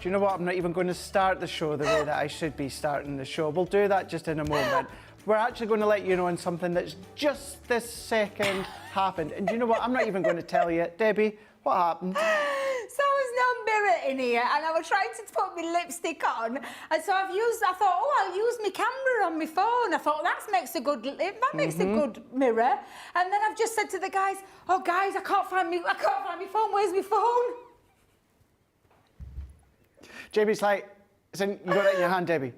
Do you know what? I'm not even going to start the show the way that I should be starting the show. We'll do that just in a moment. We're actually going to let you know on something that's just this second happened. And do you know what? I'm not even going to tell you. Debbie, what happened? So there's no mirror in here, and I was trying to put my lipstick on, and so I thought, oh, I'll use my camera on my phone. I thought that makes a good mirror. And then I've just said to the guys, oh guys, I can't find my phone. Where's my phone? Jamie's like, you got it in your hand, Debbie.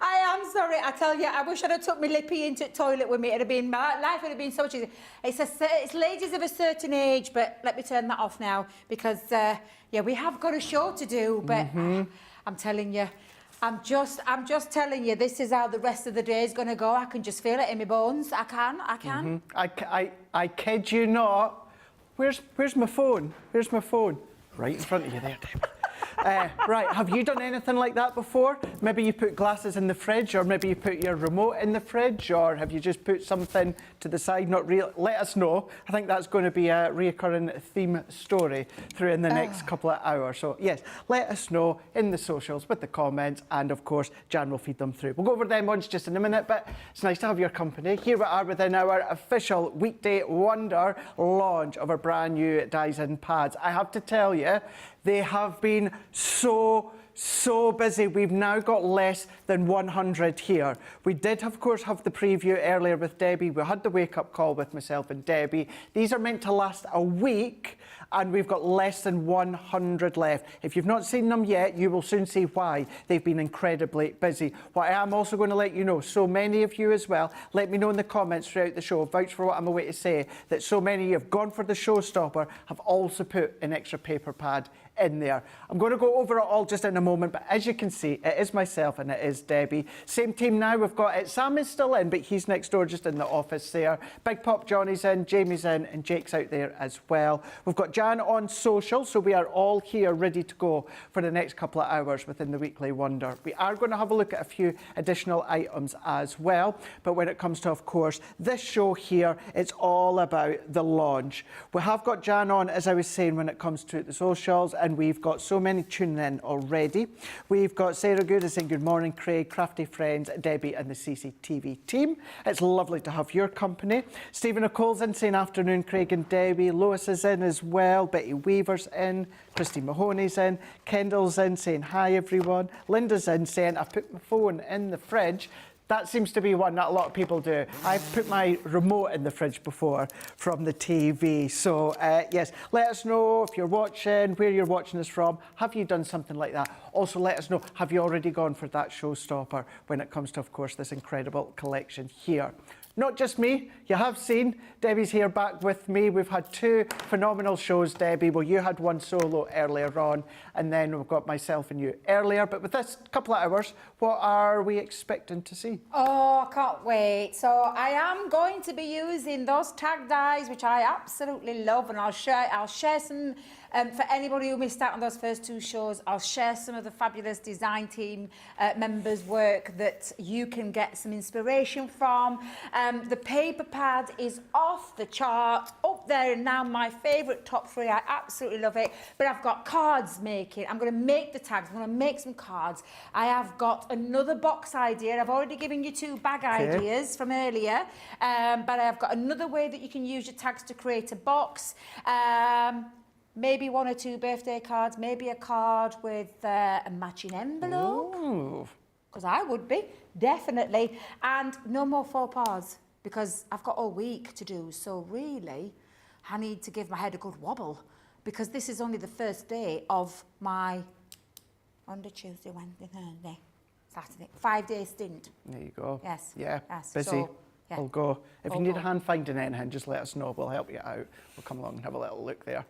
I am sorry. I tell you, I wish I'd have took my lippy into the toilet with me. My life would have been so much easier. It's ladies of a certain age, but let me turn that off now because, yeah, we have got a show to do. But I'm telling you, I'm just telling you, this is how the rest of the day is going to go. I can just feel it in my bones. I can. I kid you not. Where's my phone? Where's my phone? Right in front of you there, Debbie. Right, have you done anything like that before? Maybe you put glasses in the fridge, or maybe you put your remote in the fridge, or have you just put something to the side? Not real. Let us know. I think that's going to be a reoccurring theme story through in the next couple of hours. So yes, let us know in the socials with the comments, and of course Jan will feed them through. We'll go over them once just in a minute, but it's nice to have your company. Here we are within our official weekday wonder launch of our brand new dies and pads. I have to tell you, they have been so busy. We've now got less than 100 here. We did, of course, have the preview earlier with Debbie. We had the wake-up call with myself and Debbie. These are meant to last a week, and we've got less than 100 left. If you've not seen them yet, you will soon see why. They've been incredibly busy. What I am also going to let you know, so many of you as well, let me know in the comments throughout the show, vouch for what I'm away to say, that so many of you have gone for the showstopper, have also put an extra paper pad in there. I'm going to go over it all just in a moment, but as you can see, it is myself and it is Debbie. Same team now. We've got it. Sam is still in, but he's next door just in the office there. Big Pop Johnny's in, Jamie's in, and Jake's out there as well. We've got Jan on social, so we are all here ready to go for the next couple of hours within the Weekly Wonder. We are going to have a look at a few additional items as well, but when it comes to, of course, this show here, it's all about the launch. We have got Jan on, as I was saying, when it comes to the socials, and we've got so many tuning in already. We've got Sarah Good saying good morning, Craig, Crafty Friends, Debbie and the CCTV team. It's lovely to have your company. Stephen Nicole's in saying afternoon, Craig and Debbie. Lois is in as well. Betty Weaver's in. Christy Mahoney's in. Kendall's in saying hi everyone. Linda's in saying I put my phone in the fridge. That seems to be one that a lot of people do. I've put my remote in the fridge before from the TV. So, yes, let us know if you're watching, where you're watching us from. Have you done something like that? Also, let us know, have you already gone for that showstopper when it comes to, of course, this incredible collection here? Not just me, you have seen, Debbie's here back with me. We've had two phenomenal shows, Debbie. Well, you had one solo earlier on, and then we've got myself and you earlier. But with this couple of hours, what are we expecting to see? Oh, I can't wait. So I am going to be using those tag dies, which I absolutely love, and I'll share some. For anybody who missed out on those first two shows, I'll share some of the fabulous design team members' work that you can get some inspiration from. The paper pad is off the chart, up there and now my favourite top three. I absolutely love it. But I've got cards making. I'm going to make the tags. I'm going to make some cards. I have got another box idea. I've already given you two bag ideas from earlier. But I've got another way that you can use your tags to create a box. Maybe one or two birthday cards, maybe a card with a matching envelope. Because I would be, definitely. And no more faux pas, because I've got all week to do. So really, I need to give my head a good wobble, because this is only the first day of my Monday, Tuesday, Wednesday, Thursday, Saturday, 5-day stint. There you go. Yes. Yeah, yes. busy. So, yeah. We'll go. If you need a hand finding anything, just let us know. We'll help you out. We'll come along and have a little look there.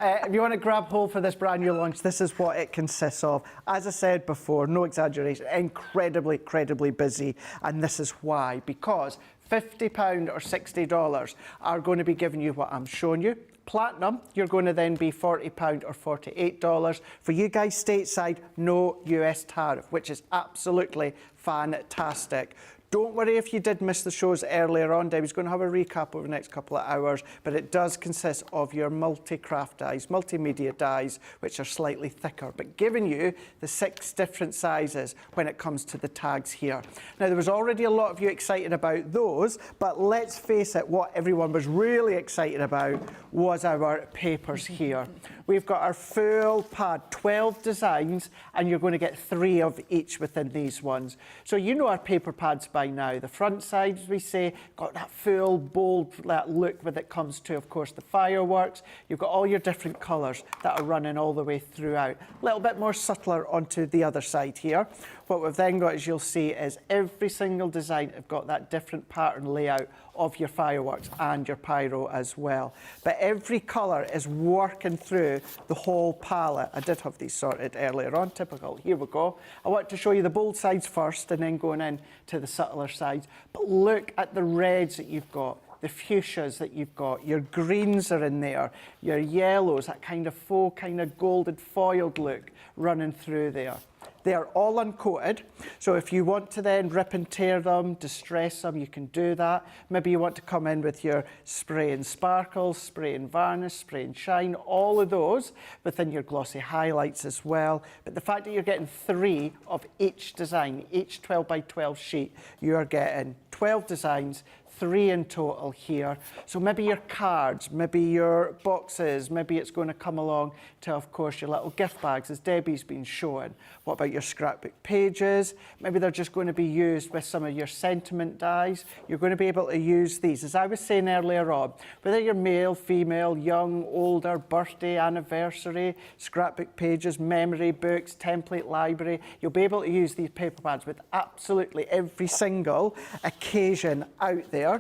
If you want to grab hold for this brand new launch, this is what it consists of. As I said before, no exaggeration, incredibly busy. And this is why. Because £50 or $60 are going to be giving you what I'm showing you. Platinum, you're going to then be £40 or $48. For you guys stateside, no US tariff, which is absolutely fantastic. Don't worry if you did miss the shows earlier on. Debbie's going to have a recap over the next couple of hours, but it does consist of your multi-craft dies, multimedia dies, which are slightly thicker, but giving you the 6 different sizes when it comes to the tags here. Now, there was already a lot of you excited about those, but let's face it, what everyone was really excited about was our papers here. We've got our full pad, 12 designs, and you're going to get 3 of each within these ones. So you know our paper pads by now. The front side, as we say, got that full, bold look when it comes to, of course, the fireworks. You've got all your different colours that are running all the way throughout. A little bit more subtler onto the other side here. What we've then got, as you'll see, is every single design have got that different pattern layout of your fireworks and your pyro as well. But every colour is working through the whole palette. I did have these sorted earlier on, typical. Here we go. I want to show you the bold sides first and then going in to the subtler sides. But look at the reds that you've got, the fuchsias that you've got, your greens are in there, your yellows, that kind of faux, kind of golden foiled look running through there. They are all uncoated, so if you want to then rip and tear them, distress them, you can do that. Maybe you want to come in with your spray and sparkles, spray and varnish, spray and shine, all of those within your glossy highlights as well. But the fact that you're getting 3 of each design, each 12 by 12 sheet, you are getting 12 designs, 3 in total here. So maybe your cards, maybe your boxes, maybe it's going to come along to, of course, your little gift bags, as Debbie's been showing. What about your scrapbook pages? Maybe they're just going to be used with some of your sentiment dies. You're going to be able to use these. As I was saying earlier on, whether you're male, female, young, older, birthday, anniversary, scrapbook pages, memory books, template library, you'll be able to use these paper pads with absolutely every single occasion out there.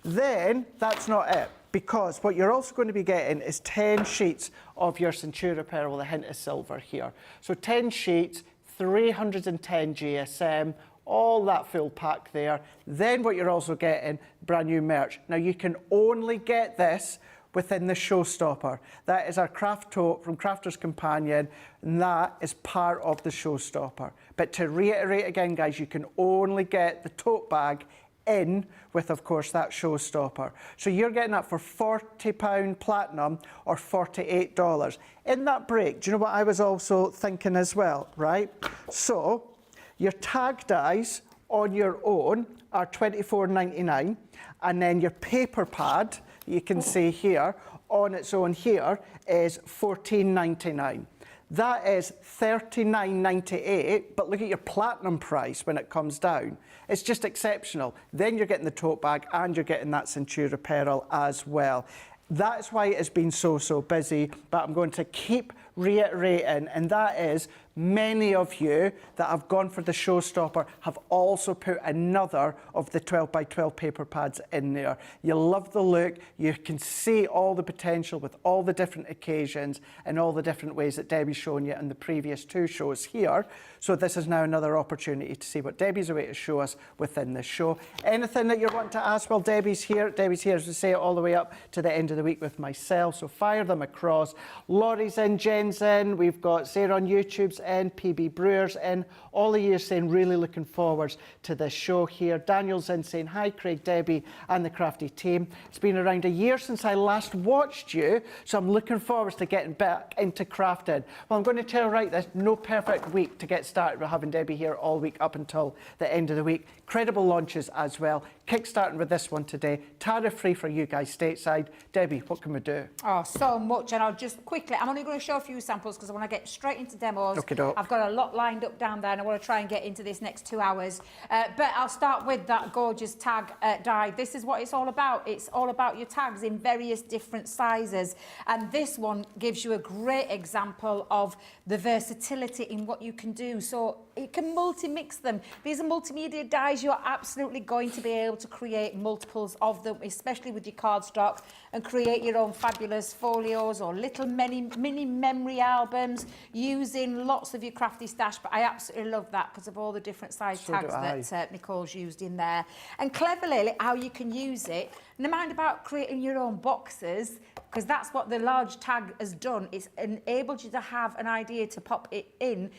Then that's not it, because what you're also going to be getting is 10 sheets of your Centura pearl with a hint of silver here. So 10 sheets, 310 GSM, all that full pack there. Then what you're also getting, brand new merch. Now you can only get this within the showstopper. That is our craft tote from Crafter's Companion, and that is part of the showstopper. But to reiterate again, guys, you can only get the tote bag in with, of course, that showstopper. So you're getting that for £40 platinum or $48. In that break, do you know what I was also thinking as well, right? So your tag dies on your own are £24.99, and then your paper pad, you can see here, on its own here, is £14.99. That is $39.98, but look at your platinum price when it comes down. It's just exceptional. Then you're getting the tote bag and you're getting that Centura pearl as well. That's why it has been so busy, but I'm going to keep reiterating, and that is many of you that have gone for the showstopper have also put another of the 12 by 12 paper pads in there. You love the look, you can see all the potential with all the different occasions and all the different ways that Debbie's shown you in the previous 2 shows here. So this is now another opportunity to see what Debbie's away to show us within this show. Anything that you want to ask, well, Debbie's here, as we say, all the way up to the end of the week with myself, so fire them across. Laurie's in, Jen's in, we've got Sarah on YouTube's in, PB Brewer's in, all of you are saying really looking forwards to this show here. Daniel's in saying hi, Craig, Debbie and the Crafty team. It's been around a year since I last watched you, so I'm looking forward to getting back into crafting. Well, I'm going to tell you right, there's no perfect week to get started. We're having Debbie here all week up until the end of the week. Credible launches as well. Kickstarting with this one today, tariff-free for you guys stateside. Debbie, what can we do? Oh, so much, and I'll just quickly, I'm only going to show a few samples because I want to get straight into demos. I've got a lot lined up down there and I want to try and get into this next 2 hours. But I'll start with that gorgeous tag die. This is what it's all about. It's all about your tags in various different sizes. And this one gives you a great example of the versatility in what you can do. So it can multi-mix them. These are multimedia dies. You're absolutely going to be able to create multiples of them, especially with your cardstock, and create your own fabulous folios or little mini memory albums using lots of your crafty stash. But I absolutely love that because of all the different size tags that Nicole's used in there. And cleverly, how you can use it, no mind about creating your own boxes, because that's what the large tag has done. It's enabled you to have an idea to pop it in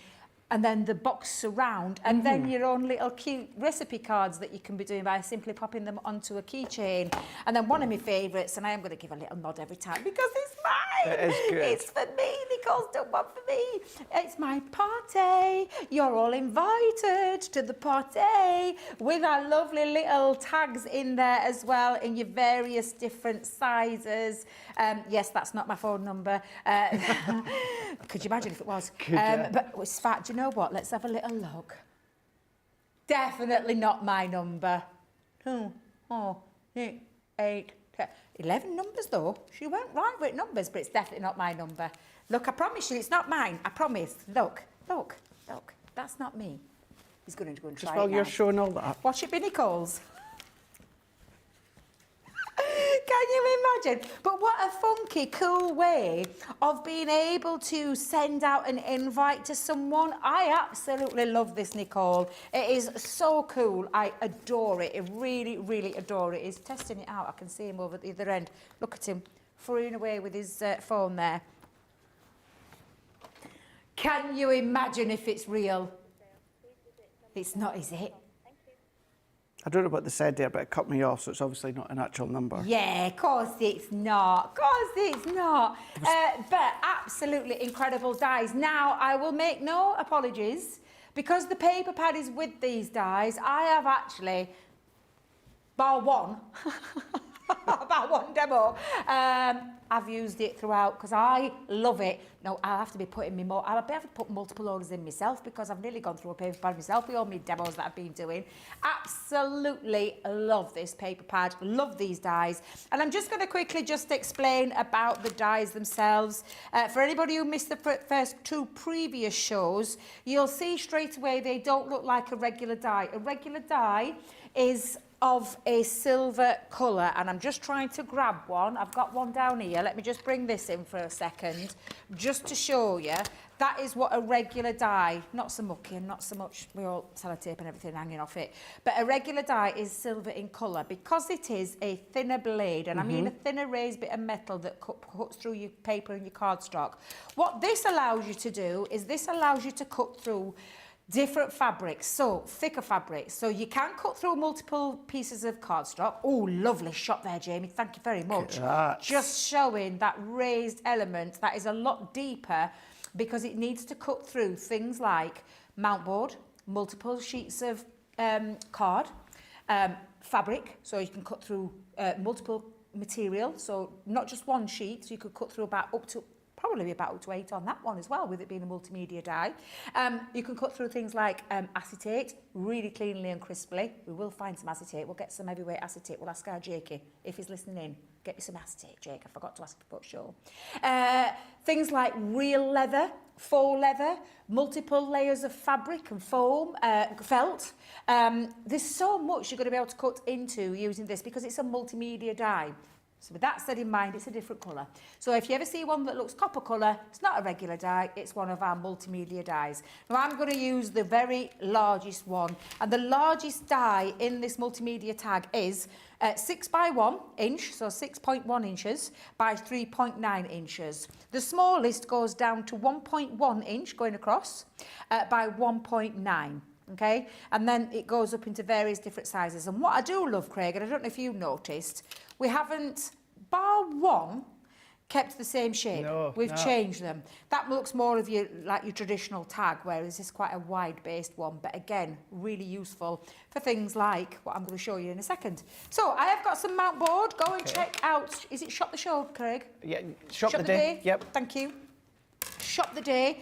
and then the box surround, and then your own little cute recipe cards that you can be doing by simply popping them onto a keychain. And then one of my favourites, and I am going to give a little nod every time because it's mine. It is good. It's for me. Nicole's done one for me. It's my party. You're all invited to the party with our lovely little tags in there as well in your various different sizes. Yes, that's not my phone number. Could you imagine if it was? But it's fat. Do you know what? Let's have a little look. Definitely not my number. 2, 4, 6, 8, 10. 11 numbers though. She went right with numbers, but it's definitely not my number. Look, I promise you, it's not mine. I promise. Look, look, look. That's not me. He's going to go and try Just while it you're now. showing all that. Watch it be Nicole's. Can you imagine? But what a funky, cool way of being able to send out an invite to someone. I absolutely love this, Nicole. It is so cool. I adore it. I really, really adore it. He's testing it out. I can see him over at the other end. Look at him, furrying away with his phone there. Can you imagine if it's real? It's not, is it? I don't know what they said there, but it cut me off, so it's obviously not an actual number. Yeah, of course it's not. Of course it's not. But absolutely incredible dies. Now, I will make no apologies. Because the paper pad is with these dies, I have actually, bar one, about one demo, I've used it throughout because I love it. No, I'll have to be putting me more. I'll be able to put multiple orders in myself because I've nearly gone through a paper pad myself with all my demos that I've been doing. Absolutely love this paper pad. Love these dies. And I'm just going to quickly just explain about the dies themselves. For anybody who missed the first 2 previous shows, you'll see straight away they don't look like a regular die. A regular die is of a silver colour, and I'm just trying to grab one. I've got one down here. Let me just bring this in for a second, just to show you. That is what a regular die, not so mucky and not so much, we all sellotape and everything hanging off it, but a regular die is silver in colour because it is a thinner blade, and I mean a thinner raised bit of metal that cuts through your paper and your cardstock. What this allows you to do is this allows you to cut through different fabrics, so thicker fabrics. So you can cut through multiple pieces of cardstock. Oh, lovely shot there, Jamie. Thank you very much. Just showing that raised element that is a lot deeper because it needs to cut through things like mount board, multiple sheets of card, fabric, so you can cut through multiple material, so not just one sheet, so you could cut through probably about up to 8 on that one as well, with it being a multimedia die. You can cut through things like acetate, really cleanly and crisply. We will find some acetate. We'll get some heavyweight acetate. We'll ask our Jakey if he's listening in. Get me some acetate, Jake. I forgot to ask before show. Things like real leather, faux leather, multiple layers of fabric and foam, felt. There's so much you're going to be able to cut into using this because it's a multimedia die. So with that said in mind, it's a different colour. So if you ever see one that looks copper colour, it's not a regular die, it's one of our multimedia dies. Now I'm going to use the very largest one, and the largest die in this multimedia tag is 6 by 1 inch, so 6.1 inches by 3.9 inches. The smallest goes down to 1.1 inch going across by 1.9. Okay, and then it goes up into various different sizes. And what I do love, Craig, and I don't know if you noticed, we haven't, bar one, kept the same shape. No, We've changed them. That looks more of your traditional tag, whereas this is quite a wide-based one. But again, really useful for things like what I'm going to show you in a second. So I have got some mount board. Go and check out. Is it Shop the Show, Craig? Yeah, Shop the Day. Yep. Thank you. Shop the Day.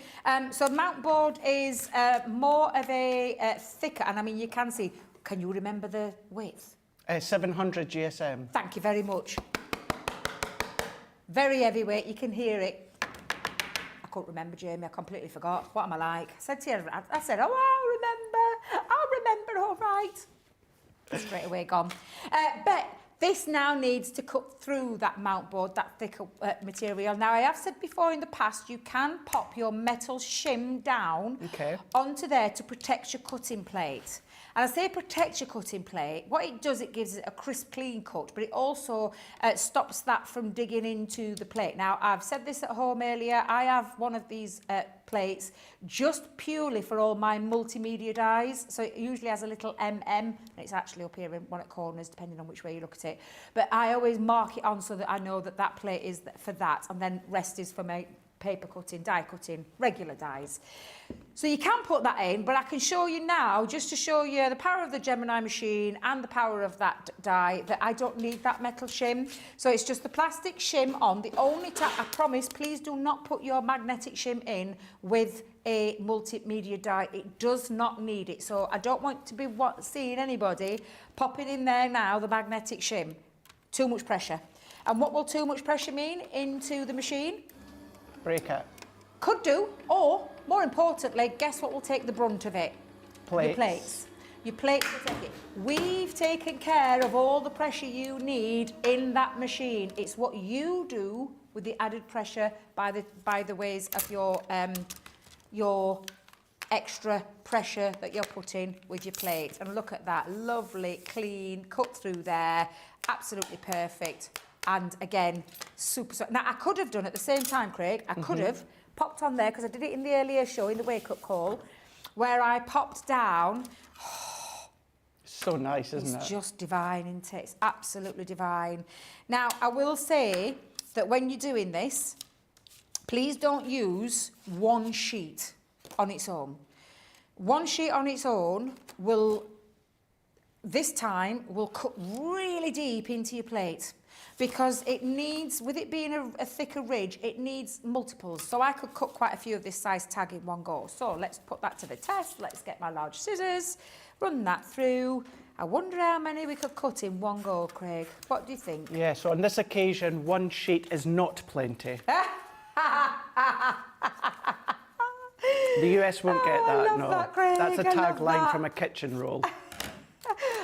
So mount board is more of a thicker, and I mean you can see. Can you remember the width? 700 GSM. Thank you very much. Very heavyweight. You can hear it. I couldn't remember, Jamie. I completely forgot. What am I like? I said to you. I said, "Oh, I'll remember. All right." Straight away gone. But this now needs to cut through that mount board, that thicker material. Now, I have said before in the past, you can pop your metal shim down onto there to protect your cutting plate. And I say protect your cutting plate. What it does, it gives it a crisp, clean cut, but it also stops that from digging into the plate. Now, I've said this at home earlier. I have one of these plates, just purely for all my multimedia dies. So it usually has a little MM, and it's actually up here in one at corners, depending on which way you look at it. But I always mark it on so that I know that that plate is for that, and then rest is for my paper cutting, die cutting, regular dies. So you can put that in, but I can show you now, just to show you the power of the Gemini machine and the power of that die, that I don't need that metal shim. So it's just the plastic shim on. The only time, I promise, please do not put your magnetic shim in with a multimedia die. It does not need it. So I don't want to be seeing anybody popping in there now, the magnetic shim. Too much pressure. And what will too much pressure mean into the machine? Break it. Could do, or more importantly, guess what will take the brunt of it? Plates. Your plates. Your plates will take it. We've taken care of all the pressure you need in that machine. It's what you do with the added pressure by the ways of your extra pressure that you're putting with your plate. And look at that, lovely, clean, cut through there, absolutely perfect. And again, super. Now, I could have done at the same time, Craig, I could have popped on there, because I did it in the earlier show, in the wake-up call, where I popped down. So nice, isn't it? It's just divine, isn't it? It's absolutely divine. Now, I will say that when you're doing this, please don't use one sheet on its own. One sheet on its own will, this time, will cut really deep into your plate. Because it needs, with it being a thicker ridge, it needs multiples. So I could cut quite a few of this size tag in one go. So let's put that to the test. Let's get my large scissors, run that through. I wonder how many we could cut in one go, Craig. What do you think? Yeah, so on this occasion, one sheet is not plenty. The US won't get that, I love no. that, Craig. That's a I love tagline that. from a kitchen roll.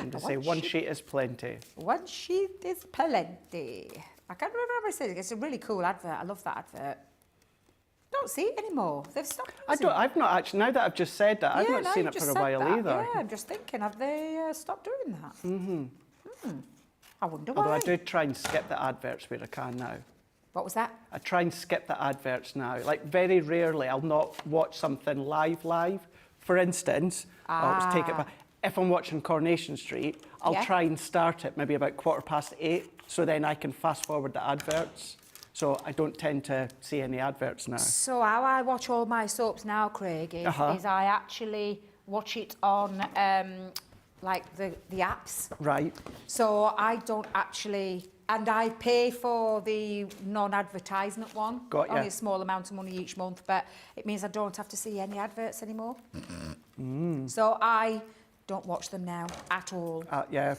And to say one sheet is plenty. One sheet is plenty. I can't remember how I said it. It's a really cool advert. I love that advert. Don't see it anymore. They've stopped using it. I've not actually, now that I've just said that, I've Yeah, not no, seen you've it just for a said while that. either. Yeah, I'm just thinking, have they stopped doing that? I wonder why. Although I do try and skip the adverts where I can now. What was that? I try and skip the adverts now. Like, very rarely I'll not watch something live. For instance, I'll just take it back. If I'm watching Coronation Street, I'll try and start it maybe about 8:15, so then I can fast forward the adverts. So I don't tend to see any adverts now. So how I watch all my soaps now, Craig, is I actually watch it on like the apps. Right. So I don't actually, and I pay for the non-advertisement one. Got ya. Only a small amount of money each month, but it means I don't have to see any adverts anymore. So I don't watch them now at all. Yeah.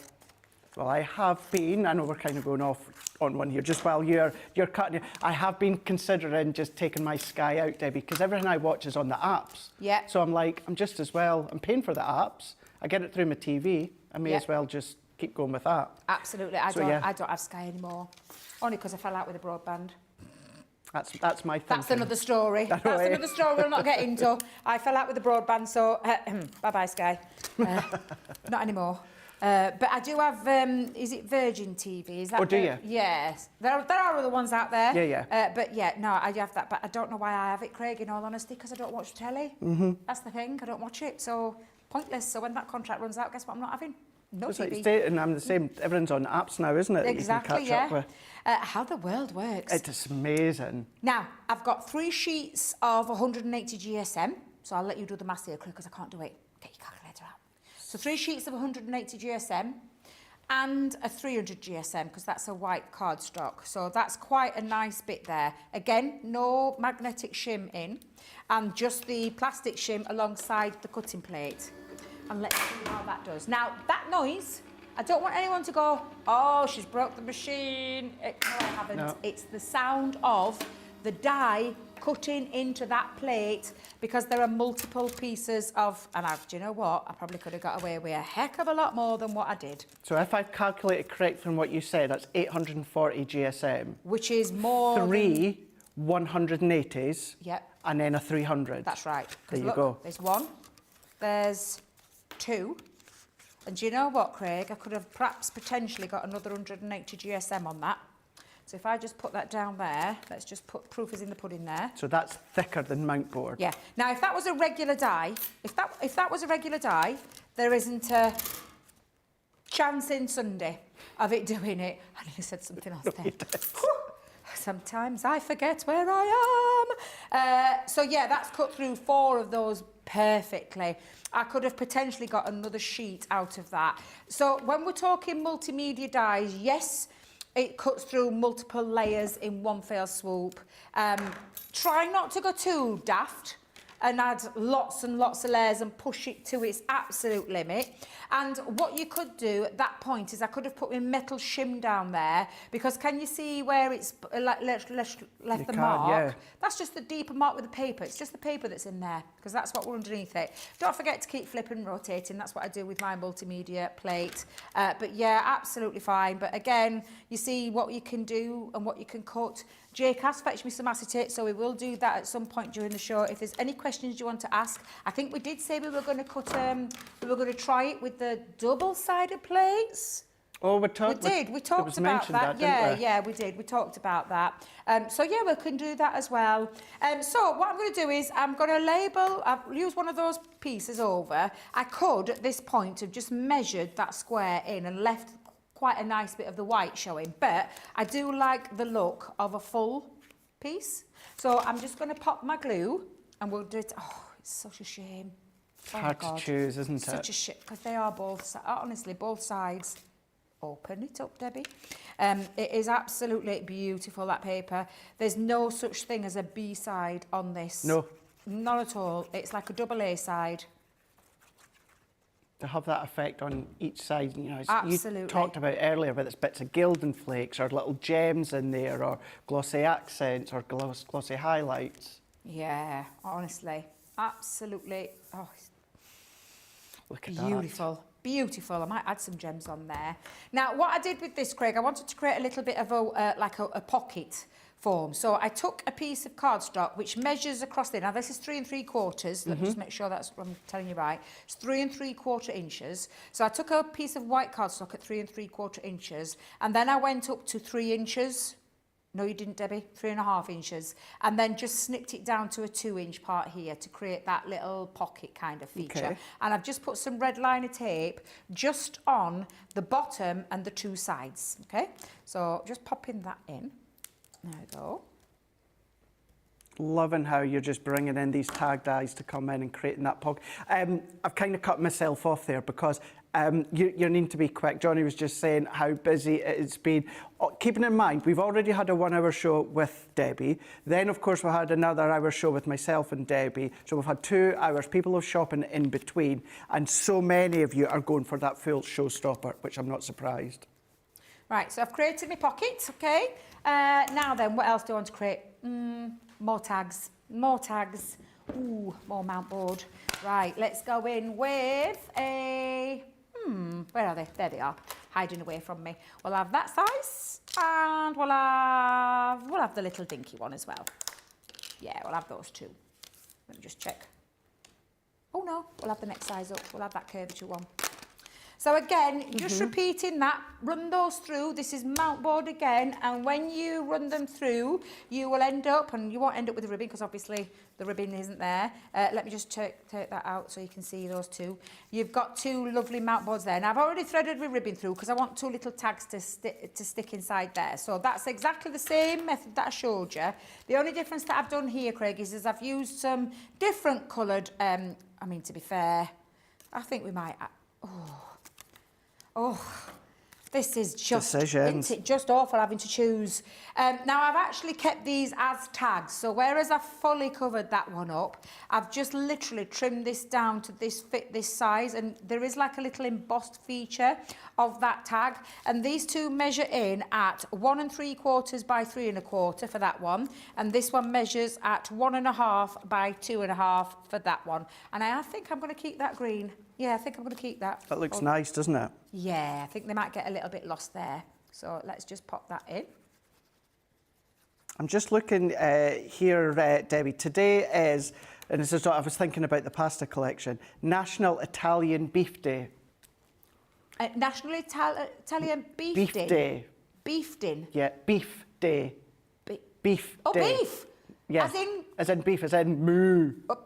Well, I have been, I know we're kind of going off on one here, just while you're cutting it, I have been considering just taking my Sky out, Debbie, because everything I watch is on the apps. Yeah. So I'm like, I'm just as well, I'm paying for the apps, I get it through my TV, I may Yeah. as well just keep going with that. Absolutely. I So, don't. yeah. I don't have Sky anymore. Only because I fell out with the broadband. That's my thinking. That's another story. That's way. another story we'll not get into. I fell out with the broadband, so bye-bye, Sky. Not anymore. But I do have, is it Virgin TV? Is that Oh, do you? Yes. There are other ones out there. Yeah. But yeah, no, I have that. But I don't know why I have it, Craig, in all honesty, because I don't watch telly. That's the thing. I don't watch it. So pointless. So when that contract runs out, guess what I'm not having? No It's like TV. and I'm the same, everyone's on apps now, isn't it? that Exactly, you can catch up yeah. with. How the world works. It's amazing. Now, I've got 3 sheets of 180 GSM, so I'll let you do the maths here, because I can't do it. Get your calculator out. So 3 sheets of 180 GSM and a 300 GSM, because that's a white cardstock. So that's quite a nice bit there. Again, no magnetic shim in, and just the plastic shim alongside the cutting plate. And let's see how that does. Now, that noise, I don't want anyone to go, oh, she's broke the machine. No, I haven't. No. It's the sound of the die cutting into that plate, because there are multiple pieces of, and do you know what? I probably could have got away with a heck of a lot more than what I did. So if I've calculated correct from what you said, that's 840 GSM. Which is more than... 3 180s. Yep. And then a 300. That's right. 'Cause There you look, go. There's 1, there's 2. And do you know what, Craig? I could have perhaps potentially got another 180 GSM on that. So if I just put that down there, let's just put proof is in the pudding there. So that's thicker than mount board. Yeah. Now, if that was a regular die, if that was a regular die, there isn't a chance in Sunday of it doing it. I nearly said something else there. Sometimes I forget where I am. So yeah, that's cut through 4 of those perfectly. I could have potentially got another sheet out of that. So when we're talking multimedia dies, yes, it cuts through multiple layers in one fell swoop. Try not to go too daft and add lots and lots of layers and push it to its absolute limit. And what you could do at that point is I could have put my metal shim down there, because can you see where it's left the mark? Yeah. That's just the deeper mark with the paper. It's just the paper that's in there, because that's what we're underneath it. Don't forget to keep flipping and rotating. That's what I do with my multimedia plate. But yeah, absolutely fine. But again, you see what you can do and what you can cut. Jake has fetched me some acetate, so we will do that at some point during the show. If there's any questions you want to ask, I think we did say we were going to cut, we were going to try it with the double-sided plates. Oh, we talked about that. Yeah, we did. We talked about that. So yeah, we can do that as well. So what I'm going to do is I'm going to label. I've used one of those pieces over. I could at this point have just measured that square in and left quite a nice bit of the white showing, but I do like the look of a full piece. So I'm just going to pop my glue and we'll do it. Oh, it's such a shame. It's hard to choose, isn't it? Such a shit, because they are both, honestly, both sides. Open it up, Debbie. It is absolutely beautiful, that paper. There's no such thing as a B side on this. No. Not at all. It's like a double A side. To have that effect on each side, you know, Absolutely. You talked about earlier about this bits of gilding flakes or little gems in there or glossy accents or glossy highlights. Yeah, honestly, absolutely. Oh, look at beautiful. Beautiful. I might add some gems on there. Now, what I did with this, Craig, I wanted to create a little bit of a pocket form. So I took a piece of cardstock which measures across there. Now this is 3 3/4. Let me just make sure that's what I'm telling you right. It's 3 3/4 inches. So I took a piece of white cardstock at 3 3/4 inches, and then I went up to 3 inches. No, you didn't, Debbie. 3.5 inches, and then just snipped it down to a 2-inch part here to create that little pocket kind of feature. Okay. And I've just put some red liner tape just on the bottom and the 2 sides. Okay, so just popping that in. There we go. Loving how you're just bringing in these tag dies to come in and creating that pocket. I've kind of cut myself off there because you need to be quick. Johnny was just saying how busy it's been. Keeping in mind, we've already had a 1-hour show with Debbie. Then, of course, we had another hour show with myself and Debbie. So we've had 2 hours. People are shopping in between. And so many of you are going for that full showstopper, which I'm not surprised. Right, so I've created my pocket, okay? Now then, what else do I want to create? More tags, more tags. Ooh, more mount board. Right, let's go in with a, where are they? There they are, hiding away from me. We'll have that size, and we'll have the little dinky one as well. Yeah, we'll have those 2. Let me just check. Oh no, we'll have the next size up. We'll have that curvature one. So again, just repeating that, run those through. This is mount board again, and when you run them through, you will end up, and you won't end up with a ribbon because obviously the ribbon isn't there. Let me just take that out so you can see those 2. You've got 2 lovely mount boards there. Now I've already threaded my ribbon through because I want 2 little tags to stick inside there. So that's exactly the same method that I showed you. The only difference that I've done here, Craig, is I've used some different coloured, I mean, to be fair, I think we might, oh, this is just, isn't it just awful having to choose. Now, I've actually kept these as tags. So whereas I've fully covered that one up, I've just literally trimmed this down to fit this size. And there is like a little embossed feature of that tag. And these 2 measure in at 1 3/4 by 3 1/4 for that one. And this one measures at 1 1/2 by 2 1/2 for that one. And I think I'm going to keep that green. Yeah, I think I'm going to keep that. That looks nice, doesn't it? Yeah, I think they might get a little bit lost there. So let's just pop that in. I'm just looking here, Debbie. Today is, and this is what I was thinking about the pasta collection, National Italian Beef Day. National Italian Beef Day? Day. Beef Din? Yeah, Beef day. Beef Oh, day. beef? Yes. As in? Beef, as in moo. Oh.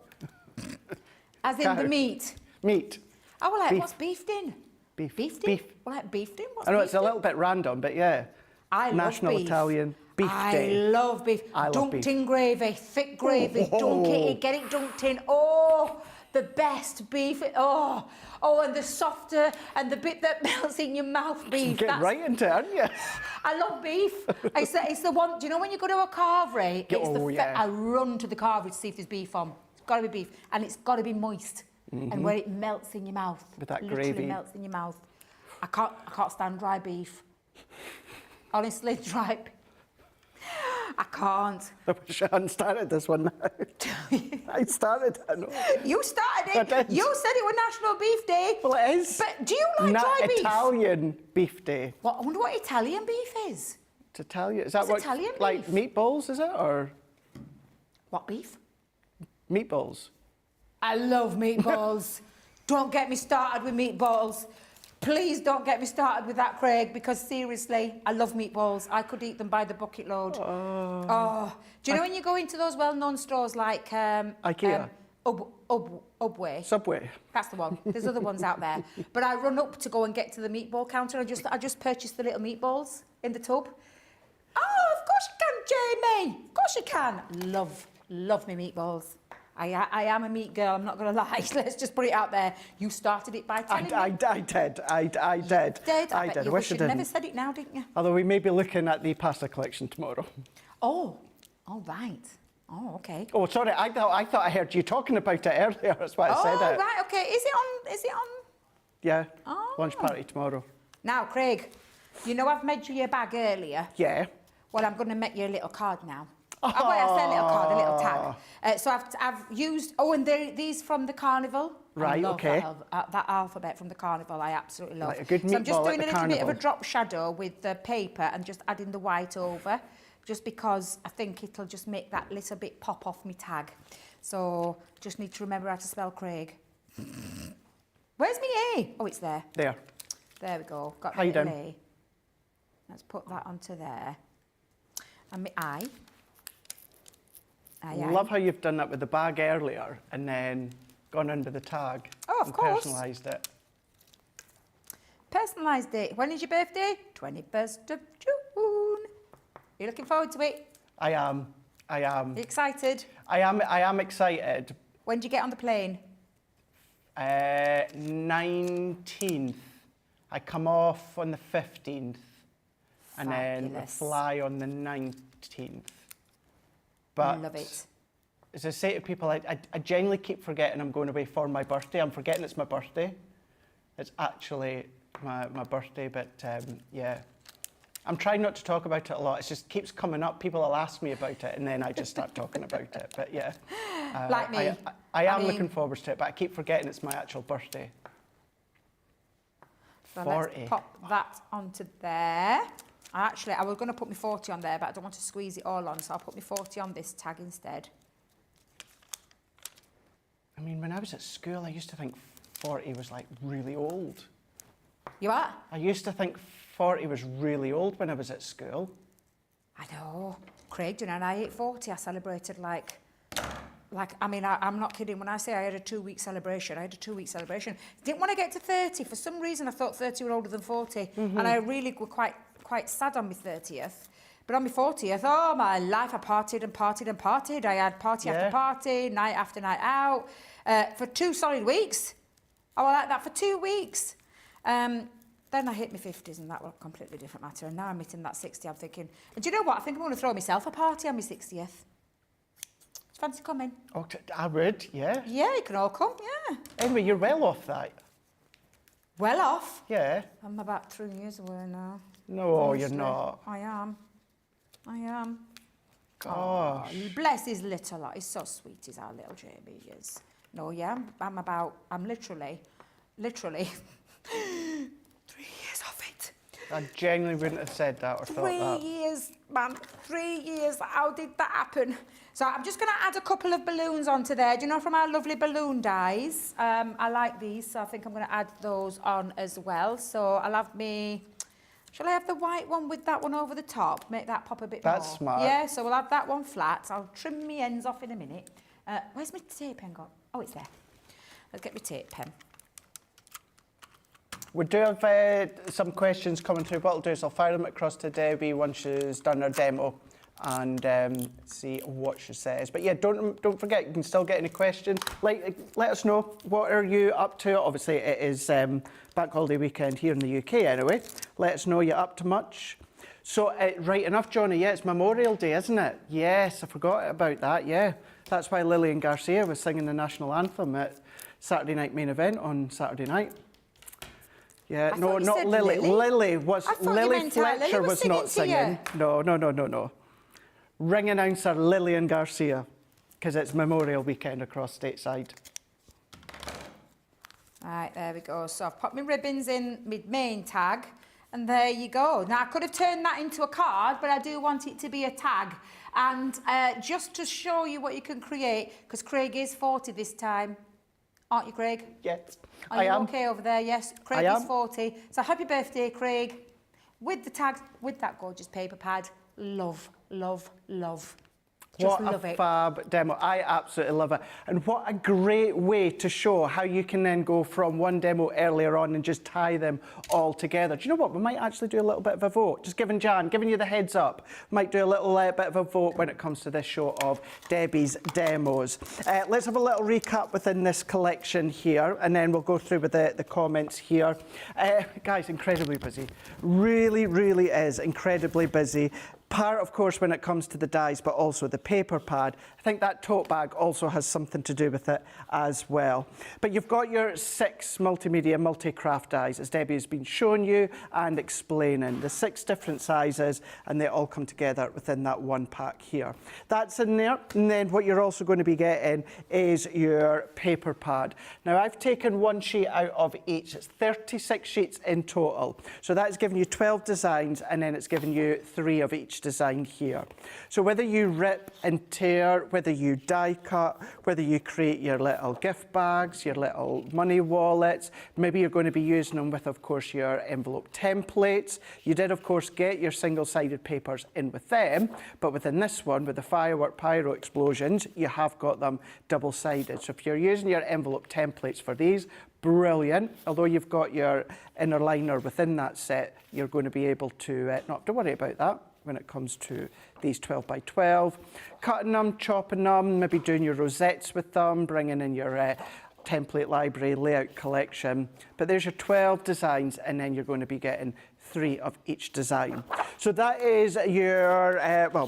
As in Cow. the meat? Meat. Oh, well, like, Beef. what's beef din? Beef. Beef din? Beef. Well, like beef din? What's I know beef it's a little bit random, but yeah. I National love beef. Italian Beef Day. I love beef. I love Dunked beef. in gravy, thick gravy, dunk it in, get it dunked in. Oh, the best beef. Oh, and the softer and the bit that melts in your mouth beef. Get right into it, aren't you? I love beef. It's the one, do you know when you go to a carvery? I run to the carvery to see if there's beef on. It's got to be beef. And it's got to be moist. And where it melts in your mouth. With that literally gravy. melts in your mouth. I can't stand dry beef. Honestly, dry beef. I can't. I wish I hadn't started this one now. I started, I know. You started it. I did. You said it was National Beef Day. Well, it is. But do you like dry beef? Italian Beef Day. What, I wonder what Italian beef is. It's Italian. Is that It's what? Italian like beef. meatballs, is it? Or What beef? meatballs? I love meatballs. Don't get me started with meatballs. Please don't get me started with that, Craig, because seriously, I love meatballs. I could eat them by the bucket load. Oh. Do you know when you go into those well-known stores like... IKEA? Ubway. Subway? That's the one. There's other ones out there. But I run up to go and get to the meatball counter. I just purchase the little meatballs in the tub. Oh, of course you can, Jamie. Of course you can. Love me meatballs. I am a meat girl, I'm not going to lie. Let's just put it out there. You started it by telling me. I did. I did. I did. You I wish I you didn't. never said it now, didn't you? Although we may be looking at the pasta collection tomorrow. Oh, right. Oh, okay. Oh, sorry. I thought I heard you talking about it earlier. That's why I said it. Oh, right. Okay. Is it on? Yeah. Oh. Lunch party tomorrow. Now, Craig, you know I've made you your bag earlier. Yeah. Well, I'm going to make you a little card now. Oh, wait, I say a little card, a little tag. So I've used... Oh, and these from the carnival. Right, I love okay. That alphabet from the carnival, I absolutely love. Like a good so I'm just meatball doing at a the little bit of a carnival. drop shadow with the paper and just adding the white over, just because I think it'll just make that little bit pop off my tag. So just need to remember how to spell Craig. Where's me A? Oh, it's there. There. There we go. Got How you the doing? A. Let's put that onto there. And my I. Love how you've done that with the bag earlier and then gone in with the tag. Oh, of course. Personalised it. Personalised it. When is your birthday? 21st of June. You looking forward to it? I am. You excited? I am excited. When do you get on the plane? 19th. I come off on the 15th. And then I Fabulous. fly on the 19th. I But love it. as I say to people, I genuinely keep forgetting I'm going away for my birthday. I'm forgetting it's my birthday. It's actually my birthday, but yeah. I'm trying not to talk about it a lot. It just keeps coming up. People will ask me about it, and then I just start talking about it. But yeah. Like me. I am mean- looking forward to it, but I keep forgetting it's my actual birthday. So 40. let's pop that onto there. I was going to put my 40 on there, but I don't want to squeeze it all on, so I'll put my 40 on this tag instead. I mean, when I was at school, I used to think 40 was like really old. You are? I used to think 40 was really old when I was at school. I know. Craig, do you know, and I hit 40, I celebrated I'm not kidding. When I say I had a 2-week celebration, I had a 2-week celebration. Didn't want to get to 30. For some reason, I thought 30 were older than 40. And I really were quite sad on my 30th. But on my 40th, oh, my life, I partied and partied and partied. I had party after party, night after night out, for 2 solid weeks. I was like that for 2 weeks. Then I hit my 50s, and that was a completely different matter. And now I'm hitting that 60. I'm thinking, and do you know what? I think I'm going to throw myself a party on my 60th. Fancy coming? Oh, I would, yeah. Yeah, you can all come, yeah. Anyway, you're well off that. Well off. Yeah. I'm about 3 years away now. No, Honestly, you're not. I am. Gosh. Oh, bless his little lot. He's so sweet, is our little Jamie. He is. No, yeah, I'm literally 3 years off it. I genuinely wouldn't have said that or thought 3 that. years, man. 3 years. How did that happen? So I'm just going to add a couple of balloons onto there. Do you know from our lovely balloon dies? I like these, so I think I'm going to add those on as well. So I'll have me Shall I have the white one with that one over the top? Make that pop a bit more. That's smart. Yeah, so we'll have that one flat. I'll trim my ends off in a minute. Where's my tape pen gone? Oh, it's there. Let's get my tape pen. We do have some questions coming through. What I'll do is I'll fire them across to Debbie once she's done her demo and see what she says. But yeah, don't forget, you can still get any questions. Let us know, what are you up to? Obviously, it is Bank Holiday weekend here in the UK anyway. Let us know you're up to much. So, right enough, Johnny, yeah, it's Memorial Day, isn't it? Yes, I forgot about that, yeah. That's why Lillian Garcia was singing the national anthem at Saturday Night Main Event on Saturday night. Yeah, no, not Lily. Lily Fletcher was not singing. No. Ring announcer Lillian Garcia, because it's Memorial Weekend across stateside. Right, there we go. So I've popped my ribbons in my main tag, and there you go. Now I could have turned that into a card, but I do want it to be a tag. And just to show you what you can create, because Craig is 40 this time. Aren't you, Craig? Yes, I am. Are you okay over there? Yes, Craig is 40. So happy birthday, Craig. With the tag, with that gorgeous paper pad. Love, love, love. Just love it. What a fab demo. I absolutely love it. And what a great way to show how you can then go from one demo earlier on and just tie them all together. Do you know what? We might actually do a little bit of a vote. Just giving you the heads up. Might do a little bit of a vote when it comes to this show of Debbie's demos. Let's have a little recap within this collection here, and then we'll go through with the comments here. Guys, incredibly busy. Really, really is incredibly busy. Part, of course, when it comes to the dies, but also the paper pad. I think that tote bag also has something to do with it as well. But you've got your 6 multimedia multi-craft dies, as Debbie has been showing you and explaining. The 6 different sizes, and they all come together within that one pack here. That's in there, and then what you're also going to be getting is your paper pad. Now, I've taken one sheet out of each. It's 36 sheets in total. So that's giving you 12 designs, and then it's giving you 3 of each design here. So whether you rip and tear, whether you die cut, whether you create your little gift bags, your little money wallets, maybe you're going to be using them with, of course, your envelope templates. You did, of course, get your single-sided papers in with them, but within this one, with the firework pyro explosions, you have got them double-sided. So if you're using your envelope templates for these, brilliant. Although you've got your inner liner within that set, you're going to be able to not have to worry about that when it comes to these 12 by 12. Cutting them, chopping them, maybe doing your rosettes with them, bringing in your template library, layout collection. But there's your 12 designs, and then you're going to be getting 3 of each design. So that is your,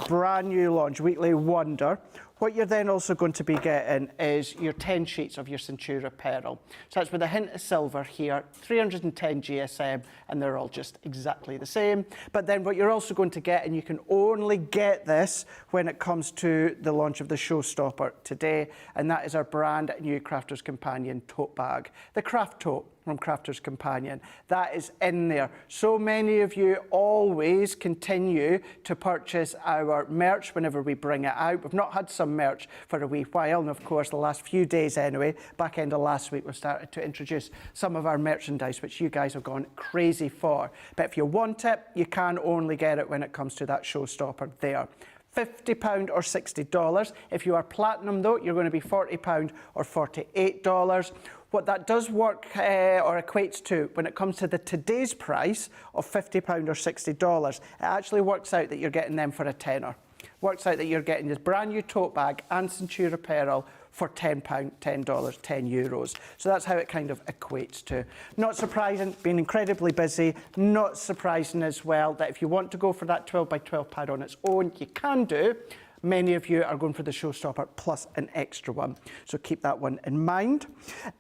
brand new launch, Weekly Wonder. What you're then also going to be getting is your 10 sheets of your Centura Pearl. So that's with a hint of silver here, 310 GSM, and they're all just exactly the same. But then what you're also going to get, and you can only get this when it comes to the launch of the showstopper today, and that is our brand new Crafter's Companion tote bag, the Craft Tote from Crafter's Companion. That is in there. So many of you always continue to purchase our merch whenever we bring it out. We've not had some merch for a wee while, and of course the last few days anyway, back end of last week, we've started to introduce some of our merchandise, which you guys have gone crazy for. But if you want it, you can only get it when it comes to that showstopper there. £50 or $60. If you are platinum though, you're going to be £40 or $48. What that does work or equates to when it comes to the today's price of £50 or $60, it actually works out that you're getting them for a tenner. Works out that you're getting this brand new tote bag and Centura Pearl for £10, €10. So that's how it kind of equates to. Not surprising, being incredibly busy. Not surprising as well that if you want to go for that 12 by 12 pad on its own, you can do. Many of you are going for the showstopper plus an extra one. So keep that one in mind.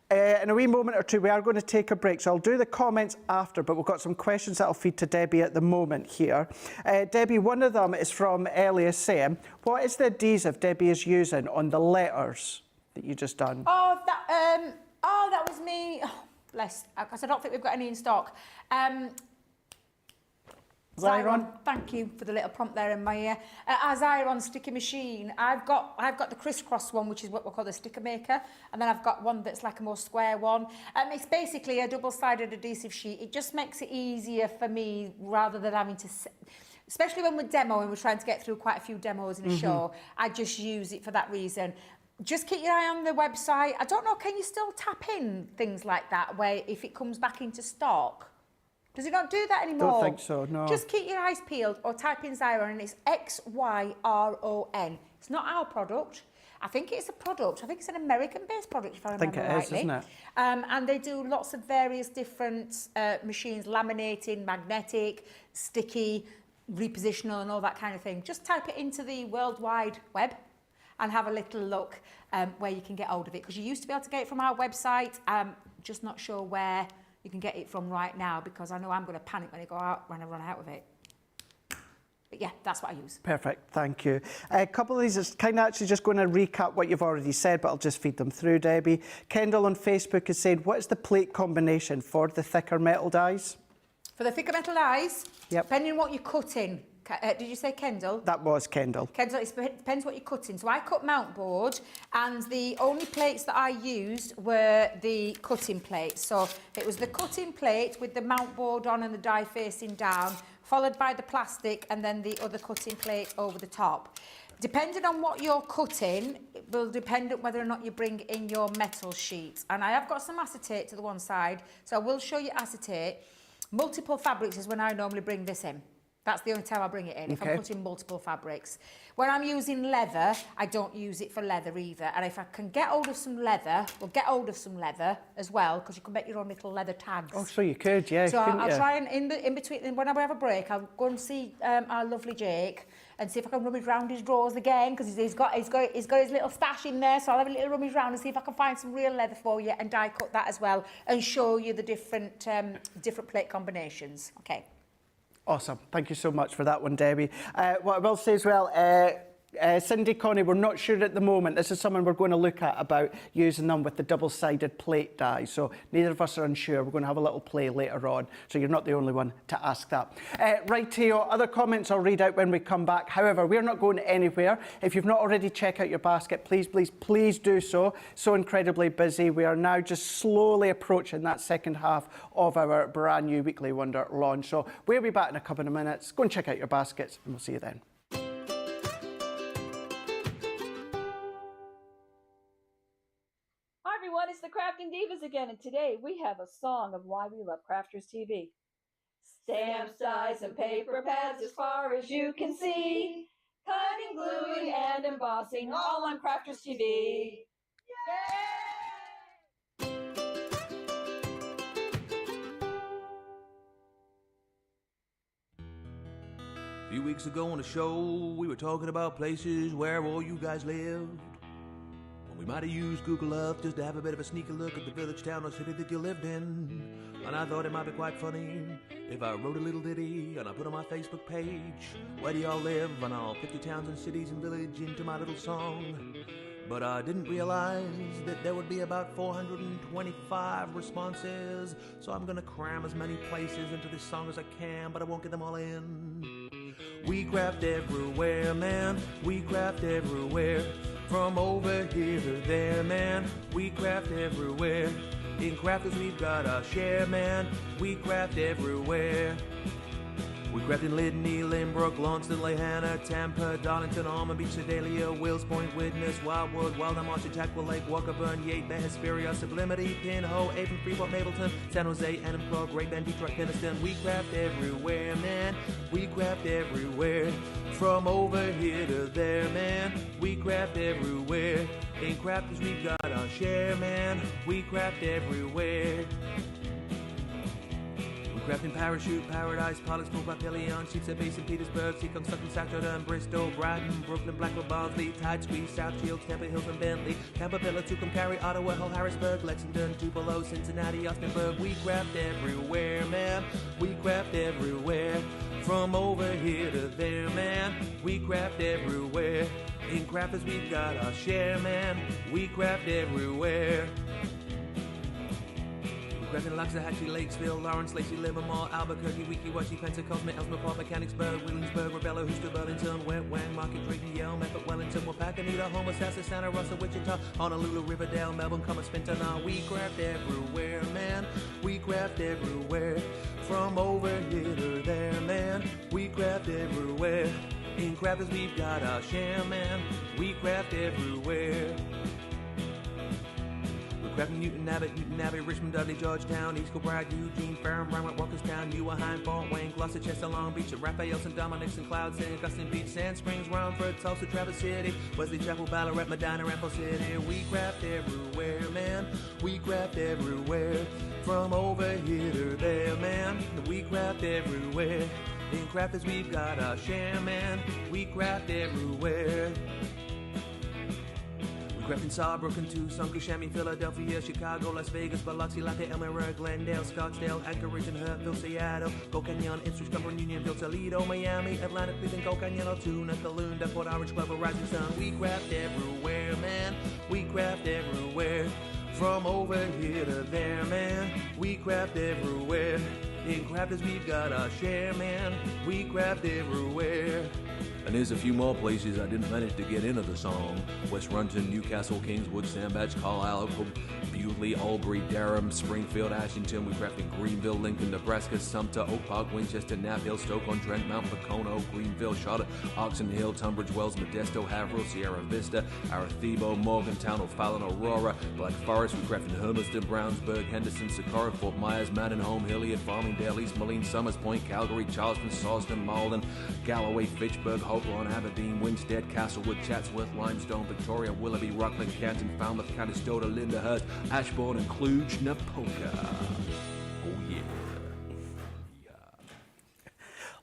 In a wee moment or two, we are going to take a break. So I'll do the comments after, but we've got some questions that I'll feed to Debbie at the moment here. Debbie, one of them is from Elias saying, what is the adhesive Debbie is using on the letters that you just done? Oh, that was me. Oh, bless, because I don't think we've got any in stock. Zyron. Thank you for the little prompt there in my ear. Our Zyron sticker machine, I've got the crisscross one, which is what we call the sticker maker, and then I've got one that's like a more square one. It's basically a double-sided adhesive sheet. It just makes it easier for me rather than having to, especially when we're demoing, we're trying to get through quite a few demos in a show. I just use it for that reason. Just keep your eye on the website. I don't know, can you still tap in things like that where if it comes back into stock? Does it not do that anymore? Don't think so, no. Just keep your eyes peeled or type in Zyron and it's Xyron. It's not our product. I think it's a product. I think it's an American-based product, if I remember rightly. I think it is, isn't it? And they do lots of various different machines, laminating, magnetic, sticky, repositional and all that kind of thing. Just type it into the World Wide Web and have a little look where you can get hold of it. Because you used to be able to get it from our website. Just not sure where you can get it from right now because I know I'm going to panic when I run out of it. But yeah, that's what I use. Perfect, thank you. A couple of these is kind of actually just going to recap what you've already said, but I'll just feed them through, Debbie. Kendall on Facebook is saying, what is the plate combination for the thicker metal dies? For the thicker metal dies, Yep. depending on what you're cutting. Did you say Kendall? That was Kendall. Kendall, it depends what you're cutting. So I cut mount board and the only plates that I used were the cutting plates. So it was the cutting plate with the mount board on and the die facing down, followed by the plastic and then the other cutting plate over the top. Depending on what you're cutting, it will depend on whether or not you bring in your metal sheet. And I have got some acetate to the one side, so I will show you acetate. Multiple fabrics is when I normally bring this in. That's the only time I bring it in, if I'm putting multiple fabrics. When I'm using leather, I don't use it for leather either. And if I can get hold of some leather, we'll get hold of some leather as well, because you can make your own little leather tags. Oh, so you could, yeah. So I'll try and, in between, when I have a break, I'll go and see our lovely Jake and see if I can rummage round his drawers again, because he's got his little stash in there, so I'll have a little rummage round and see if I can find some real leather for you and die cut that as well and show you the different plate combinations. Okay. Awesome. Thank you so much for that one, Debbie. What I will say as well, Cindy, Connie, we're not sure at the moment. This is something we're going to look at about using them with the double-sided plate die. So neither of us are unsure. We're going to have a little play later on. So you're not the only one to ask that. Rightio, other comments I'll read out when we come back. However, we're not going anywhere. If you've not already checked out your basket, please do so. So incredibly busy. We are now just slowly approaching that second half of our brand new Weekly Wonder launch. So we'll be back in a couple of minutes. Go and check out your baskets and we'll see you then. It's the Crafting Divas again, and today we have a song of why we love Crafters TV. Stamps, dies, and paper pads as far as you can see. Cutting, gluing, and embossing all on Crafters TV. Yay! A few weeks ago on the show, we were talking about places where all you guys lived. We might have used Google Earth just to have a bit of a sneaky look at the village, town, or city that you lived in. And I thought it might be quite funny if I wrote a little ditty and I put on my Facebook page, where do y'all live? And I'll 50 towns and cities and village into my little song. But I didn't realize that there would be about 425 responses. So I'm gonna cram as many places into this song as I can, but I won't get them all in. We craft everywhere, man. We craft everywhere. From over here to there, man, we craft everywhere. In Crafters we've got our share, man, we craft everywhere. We craft in Lydney, Lynbrook, Launceston, Lehana, Tampa, Darlington, Almond Beach, Sedalia, Wills Point, Widnes, Wildwood, Wildham, Archer, Jackwell Lake, Walkerburn, Yate, Hesperia, Sublimity, Pinho, Avon, Freeport, Mableton, San Jose, Annandale, Great Bend, Detroit, Keniston. We craft everywhere, man, we craft everywhere. From over here to there, man, we craft everywhere. In Crafters we've got our share, man, we craft everywhere. We craft in Parachute, Paradise, Pollocksville, Papillion, Sheepshead Bay, St. Petersburg, Seacombe, Sutton, Saturday, Bristol, Brighton, Brooklyn, Blackwell, Barnsley, Tide Squeeze, South Shields, Temple Hills and Bentley, Campbell, Tucumcari, Cary, Ottawa, Hull, Harrisburg, Lexington, Tupelo, Cincinnati, Austinburg. We craft everywhere, man, we craft everywhere. From over here to there, man, we craft everywhere. In Crafters we've got our share, man, we craft everywhere. Crafting Loxahatchee, Lakesville, Lawrence, Lacey, Livermore, Albuquerque, Weeki, Washi, Pensacola, Elsmere Park, Mechanicsburg, Williamsburg, Rebella, Houston, Burlington, Wet Wang, Market, Drayton, Yale, Memphis, Wellington, Wapakoneta, Homer, Sassa, Santa Rosa, Wichita, Honolulu, Riverdale, Melbourne, Commerce, Fentanyl. We craft everywhere, man. We craft everywhere. From over here to there, man. We craft everywhere. In crafters, we've got our share, man. We craft everywhere. Crafting Newton Abbey, Richmond, Dudley, Georgetown, East Kilbride, Eugene, Ferrum, Broward, Walkerstown, Newarheim, Fort Wayne, Gloucester, Chester, Long Beach, Raphael, St. Dominic's and Cloud City, Augustine Beach, Sand Springs, Romford, Tulsa, Traverse City, Wesley Chapel, Ballarat, Medina, Ramble City. We craft everywhere, man. We craft everywhere. From over here to there, man. We craft everywhere. In crafters, we've got our share, man. We craft everywhere. Crafting Saarbrücken, Tucson, Kissimmee, Philadelphia, Chicago, Las Vegas, Biloxi, Lafayette, Elmira, Glendale, Scottsdale, Anchorage, and Hurtville, Seattle, Gold Canyon, Ipswich, Cumberland, Unionville, Toledo, Miami, Atlanta, Cleveland, Gold Canyon, Altoona, Calounda, Port Orange, Glover, Rising Sun. We craft everywhere, man. We craft everywhere. From over here to there, man. We craft everywhere. In crafters, we've got our share, man. We craft everywhere. And there's a few more places I didn't manage to get into the song. West Runton, Newcastle, Kingswood, Sandbach, Carlisle, Bewley, Albury, Durham, Springfield, Ashington. We crafted Greenville, Lincoln, Nebraska, Sumter, Oak Park, Winchester, Knapp Hill, Stoke-on-Trent, Mount Pocono, Greenville, Charlotte, Oxon Hill, Tunbridge Wells, Modesto, Haverhill, Sierra Vista, Arecibo, Morgantown, O'Fallon, Aurora, Black Forest. We crafted Hermiston, Brownsburg, Henderson, Socorro, Fort Myers, Mandenholm, Hilliard, Farmingdale, East Moline, Summers Point, Calgary, Charleston, Salisbury, Malden, Galloway, Fitchburg, Hopewell, Aberdeen, Winstead, Castlewood, Chatsworth, Limestone, Victoria, Willoughby, Rockland, Canton, Falmouth, Conestoga, Lyndhurst, Ashbourne, and Cluj, Napoca. Oh yeah.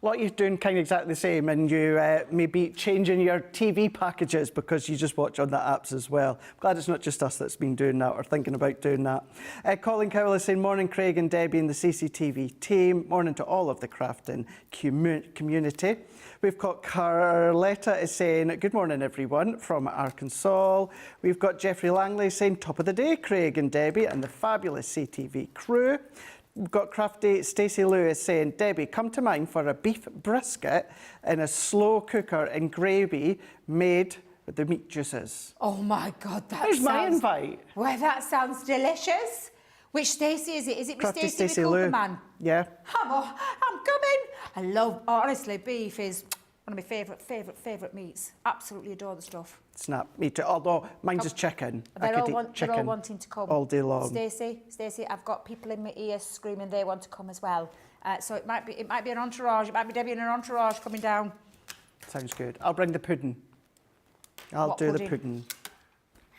A lot of you doing kind of exactly the same, and you may be changing your TV packages because you just watch on the apps as well. I'm glad it's not just us that's been doing that or thinking about doing that. Colin Cowell is saying, morning Craig and Debbie and the CCTV team. Morning to all of the crafting community. We've got Carletta is saying, good morning everyone from Arkansas. We've got Jeffrey Langley saying, top of the day Craig and Debbie and the fabulous CTV crew. We've got crafty Stacey Lewis saying, Debbie, come to mind for a beef brisket in a slow cooker in gravy made with the meat juices. Oh my God, that There's sounds... my invite. Well, that sounds delicious. Which Stacey is it? Is it with Crafty Stacey with Cooperman? Yeah. I'm coming. I love, honestly, beef is one of my favourite meats. Absolutely adore the stuff. Snap, me too. Although mine's just chicken. They're all wanting to come. All day long. Stacey, I've got people in my ears screaming they want to come as well. So it might be an entourage. It might be Debbie and an entourage coming down. Sounds good. I'll bring the pudding. I'll do the pudding.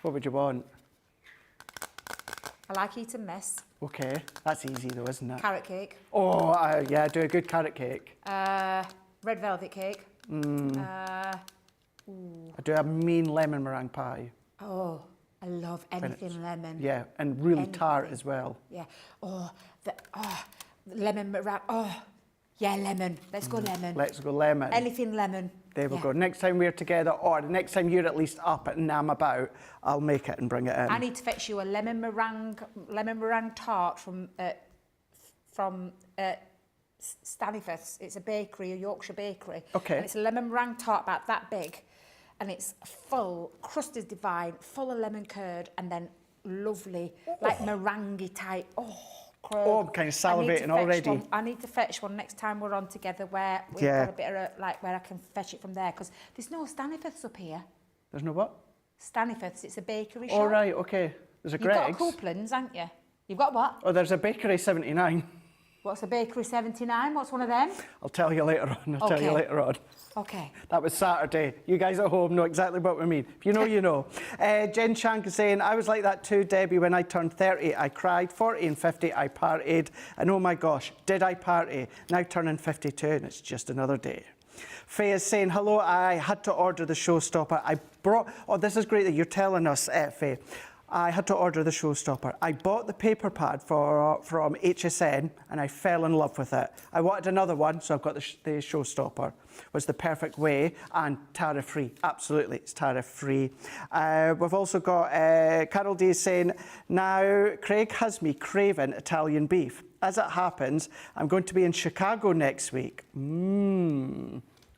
What would you want? I like eating mess. Okay, that's easy though, isn't it? Carrot cake. Oh, yeah, do a good carrot cake. Red velvet cake. I do a mean lemon meringue pie. Oh, I love anything lemon. Yeah, and really tart as well. Yeah. Lemon meringue. Oh, yeah, lemon. Let's go lemon. Let's go lemon. Anything lemon. There we go. Next time we're together, or the next time you're at least up and I'm about, I'll make it and bring it in. I need to fetch you a lemon meringue tart from Staniforth's. It's a bakery, a Yorkshire bakery. Okay. And it's a lemon meringue tart about that big, and it's full. Crust is divine, full of lemon curd, and then lovely, like meringue type. Oh, I'm kind of salivating already. I need to fetch one next time we're on together where we've got a bit of where I can fetch it from there, because there's no Staniforth's up here. There's no what? Staniforth's, it's a bakery shop. All right, okay. There's a Greg's. You've got Couplands, haven't you? You've got what? Oh, there's a bakery 79. What's a bakery 79? What's one of them? I'll tell you later on. I'll tell you later on. Okay. That was Saturday. You guys at home know exactly what we mean. If you know, you know. Jen Shank is saying, I was like that too, Debbie, when I turned 30. I cried. 40 and 50, I partied. And oh my gosh, did I party? Now turning 52, and it's just another day. Faye is saying, hello, I had to order the showstopper. I brought... Oh, this is great that you're telling us, Faye. I had to order the showstopper. I bought the paper pad from HSN and I fell in love with it. I wanted another one, so I've got the showstopper. Was the perfect way, and tariff-free. Absolutely, it's tariff-free. We've also got Carol D saying, now Craig has me craving Italian beef. As it happens, I'm going to be in Chicago next week.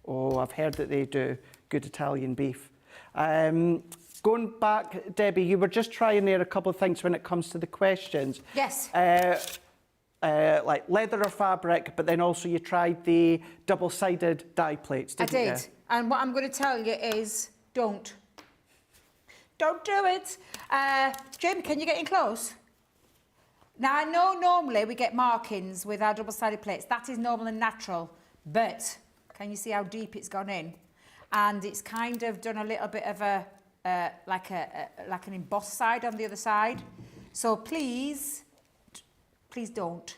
Oh, I've heard that they do good Italian beef. Going back, Debbie, you were just trying there a couple of things when it comes to the questions. Yes. Like leather or fabric, but then also you tried the double-sided die plates, didn't you? I did. And what I'm going to tell you is, don't. Don't do it. Jim, can you get in close? Now, I know normally we get markings with our double-sided plates. That is normal and natural. But can you see how deep it's gone in? And it's kind of done a little bit of a, like an embossed side on the other side. So please don't.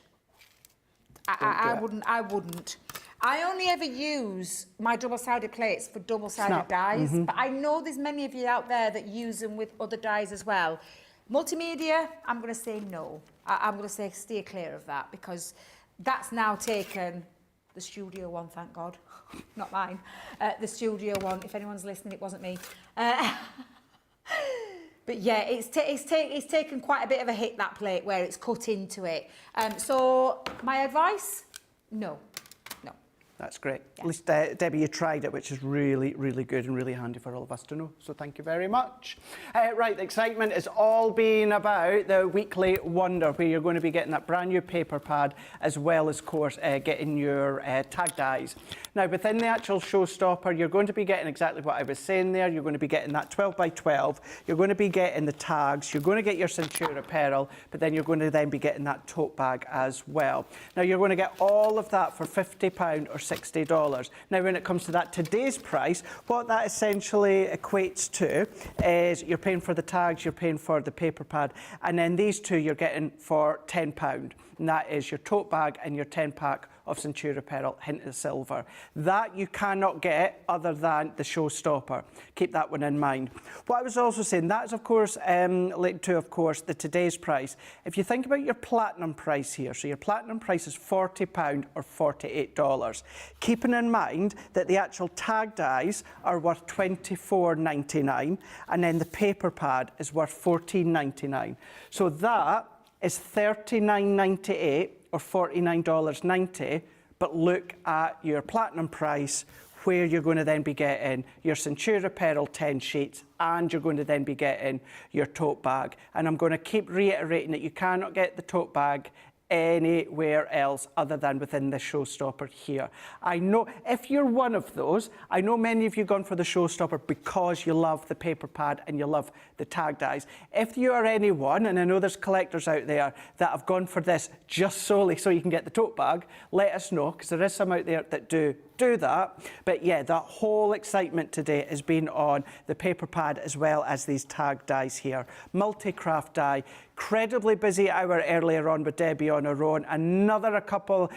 I wouldn't. I only ever use my double-sided plates for double-sided dies, but I know there's many of you out there that use them with other dies as well. Multimedia, I'm going to say no. I'm going to say steer clear of that, because that's now taken the studio one, thank God. Not mine. The studio one. If anyone's listening, it wasn't me. But yeah, it's taken quite a bit of a hit, that plate, where it's cut into it. So my advice, no. That's great. Yeah. At least, Debbie, you tried it, which is really, really good and really handy for all of us to know. So thank you very much. Right, the excitement is all being about the weekly wonder, where you're going to be getting that brand new paper pad, as well as, of course, getting your tag dies. Now, within the actual showstopper, you're going to be getting exactly what I was saying there. You're going to be getting that 12 by 12. You're going to be getting the tags. You're going to get your Centura apparel, but then you're going to then be getting that tote bag as well. Now, you're going to get all of that for £50 or $60. Now, when it comes to that today's price, what that essentially equates to is you're paying for the tags, you're paying for the paper pad, and then these two you're getting for £10. And that is your tote bag and your 10-pack of Centura apparel, hint of silver. That you cannot get other than the showstopper. Keep that one in mind. What I was also saying, that is, of course, linked to, of course, the today's price. If you think about your platinum price here, so your platinum price is £40 or $48. Keeping in mind that the actual tag dies are worth $24.99, and then the paper pad is worth $14.99. So that is $39.98 or $49.90, but look at your platinum price, where you're going to then be getting your Centura apparel 10 sheets, and you're going to then be getting your tote bag. And I'm going to keep reiterating that you cannot get the tote bag anywhere else other than within the showstopper here. I know if you're one of those, I know many of you gone for the showstopper because you love the paper pad and you love the tag dies. If you are anyone, and I know there's collectors out there that have gone for this just solely so you can get the tote bag, let us know, because there is some out there that do that. But yeah, that whole excitement today has been on the paper pad as well as these tag dies here. Multi-craft die. Incredibly busy hour earlier on with Debbie on her own. Another couple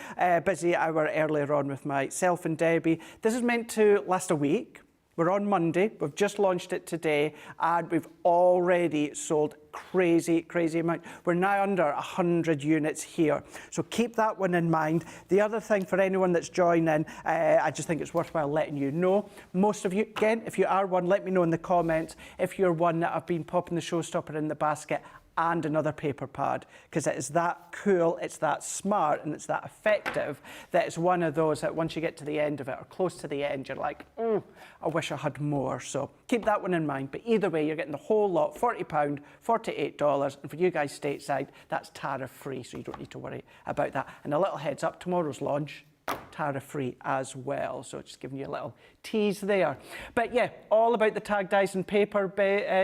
busy hour earlier on with myself and Debbie. This is meant to last a week. We're on Monday. We've just launched it today, and we've already sold crazy amount. We're now under 100 units here. So keep that one in mind. The other thing for anyone that's joining, I just think it's worthwhile letting you know. Most of you, again, if you are one, let me know in the comments if you're one that have been popping the showstopper in the basket and another paper pad, because it is that cool, it's that smart, and it's that effective that it's one of those that once you get to the end of it or close to the end, you're like, I wish I had more. So keep that one in mind. But either way, you're getting the whole lot, £40, $48, and for you guys stateside, that's tariff-free, so you don't need to worry about that. And a little heads up, tomorrow's launch, tariff-free as well. So just giving you a little tease there. But yeah, all about the tag dies and paper,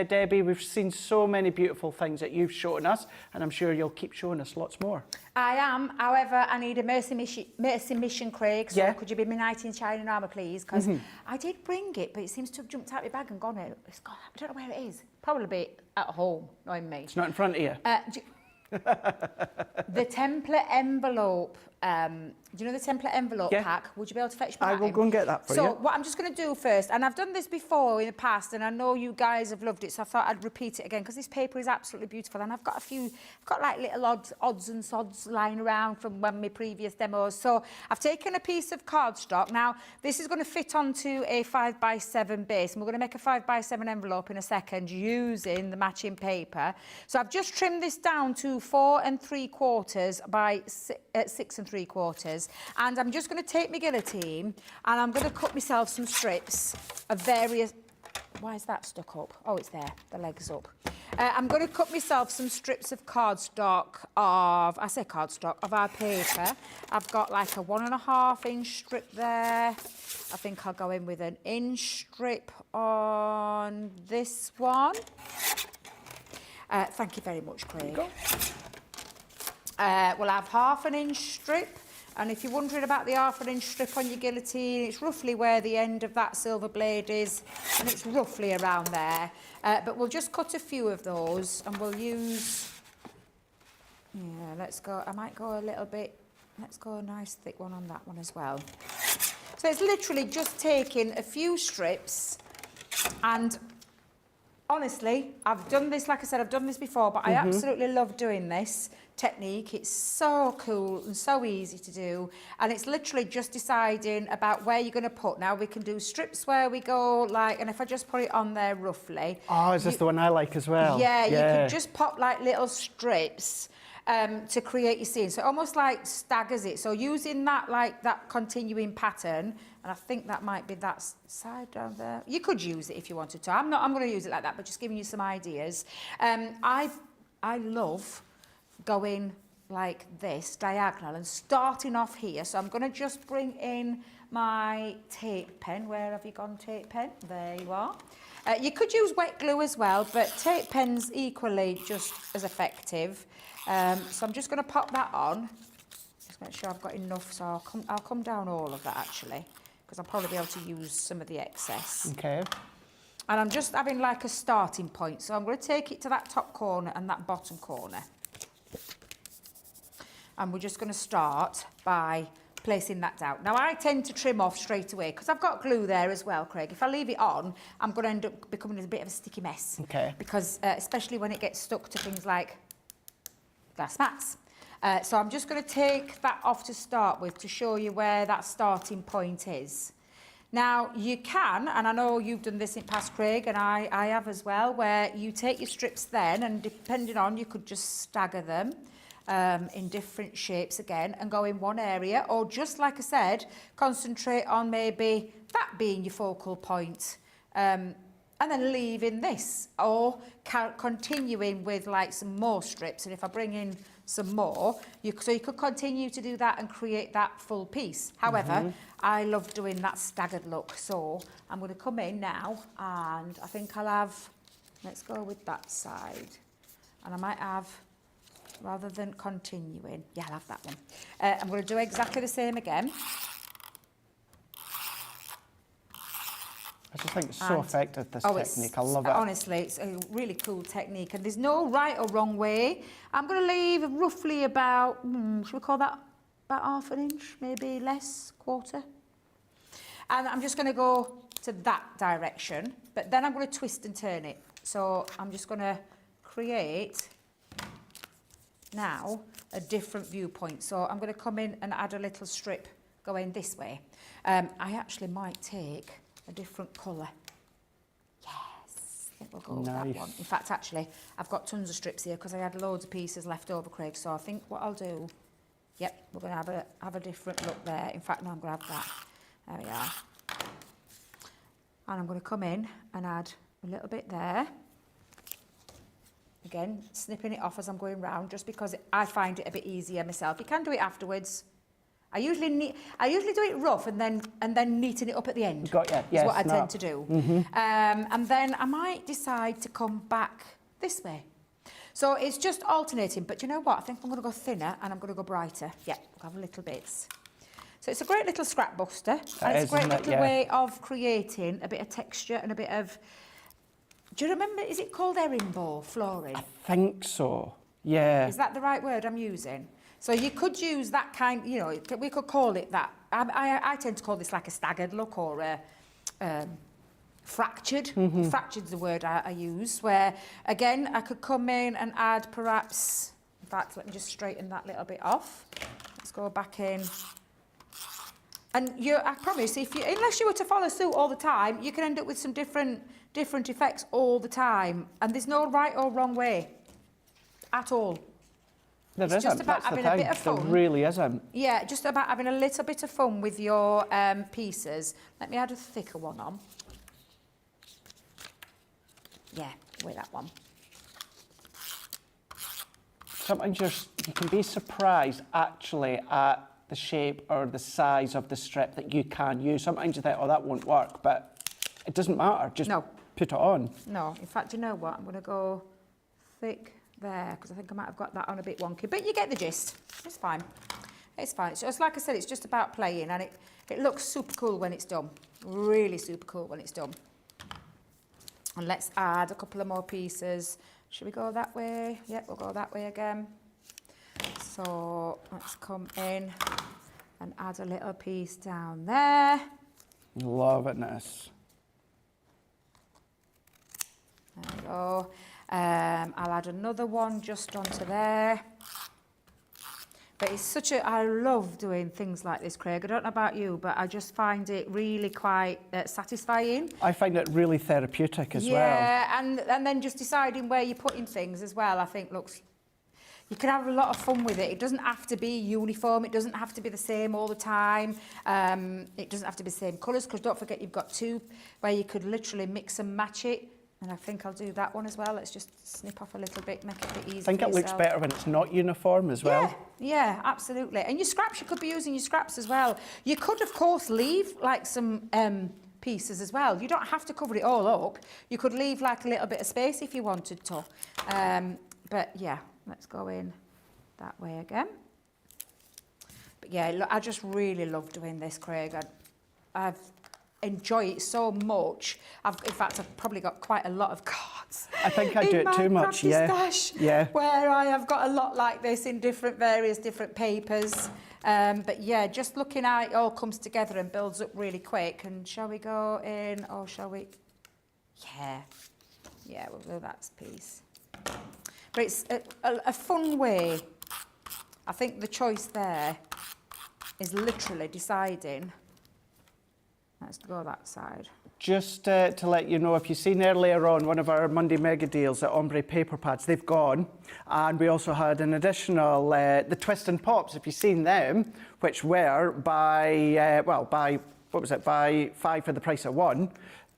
Debbie. We've seen so many beautiful things that you've shown us, and I'm sure you'll keep showing us lots more. I am. However, I need a mercy mission, Craig. So yeah. Could you be my knight in shining armour, please? Because I did bring it, but it seems to have jumped out of my bag and gone. It's gone. I don't know where it is. Probably at home, knowing me. It's not in front of you. The template envelope do you know the template envelope Yeah. pack? Would you be able to fetch me I that will in? go and get that for so you. So what I'm just going to do first, and I've done this before in the past, and I know you guys have loved it, so I thought I'd repeat it again because this paper is absolutely beautiful, and I've got like little odds and sods lying around from one of my previous demos. So I've taken a piece of cardstock. Now this is going to fit onto a 5x7 base, and we're going to make a 5x7 envelope in a second using the matching paper. So I've just trimmed this down to 4 3/4 by 6 3/4, and I'm just going to take my guillotine and I'm going to cut myself some strips of various... Why is that stuck up? Oh, it's there. The leg's up. I'm going to cut myself some strips of cardstock of... I say cardstock, of our paper. I've got like a 1.5 inch strip there. I think I'll go in with an inch strip on this one. Thank you very much, Craig. We'll have 1/2 inch strip. And if you're wondering about the 1/2 inch strip on your guillotine, it's roughly where the end of that silver blade is, and it's roughly around there. But we'll just cut a few of those, and we'll use... Yeah, let's go... I might go a little bit... Let's go a nice thick one on that one as well. So it's literally just taking a few strips, and honestly, I've done this, like I said, I've done this before, but I absolutely love doing this technique. It's so cool and so easy to do, and it's literally just deciding about where you're going to put. Now we can do strips where we go like, and if I just put it on there roughly. Oh, is this the one I like as well? Yeah, you could just pop like little strips to create your scene. So it almost like staggers it. So using that like that continuing pattern, and I think that might be that side down there. You could use it if you wanted to. I'm going to use it like that, but just giving you some ideas. I love going like this, diagonal, and starting off here. So I'm going to just bring in my tape pen. Where have you gone, tape pen? There you are. You could use wet glue as well, but tape pen's equally just as effective. So I'm just going to pop that on. Just make sure I've got enough, so I'll come down all of that actually, because I'll probably be able to use some of the excess. Okay. And I'm just having like a starting point. So I'm going to take it to that top corner and that bottom corner. And we're just going to start by placing that down. Now I tend to trim off straight away because I've got glue there as well, Craig. If I leave it on, I'm going to end up becoming a bit of a sticky mess. Okay. Because especially when it gets stuck to things like glass mats. So I'm just going to take that off to start with to show you where that starting point is. Now you can, and I know you've done this in past, Craig, and I have as well, where you take your strips then, and depending on, you could just stagger them in different shapes again and go in one area, or just like I said, concentrate on maybe that being your focal point, and then leaving this, or continuing with like some more strips. And if I bring in some more, so you could continue to do that and create that full piece. However, I love doing that staggered look, so I'm going to come in now, and I think I'll have, let's go with that side, and I might have, rather than continuing, yeah, I'll have that one. I'm going to do exactly the same again. I just think it's so effective, this technique. I love it. Honestly, it's a really cool technique, and there's no right or wrong way. I'm going to leave roughly about, should we call that about 1/2 inch, maybe less, quarter? And I'm just going to go to that direction, but then I'm going to twist and turn it. So I'm just going to create now a different viewpoint. So I'm going to come in and add a little strip going this way. I actually might take a different colour. Yes, I think we'll go with that one. In fact, actually, I've got tons of strips here because I had loads of pieces left over, Craig. So I think what I'll do, yep, we're going to have a different look there. In fact, no, I'm going to have that. There we are. And I'm going to come in and add a little bit there. Again, snipping it off as I'm going round, just because I find it a bit easier myself. You can do it afterwards. I usually do it rough and then neaten it up at the end. Got you. Yes, is what I tend to do. And then I might decide to come back this way. So it's just alternating. But you know what? I think I'm going to go thinner and I'm going to go brighter. Yeah, we'll have little bits. So it's a great little scrap buster. And it's a great little way of creating a bit of texture and a bit of... Do you remember, is it called herringbone flooring? I think so, yeah. Is that the right word I'm using? So you could use that kind, you know, we could call it that. I tend to call this like a staggered look or a fractured. Fractured's the word I use, where, again, I could come in and add perhaps, in fact, let me just straighten that little bit off. Let's go back in. And I promise, unless you were to follow suit all the time, you can end up with some different effects all the time. And there's no right or wrong way at all. There isn't. Just about That's the having a thing. bit of fun. There really isn't. Yeah, just about having a little bit of fun with your pieces. Let me add a thicker one on. Yeah, with that one. Sometimes you can be surprised actually at the shape or the size of the strip that you can use. Sometimes you think, oh, that won't work, but it doesn't matter. Just put it on. No, in fact, you know what? I'm going to go thick there because I think I might have got that on a bit wonky. But you get the gist. It's fine. It's fine. It's just like I said, it's just about playing, and it looks super cool when it's done. Really super cool when it's done. And let's add a couple of more pieces. Should we go that way? Yeah, we'll go that way again. So let's come in and add a little piece down there. Loving this. There we go. I'll add another one just onto there. But it's I love doing things like this, Craig. I don't know about you, but I just find it really quite satisfying. I find it really therapeutic as well. Yeah, and then just deciding where you're putting things as well, I think you can have a lot of fun with it. It doesn't have to be uniform. It doesn't have to be the same all the time. It doesn't have to be the same colours, because don't forget you've got two where you could literally mix and match it. And I think I'll do that one as well. Let's just snip off a little bit, make it a bit easier. I think it looks better when it's not uniform as well. Yeah, absolutely. And your scraps, you could be using your scraps as well. You could, of course, leave like some pieces as well. You don't have to cover it all up. You could leave like a little bit of space if you wanted to. But yeah, let's go in that way again. But yeah, look, I just really love doing this, Craig. I've enjoy it so much. In fact, I've probably got quite a lot of cards. I think I do it too much, yeah. Stash, yeah. Where I have got a lot like this in various different papers. But yeah, just looking at it all comes together and builds up really quick. And shall we go in, or shall we? Yeah, we'll do that piece. But it's a fun way. I think the choice there is literally deciding. Let's go that side. Just to let you know, if you've seen earlier on one of our Monday mega deals at Ombre paper pads, they've gone. And we also had an additional, the Twist and Pops, if you've seen them, which were by, what was it, by 5 for the price of 1.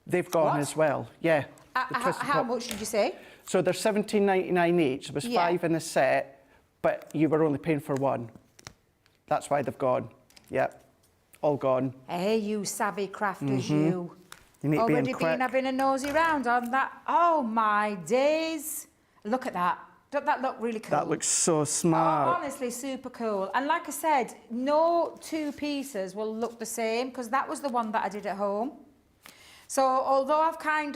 They've gone as well, yeah. How much did you say? So they're $17.99 each. There was 5 in a set, but you were only paying for 1. That's why they've gone, yep. All gone. Hey, you savvy crafters, you. You need Already to be been having a nosy round on that. Oh, my days. Look at that. Doesn't that look really cool? That looks so smart. Oh, honestly, super cool. And like I said, no two pieces will look the same, because that was the one that I did at home. So although I've done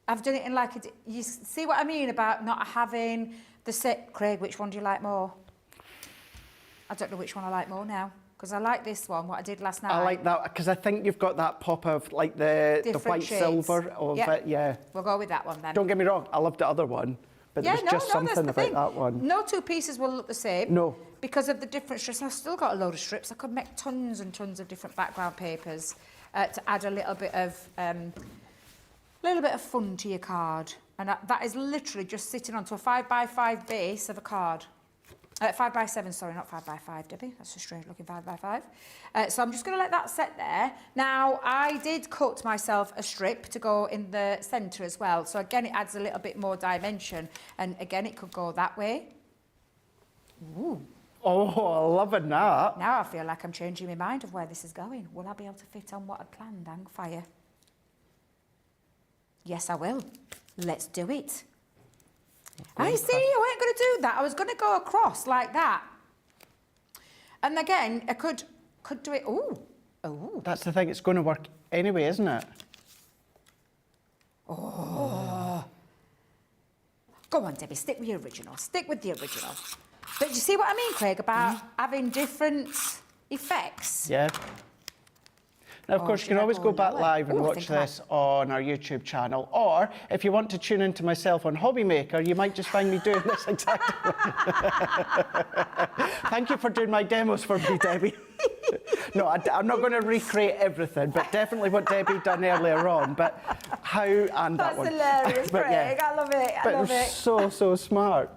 it in like you see what I mean about not having the set. Craig, which one do you like more? I don't know which one I like more now. Because I like this one, what I did last night. I like that, because I think you've got that pop of like the white shades. silver of it, yeah. We'll go with that one then. Don't get me wrong, I loved the other one, but there was just something about that one. No two pieces will look the same. No. Because of the different strips. I've still got a load of strips. I could make tons and tons of different background papers to add a little bit of fun to your card. And that is literally just sitting onto a 5x5 base of a card. 5x7, sorry, not 5x5, Debbie. That's a strange looking 5x5. So I'm just going to let that set there. Now, I did cut myself a strip to go in the centre as well. So again, it adds a little bit more dimension. And again, it could go that way. Ooh. Oh, I'm loving that. Now I feel like I'm changing my mind of where this is going. Will I be able to fit on what I'd planned, Angfire? Yes, I will. Let's do it. I see, I wasn't going to do that. I was going to go across like that. And again, I could do it. Ooh. That's the thing, it's going to work anyway, isn't it? Oh. Go on, Debbie, stick with the original. Stick with the original. But you see what I mean, Craig, about having different effects? Yeah. Now, of course, you can always go back live and watch this on our YouTube channel, or if you want to tune into myself on Hobby Maker, you might just find me doing this exactly. Thank you for doing my demos for me, Debbie. No, I'm not going to recreate everything, but definitely what Debbie done earlier on. But how and that one. That's hilarious, Craig. Yeah. I love it. I love it. So smart.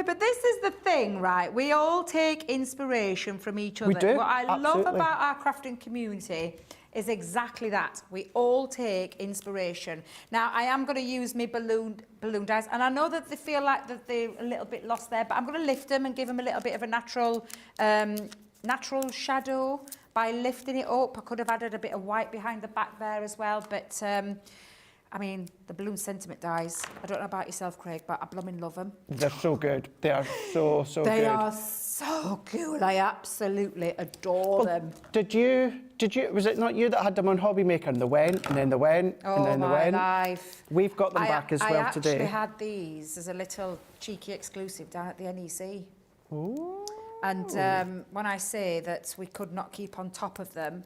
But this is the thing, right? We all take inspiration from each other. We do, What I love absolutely. about our crafting community is exactly that. We all take inspiration. Now, I am going to use my balloon dies, and I know that they feel like that they're a little bit lost there, but I'm going to lift them and give them a little bit of a natural shadow by lifting it up. I could have added a bit of white behind the back there as well, but I mean, the balloon sentiment dies. I don't know about yourself, Craig, but I blooming love them. They're so good. They are so good. They are so cool. I absolutely adore them. Did you, was it not you that had them on Hobby Maker and they went, and then they went, and then they went? Oh, my life. We've got them back as well today. I actually had these as a little cheeky exclusive down at the NEC. Ooh. And when I say that we could not keep on top of them,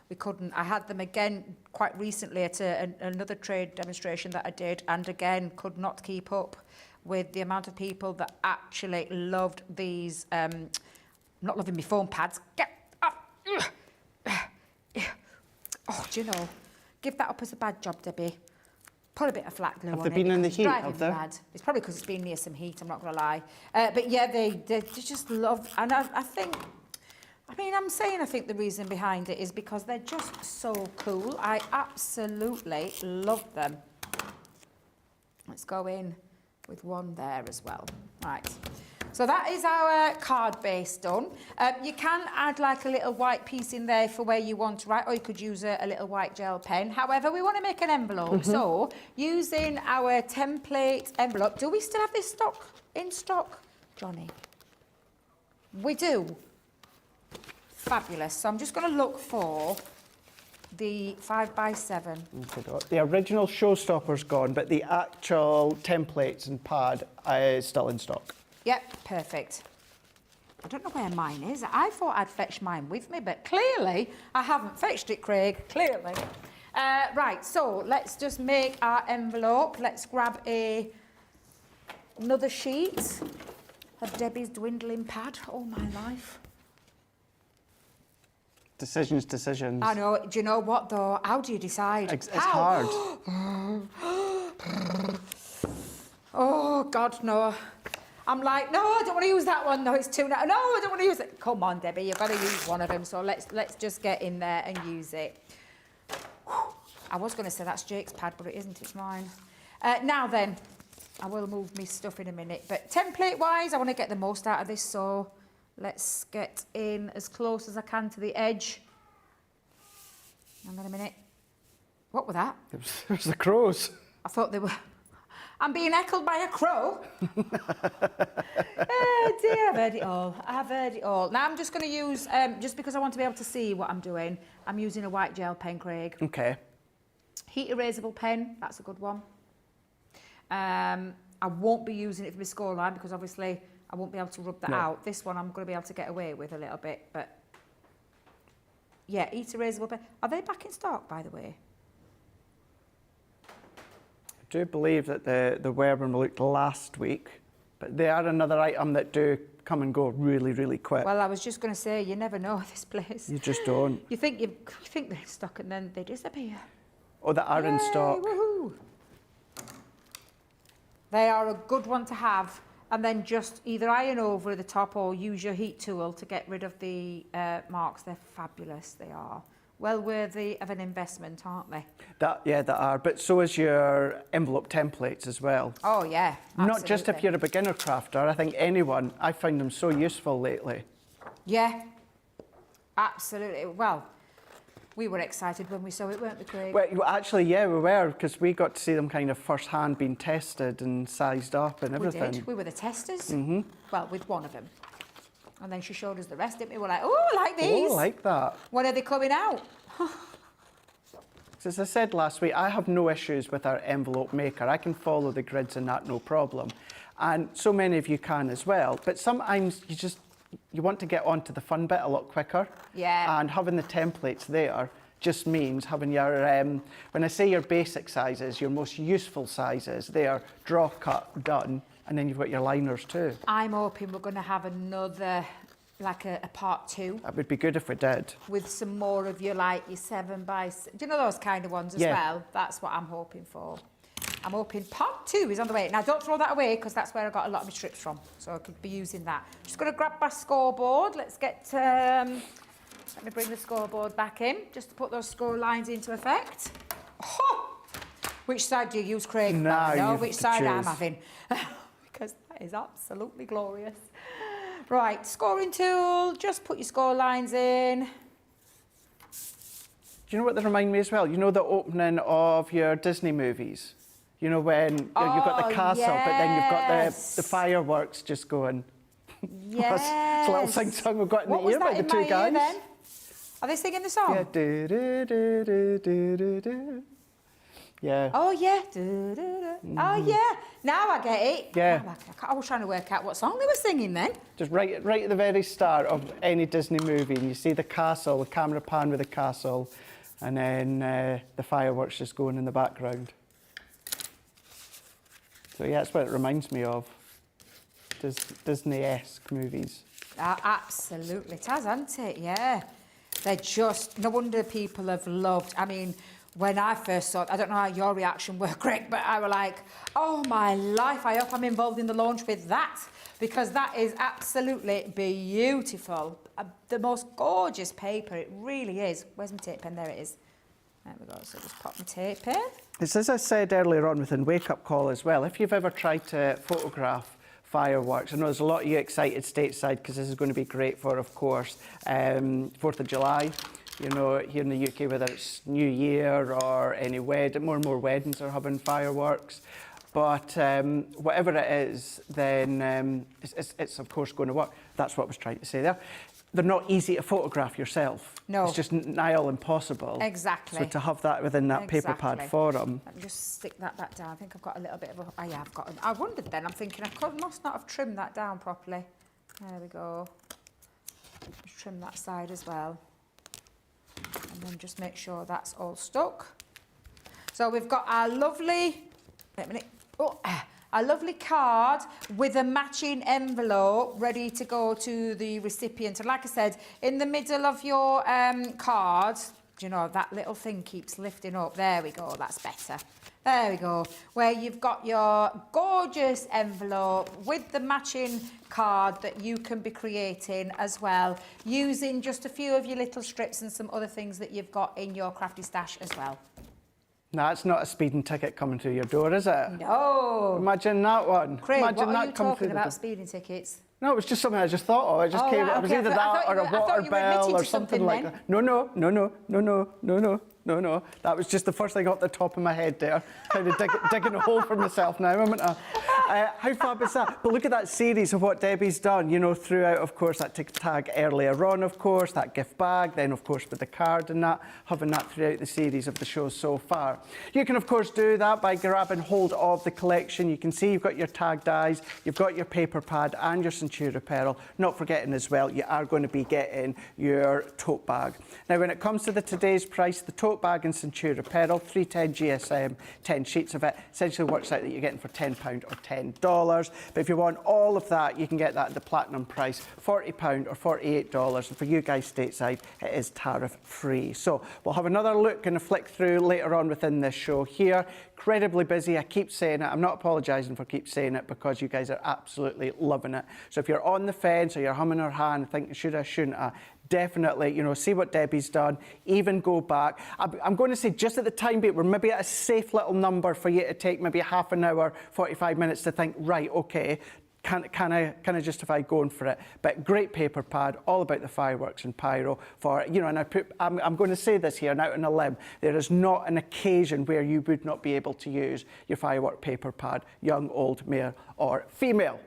we couldn't. I had them again quite recently at another trade demonstration that I did, and again could not keep up with the amount of people that actually loved these. Not loving my foam pads. Get up. Oh, do you know? Give that up as a bad job, Debbie. Put a bit of flat glue on it. Have they been in the heat? Have they? Mad. It's probably because it's been near some heat. I'm not going to lie. But yeah, they just love, and I think. I mean, I think the reason behind it is because they're just so cool. I absolutely love them. Let's go in with one there as well. Right. So that is our card base done. You can add like a little white piece in there for where you want to write, or you could use a little white gel pen. However, we want to make an envelope. So using our template envelope, do we still have this in stock, Johnny? We do. Fabulous. So I'm just going to look for the 5x7. The original showstopper's gone, but the actual templates and pad is still in stock. Yep, perfect. I don't know where mine is. I thought I'd fetch mine with me, but clearly I haven't fetched it, Craig. Clearly. Right, so let's just make our envelope. Let's grab another sheet of Debbie's dwindling pad. Oh, my life. Decisions. I know. Do you know what, though? How do you decide? It's hard. Oh, God, no. I'm like, no, I don't want to use that one. No, it's too... No, I don't want to use it. Come on, Debbie, you've got to use one of them. So let's just get in there and use it. I was going to say that's Jake's pad, but it isn't. It's mine. Now then, I will move my stuff in a minute. But template-wise, I want to get the most out of this, so... Let's get in as close as I can to the edge. Hang on a minute. What was that? It was the crows. I thought they were... I'm being heckled by a crow. Oh dear, I've heard it all. I've heard it all. Now I'm just going to use, just because I want to be able to see what I'm doing, I'm using a white gel pen, Craig. Okay. Heat erasable pen, that's a good one. I won't be using it for my score line because obviously I won't be able to rub that out. This one I'm going to be able to get away with a little bit, but yeah, heat erasable pen. Are they back in stock, by the way? I do believe that the were when we looked last week, but they are another item that do come and go really, really quick. Well, I was just going to say, you never know this place. You just don't. You think they're in stock and then they disappear. Oh, that are in stock. Woohoo. They are a good one to have. And then just either iron over the top or use your heat tool to get rid of the marks. They're fabulous, they are. Well worthy of an investment, aren't they? They are. But so is your envelope templates as well. Oh, yeah, absolutely. Not just if you're a beginner crafter. I think anyone, I find them so useful lately. Yeah, absolutely. Well, we were excited when we saw it, weren't we, Craig? Well, actually, yeah, we were, because we got to see them kind of first-hand being tested and sized up and everything. We did. We were the testers. Mm-hmm. Well, with one of them. And then she showed us the rest, didn't we? We're like, oh, I like these. Oh, I like that. When are they coming out? So as I said last week, I have no issues with our envelope maker. I can follow the grids and that, no problem. and so many of you can as well. But sometimes you want to get onto the fun bit a lot quicker. Yeah. And having the templates there just means having your, when I say your basic sizes, your most useful sizes, they are draw, cut, done, and then you've got your liners too. I'm hoping we're going to have another, like a part 2. That would be good if we did. With some more of your, like, your 7x, do you know those kind of ones as well? That's what I'm hoping for. I'm hoping part 2 is on the way. Now, don't throw that away, because that's where I got a lot of my strips from. So I could be using that. Just going to grab my scoreboard. Let's get, let me bring the scoreboard back in, just to put those score lines into effect. Oh! Which side do you use, Craig? Now know you which have to side I'm choose. having. Because that is absolutely glorious. Right, scoring tool, just put your score lines in. Do you know what they remind me as well? You know the opening of your Disney movies? You know when you've got the castle, but then you've got the fireworks just going. Yes. It's a little sing-song we've got in What the was ear by that the in two my ear guys. then? Are they singing the song? Yeah. Do, do, do, do, do, do, do. Yeah. Oh, yeah. Du, du, du. Oh, yeah. Now I get it. Yeah. Now I was trying to work out what song they were singing then. Just right at the very start of any Disney movie, and you see the castle, the camera pan with the castle, and then the fireworks just going in the background. So yeah, that's what it reminds me of. Disney-esque movies. Absolutely. It has, hasn't it? Yeah. They're just, no wonder people have loved, I mean, when I first saw it, I don't know how your reaction were, Greg, but I were like, oh my life, I hope I'm involved in the launch with that, because that is absolutely beautiful. The most gorgeous paper, it really is. Where's my tape pen? There it is. There we go, so just pop my tape in. It's as I said earlier on within Wake Up Call as well, if you've ever tried to photograph fireworks, I know there's a lot of you excited stateside because this is going to be great for, of course, 4th of July. You know, here in the UK, whether it's New Year or any wedding, more and more weddings are having fireworks. But whatever it is, then it's of course going to work. That's what I was trying to say there. They're not easy to photograph yourself. No. It's just nigh all impossible. Exactly. So to have that within that paper pad for them. Let me just stick that back down. I think I've got a little bit of a... Oh, yeah, I've got... I wondered then. I'm thinking must not have trimmed that down properly. There we go. Just trim that side as well. And then just make sure that's all stuck. So we've got our lovely... Wait a minute. Oh, a lovely card with a matching envelope ready to go to the recipient. And like I said, in the middle of your card, you know, that little thing keeps lifting up. There we go, that's better. There we go. Where you've got your gorgeous envelope with the matching card that you can be creating as well, using just a few of your little strips and some other things that you've got in your crafty stash as well. No, it's not a speeding ticket coming through your door, is it? No. Imagine that one. Craig, Imagine what are that you coming talking through the about, door. speeding tickets? No, it was just something I just thought of. It just came. Right, It was okay. either I that or a thought water you were admitting bill or to something something like then. that. No. That was just the first thing off the top of my head there. Kind of digging a hole for myself now, haven't I? How fab is that? But look at that series of what Debbie's done, you know, throughout, of course, that tag earlier on, of course, that gift bag, then, of course, with the card and that, having that throughout the series of the shows so far. You can, of course, do that by grabbing hold of the collection. You can see you've got your tag dies, you've got your paper pad and your Centura Pearl. Not forgetting as well, you are going to be getting your tote bag. Now, when it comes to the today's price, the tote bag and Centura Pearl, 310 GSM, 10 sheets of it, essentially works out that you're getting for £10 or $10. But if you want all of that, you can get that at the platinum price, £40 or $48. And for you guys stateside, it is tariff free. So we'll have another look and a flick through later on within this show here. Incredibly busy, I keep saying it. I'm not apologising for keep saying it because you guys are absolutely loving it. So if you're on the fence or you're humming her hand thinking, should I, shouldn't I? Definitely, you know, see what Debbie's done, even go back. I'm going to say just at the time being, we're maybe at a safe little number for you to take maybe half an hour, 45 minutes to think, right, okay, can I justify going for it? But great paper pad, all about the fireworks and pyro for, you know, and I'm going to say this here, and out on a limb, there is not an occasion where you would not be able to use your firework paper pad, young, old, male or female.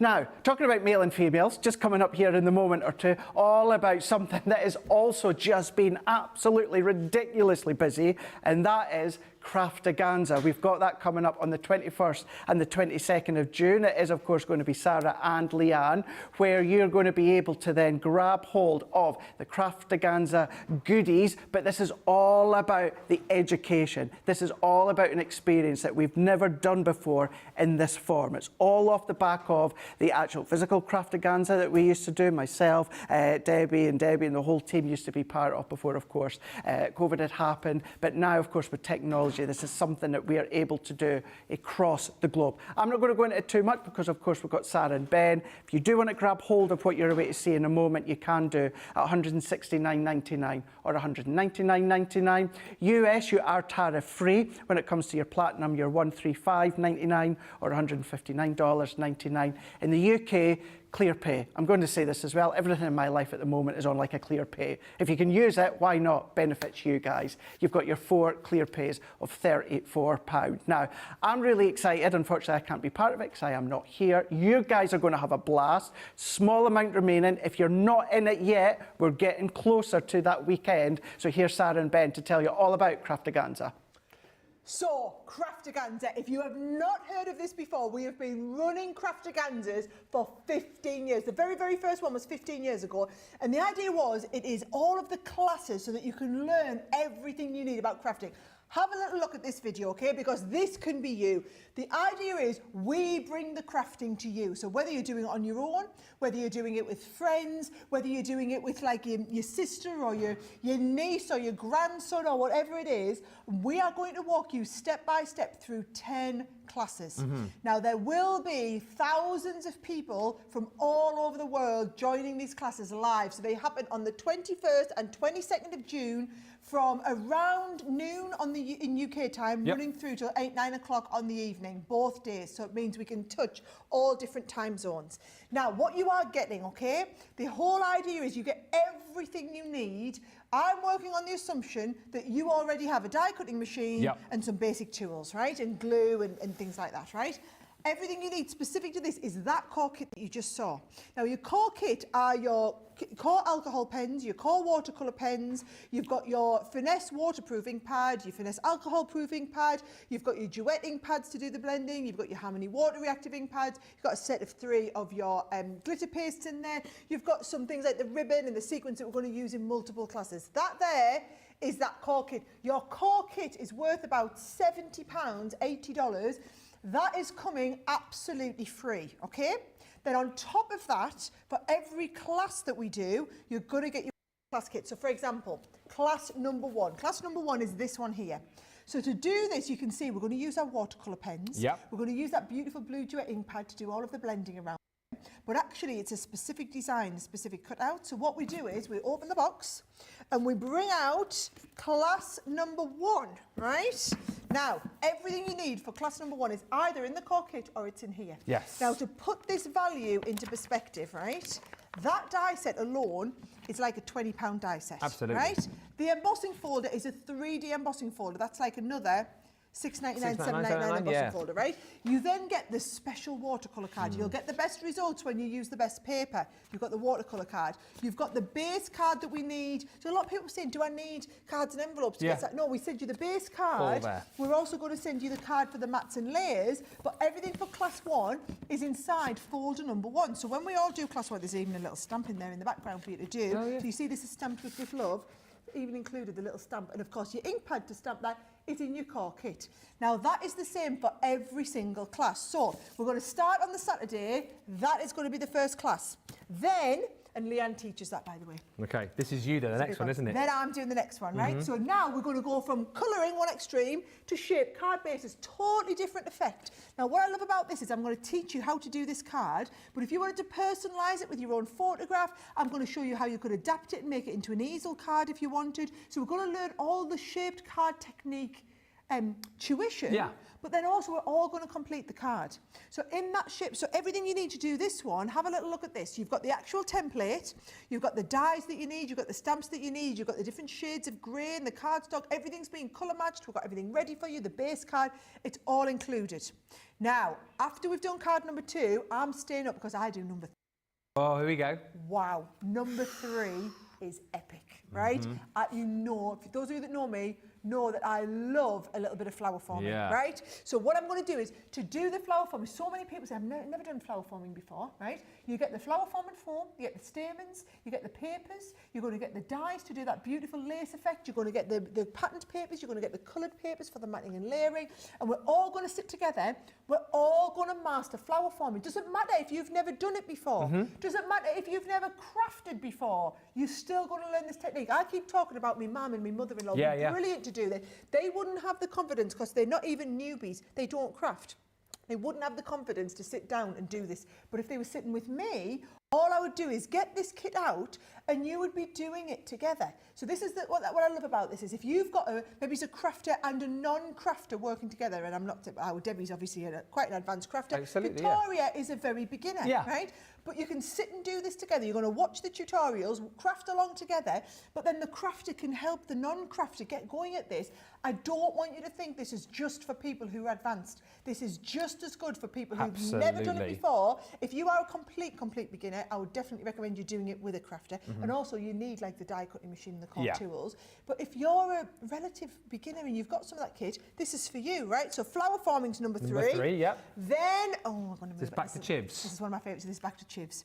Now, talking about male and females, just coming up here in the moment or two, all about something that has also just been absolutely ridiculously busy, and that is Craftaganza. We've got that coming up on the 21st and the 22nd of June. It is, of course, going to be Sarah and Leanne, where you're going to be able to then grab hold of the Craftaganza goodies. But this is all about the education. This is all about an experience that we've never done before in this form. It's all off the back of the actual physical Craftaganza that we used to do, myself, Debbie and the whole team used to be part of before, of course, COVID had happened. But now, of course, with technology, this is something that we are able to do across the globe. I'm not going to go into it too much because, of course, we've got Sarah and Ben. If you do want to grab hold of what you're about to see in a moment, you can do at $169.99 or $199.99. US, you are tariff free when it comes to your platinum, you're $135.99 or $159.99. In the UK, clear pay. I'm going to say this as well. Everything in my life at the moment is on like a clear pay. If you can use it, why not? Benefits you guys. You've got your 4 clear pays of £34. Now, I'm really excited. Unfortunately, I can't be part of it because I am not here. You guys are going to have a blast. Small amount remaining. If you're not in it yet, we're getting closer to that weekend. So here's Sarah and Ben to tell you all about Craftaganza. So, Craftaganza, if you have not heard of this before, we have been running Craftaganzas for 15 years. The very, very first one was 15 years ago. And the idea was, it is all of the classes so that you can learn everything you need about crafting. Have a little look at this video, okay? Because this can be you. The idea is we bring the crafting to you. So whether you're doing it on your own, whether you're doing it with friends, whether you're doing it with like your sister or your niece or your grandson or whatever it is, we are going to walk you step by step through 10 classes. Now, there will be thousands of people from all over the world joining these classes live. So they happen on the 21st and 22nd of June from around noon in UK time, running through till 8-9 o'clock on the evening, both days. So it means we can touch all different time zones. Now, what you are getting, okay, the whole idea is you get everything you need. I'm working on the assumption that you already have a die cutting machine and some basic tools, right? And glue and things like that, right? Everything you need specific to this is that core kit that you just saw. Now, your core kit are your core alcohol pens, your core watercolour pens, you've got your finesse waterproofing pad, your finesse alcohol proofing pad, you've got your duetting pads to do the blending, you've got your Harmony water reactiving pads, you've got a set of 3 of your glitter pastes in there, you've got some things like the ribbon and the sequins that we're going to use in multiple classes. That there is that core kit. Your core kit is worth about £70, $80. That is coming absolutely free, okay? Then on top of that, for every class that we do, you're going to get your class kit. So for example, class number 1. Class number 1 is this one here. So to do this, you can see we're going to use our watercolour pens. We're going to use that beautiful blue duet ink pad to do all of the blending around. But actually, it's a specific design, a specific cutout. So what we do is we open the box and we bring out class number 1, right? Now, everything you need for class number 1 is either in the core kit or it's in here. Now, to put this value into perspective, right, that die set alone is like a £20 die set. Absolutely. Right? The embossing folder is a 3D embossing folder. That's like another $6.99, $7.99 embossing folder, right? You then get the special watercolour card. You'll get the best results when you use the best paper. You've got the watercolour card. You've got the base card that we need. So a lot of people are saying, do I need cards and envelopes to get that? No, we send you the base card. We're also going to send you the card for the mats and layers, but everything for class 1 is inside folder number 1. So when we all do class 1, there's even a little stamp in there in the background for you to do. So you see this is stamped with love, even included the little stamp. And of course your ink pad to stamp that is in your core kit. Now that is the same for every single class. So we're going to start on the Saturday. That is going to be the first class. Then, and Leanne teaches that, by the way. Okay, this is you then, the next one, isn't it? Then I'm doing the next one, right? So now we're going to go from colouring one extreme to shape card bases. Totally different effect. Now what I love about this is I'm going to teach you how to do this card, but if you wanted to personalise it with your own photograph, I'm going to show you how you could adapt it and make it into an easel card if you wanted. So we're going to learn all the shaped card technique tuition, but then also we're all going to complete the card. So in that shape, so everything you need to do this one, have a little look at this. You've got the actual template, you've got the dies that you need, you've got the stamps that you need, you've got the different shades of grey and the cardstock, everything's been colour matched, we've got everything ready for you, the base card, it's all included. Now, after we've done card number 2, I'm staying up because I do number 3. Oh, here we go. Wow, number 3 is epic, right? You know, for those of you that know me, know that I love a little bit of flower forming, Yeah. right? So what I'm going to do is, to do the flower forming, so many people say, I've never done flower forming before, right? You get the flower forming foam, you get the stamens, you get the papers, you're going to get the dyes to do that beautiful lace effect, you're going to get the patterned papers, you're going to get the coloured papers for the matting and layering, and we're all going to sit together, we're all going to master flower forming. Doesn't matter if you've never done it before, doesn't matter if you've never crafted before, you're still going to learn this technique. I keep talking about my mum and my mother-in-law, they're brilliant to do this. They wouldn't have the confidence, because they're not even newbies, they don't craft. They wouldn't have the confidence to sit down and do this. But if they were sitting with me, all I would do is get this kit out and you would be doing it together. So this is what I love about this is, if you've got maybe it's a crafter and a non-crafter working together, and I'm not, Debbie's obviously quite an advanced crafter. Absolutely, Victoria is a very beginner, right? But you can sit and do this together. You're going to watch the tutorials, craft along together, but then the crafter can help the non-crafter get going at this. I don't want you to think this is just for people who are advanced. This is just as good for people who've never done it before. If you are a complete beginner, I would definitely recommend you doing it with a crafter. And also you need like the die cutting machine and the core tools. But if you're a relative beginner and you've got some of that kit, this is for you, right? So flower forming's number three. Number three, yep. Then, I'm going to move This is back to chibs. This is one of my favourites, this is back to chibs.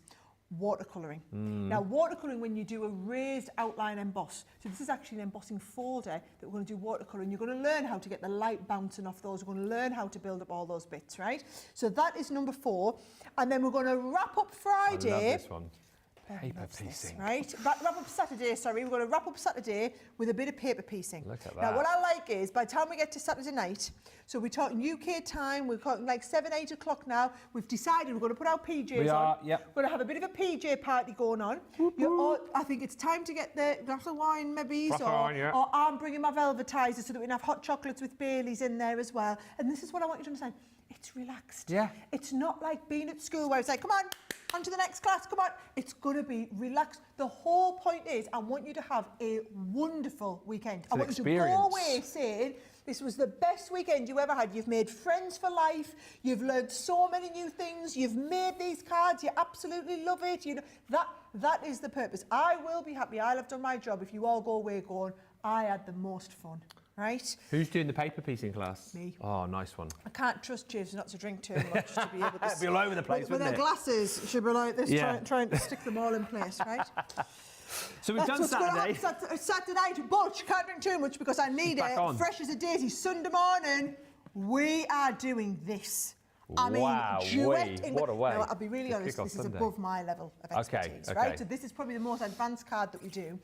Watercolouring. Now, watercolouring, when you do a raised outline emboss, so this is actually an embossing folder that we're going to do watercolouring. You're going to learn how to get the light bouncing off those. We're going to learn how to build up all those bits, right? So that is number 4. And then we're going to wrap up Friday. I love this one. Paper piecing. Right? Wrap up Saturday, sorry. We're going to wrap up Saturday with a bit of paper piecing. Look at that. Now, what I like is, by the time we get to Saturday night, so we're talking UK time, we're talking like 7, 8 o'clock now, we've decided we're going to put our PJs on. We are, yep. We're going to have a bit of a PJ party going on. I think it's time to get the glass of wine, maybe, or I'm bringing my velvetizer so that we can have hot chocolates with Baileys in there as well. And this is what I want you to understand. It's relaxed. Yeah. It's not like being at school where it's like, come on to the next class, come on. It's going to be relaxed. The whole point is, I want you to have a wonderful weekend. I want you to go away saying, this was the best weekend you ever had. You've made friends for life. You've learned so many new things. You've made these cards. You absolutely love it. You know, that is the purpose. I will be happy. I'll have done my job if you all go away going, I had the most fun. Right? Who's doing the paper piecing class? Me. Oh, nice one. I can't trust James not to drink too much to be able to... It'd be all over the place, with wouldn't their it? glasses, she'll be like this, trying to stick them all in place, right? So we've done Saturday. Saturday night, but you can't drink too much because I need it fresh as a daisy. Sunday morning, we are doing this. I mean, duet. What a way. Now, I'll be really honest, this is above my level of expertise, right? So this is probably the most advanced card that we do.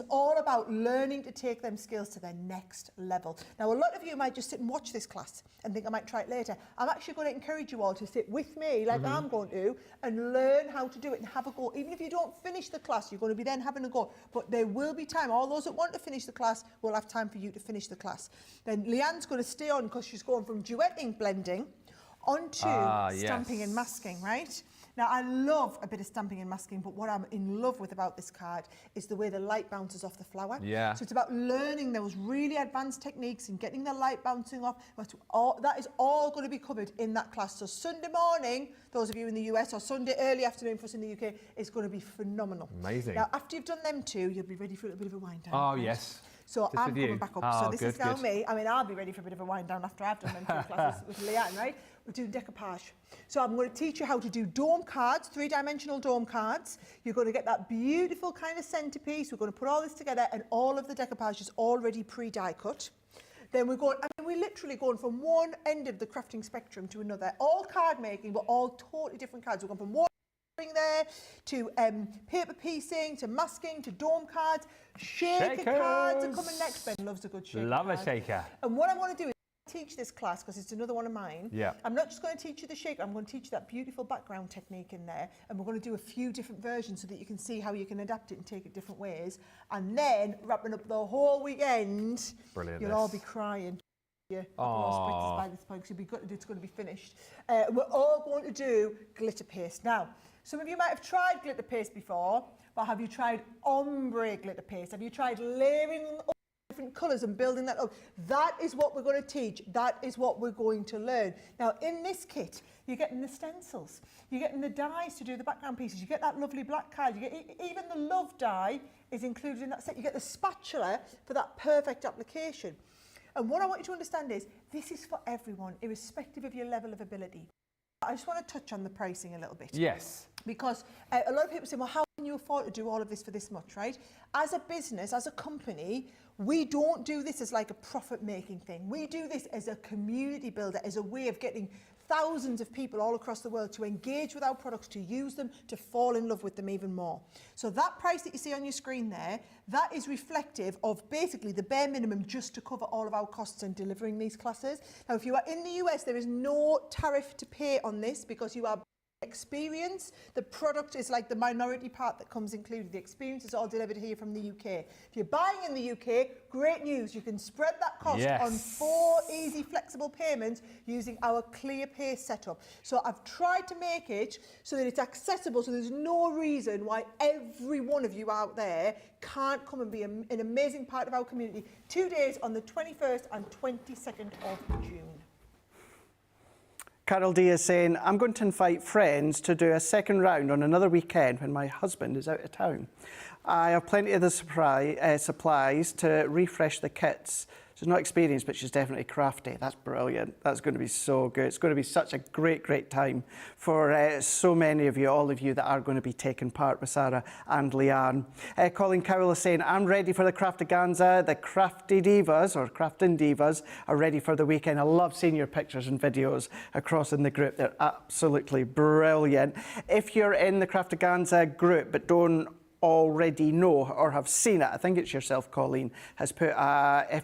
It's all about learning to take them skills to their next level. Now, a lot of you might just sit and watch this class and think I might try it later. I'm actually going to encourage you all to sit with me, like I'm going to, and learn how to do it and have a go. Even if you don't finish the class, you're going to be then having a go. But there will be time. All those that want to finish the class will have time for you to finish the class. Then Leanne's going to stay on because she's going from duet ink blending onto stamping and masking, right? Now, I love a bit of stamping and masking, but what I'm in love with about this card is the way the light bounces off the flower. Yeah. So it's about learning those really advanced techniques and getting the light bouncing off. That is all going to be covered in that class. So Sunday morning, those of you in the US, or Sunday early afternoon for us in the UK, is going to be phenomenal. Amazing. Now, after you've done them two, you'll be ready for a little bit of a wind down. Oh, right? yes. So Just I'm with coming you. back up. Oh, So this is now me. I mean, I'll be ready for a bit of a wind down after I've done them two classes with Leanne, right? We're doing decoupage. So I'm going to teach you how to do dome cards, 3-dimensional dome cards. You're going to get that beautiful kind of centerpiece. We're going to put all this together, and all of the decoupage is already pre-die cut. Then we're going, we're literally going from one end of the crafting spectrum to another. All card making, but all totally different cards. We're going from one there to paper piecing, to masking, to dome cards. Shaker cards are coming next. Ben loves a good shaker. Love a shaker. And what I want to do is teach this class, because it's another one of mine. Yeah. I'm not just going to teach you the shaker, I'm going to teach you that beautiful background technique in there, and we're going to do a few different versions so that you can see how you can adapt it and take it different ways. And then, wrapping up the whole weekend, you'll all be crying. Yeah, by this point, because it's going to be finished. We're all going to do glitter paste. Now, some of you might have tried glitter paste before, but have you tried ombre glitter paste? Have you tried layering up different colours and building that up. That is what we're going to teach. That is what we're going to learn. Now, in this kit, you're getting the stencils. You're getting the dies to do the background pieces. You get that lovely black card. You get even the love die is included in that set. You get the spatula for that perfect application. And what I want you to understand is this is for everyone, irrespective of your level of ability. I just want to touch on the pricing a little bit. Yes. Because a lot of people say, well, how can you afford to do all of this for this much, right? As a business, as a company, we don't do this as like a profit-making thing. We do this as a community builder, as a way of getting thousands of people all across the world to engage with our products, to use them, to fall in love with them even more. So that price that you see on your screen there, that is reflective of basically the bare minimum just to cover all of our costs in delivering these classes. Now, if you are in the US, there is no tariff to pay on this because you are experience. The product is like the minority part that comes included. The experience is all delivered here from the UK. If you're buying in the UK, great news. You can spread that cost on 4 easy, flexible payments using our ClearPay setup. So I've tried to make it so that it's accessible, so there's no reason why every one of you out there can't come and be an amazing part of our community. 2 days on the 21st and 22nd of June. Carol D is saying, I'm going to invite friends to do a second round on another weekend when my husband is out of town. I have plenty of the supplies to refresh the kits. She's not experienced, but she's definitely crafty. That's brilliant. That's going to be so good. It's going to be such a great, great time for so many of you, all of you that are going to be taking part with Sarah and Leanne. Colin Cowell is saying, I'm ready for the Craftaganza. The crafty divas, or crafting divas, are ready for the weekend. I love seeing your pictures and videos across in the group. They're absolutely brilliant. If you're in the Craftaganza group but don't already know or have seen it, I think it's yourself, Colleen, has put a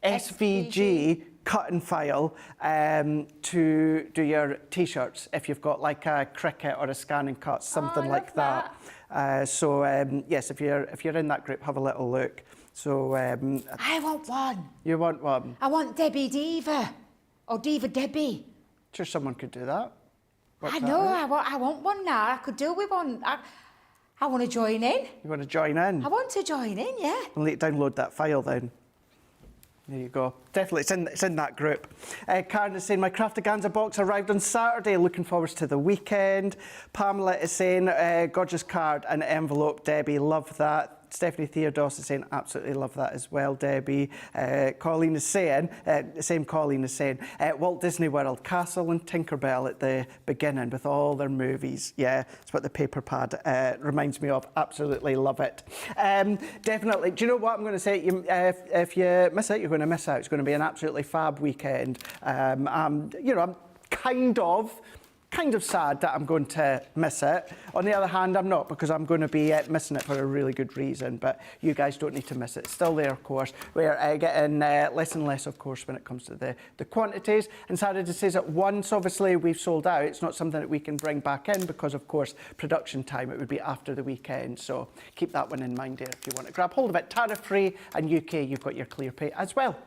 SVG cut and file to do your t-shirts if you've got like a Cricut or a scan and cut, something like that. Yes, if you're in that group, have a little look. So I want one. You want one? I want Debbie Diva or Diva Debbie. Sure, someone could do that. I know, I want one now. I could do with one. I want to join in. You want to join in? I want to join in, yeah. I'll need to download that file then. There you go. Definitely, it's in that group. Karen is saying, my Craftaganza box arrived on Saturday. Looking forward to the weekend. Pamela is saying, gorgeous card and envelope, Debbie. Love that. Stephanie Theodos is saying, absolutely love that as well, Debbie. Colleen is saying, same Colleen is saying, Walt Disney World, Castle and Tinkerbell at the beginning with all their movies. Yeah, it's what the paper pad reminds me of. Absolutely love it. Definitely. Do you know what I'm going to say? If you miss it, you're going to miss out. It's going to be an absolutely fab weekend. I'm kind of sad that I'm going to miss it. On the other hand, I'm not, because I'm going to be missing it for a really good reason, but you guys don't need to miss it. It's still there, of course. We're getting less and less, of course, when it comes to the quantities. And Sarah just says that once, obviously, we've sold out, it's not something that we can bring back in because, of course, production time, it would be after the weekend. So keep that one in mind there if you want to grab hold of it. Tariff-free, and UK, you've got your ClearPay as well.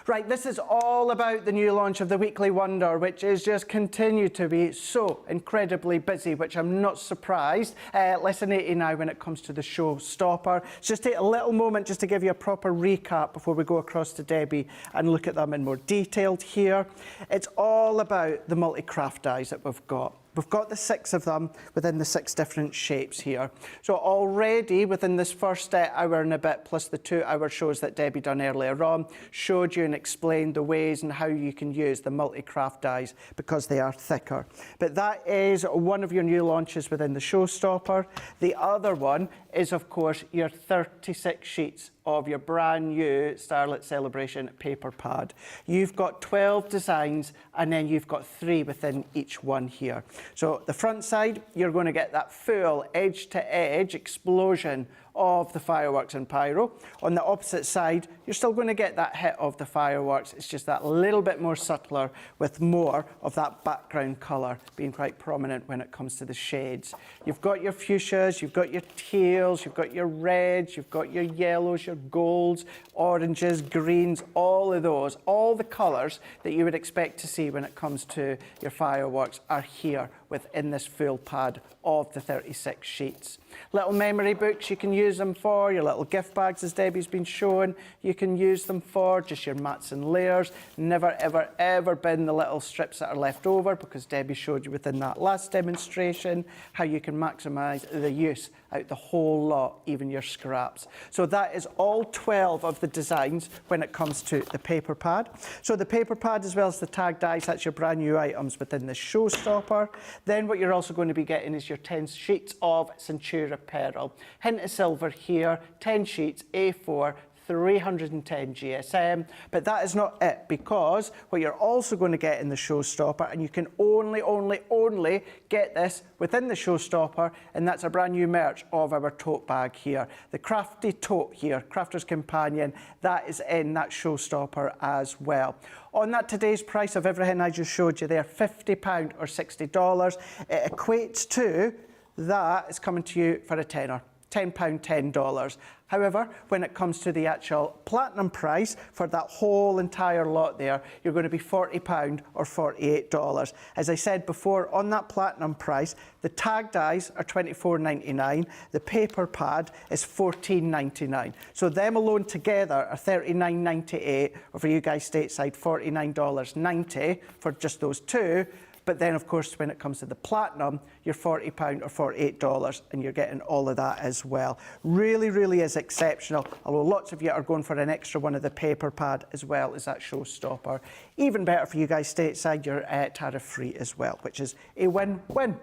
Right, this is all about the new launch of the Weekly Wonder, which is just continued to be so incredibly busy, which I'm not surprised. Less than 80 now when it comes to the showstopper. Just take a little moment just to give you a proper recap before we go across to Debbie and look at them in more detail here. It's all about the multi-craft dies that we've got. We've got the 6 of them within the 6 different shapes here. So already within this first hour and a bit, plus the 2-hour shows that Debbie done earlier on, showed you and explained the ways and how you can use the multi-craft dies because they are thicker. But that is one of your new launches within the showstopper. The other one is, of course, your 36 sheets of your brand new Starlit Celebration paper pad. You've got 12 designs and then you've got 3 within each one here. So the front side, you're going to get that full edge-to-edge explosion of the fireworks and pyro. On the opposite side, you're still going to get that hit of the fireworks. It's just that little bit more subtler with more of that background colour being quite prominent when it comes to the shades. You've got your fuchsias, you've got your teals, you've got your reds, you've got your yellows, your golds, oranges, greens, all of those, all the colours that you would expect to see when it comes to your fireworks are here within this full pad of the 36 sheets. Little memory books you can use them for, your little gift bags as Debbie's been showing, you can use them for, just your mats and layers. Never, ever, ever bin the little strips that are left over, because Debbie showed you within that last demonstration how you can maximise the use out the whole lot, even your scraps. So that is all 12 of the designs when it comes to the paper pad. So the paper pad as well as the tag dies, that's your brand new items within the showstopper. Then what you're also going to be getting is your 10 sheets of Centura Pearl. Hint of silver here, 10 sheets, A4, 310 GSM, but that is not it, because what you're also going to get in the showstopper, and you can only get this within the showstopper, and that's a brand new merch of our tote bag here. The crafty tote here, Crafter's Companion, that is in that showstopper as well. On that today's price of everything I just showed you there, £50 or $60, it equates to, that is coming to you for a tenner. £10, $10. However, when it comes to the actual platinum price for that whole entire lot there, you're going to be £40 or $48. As I said before, on that platinum price, the tag dies are $24.99, the paper pad is $14.99. So them alone together are $39.98, or for you guys stateside, $49.90 for just those two. But then, of course, when it comes to the platinum, you're £40 or $48, and you're getting all of that as well. Really, really is exceptional, although lots of you are going for an extra one of the paper pad as well as that showstopper. Even better for you guys stateside, you're tariff-free as well, which is a win-win.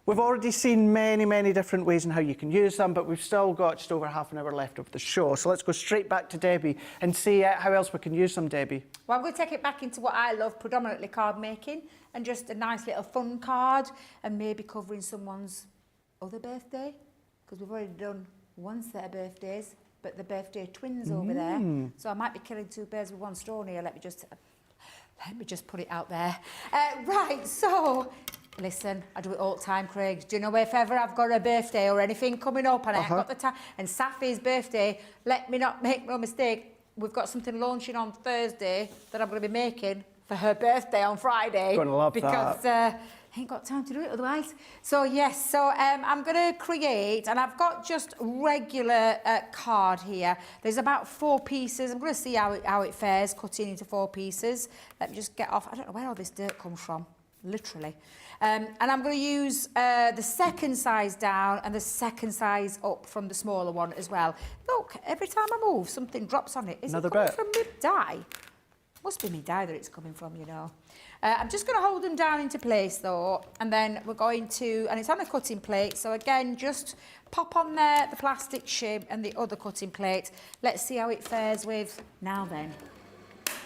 We've already seen many different ways in how you can use them, but we've still got just over half an hour left of the show. So let's go straight back to Debbie and see how else we can use them, Debbie. Well, I'm going to take it back into what I love, predominantly card making, and just a nice little fun card, and maybe covering someone's other birthday, because we've already done one set of birthdays, but the birthday twins over there. So I might be killing two birds with one stone here. Let me just put it out there. Right, so listen, I do it all the time, Craig. Do you know if ever I've got a birthday or anything coming up and I haven't got the time, and Safi's birthday, let me not make no mistake, we've got something launching on Thursday that I'm going to be making for her birthday on Friday. Gonna love because, that. I ain't got time to do it otherwise. So yes, I'm going to create, and I've got just regular card here. There's about 4 pieces. I'm going to see how it fares, cutting into 4 pieces. Let me just get off. I don't know where all this dirt comes from, literally. And I'm going to use the second size down and the second size up from the smaller one as well. Look, every time I move, something drops on it. Is Another it coming bit. from mid-dye? Must be mid-dye that it's coming from, you know. I'm just going to hold them down into place though, and then we're going to, and it's on a cutting plate, so again, just pop on there the plastic shim and the other cutting plate. Let's see how it fares with, now then,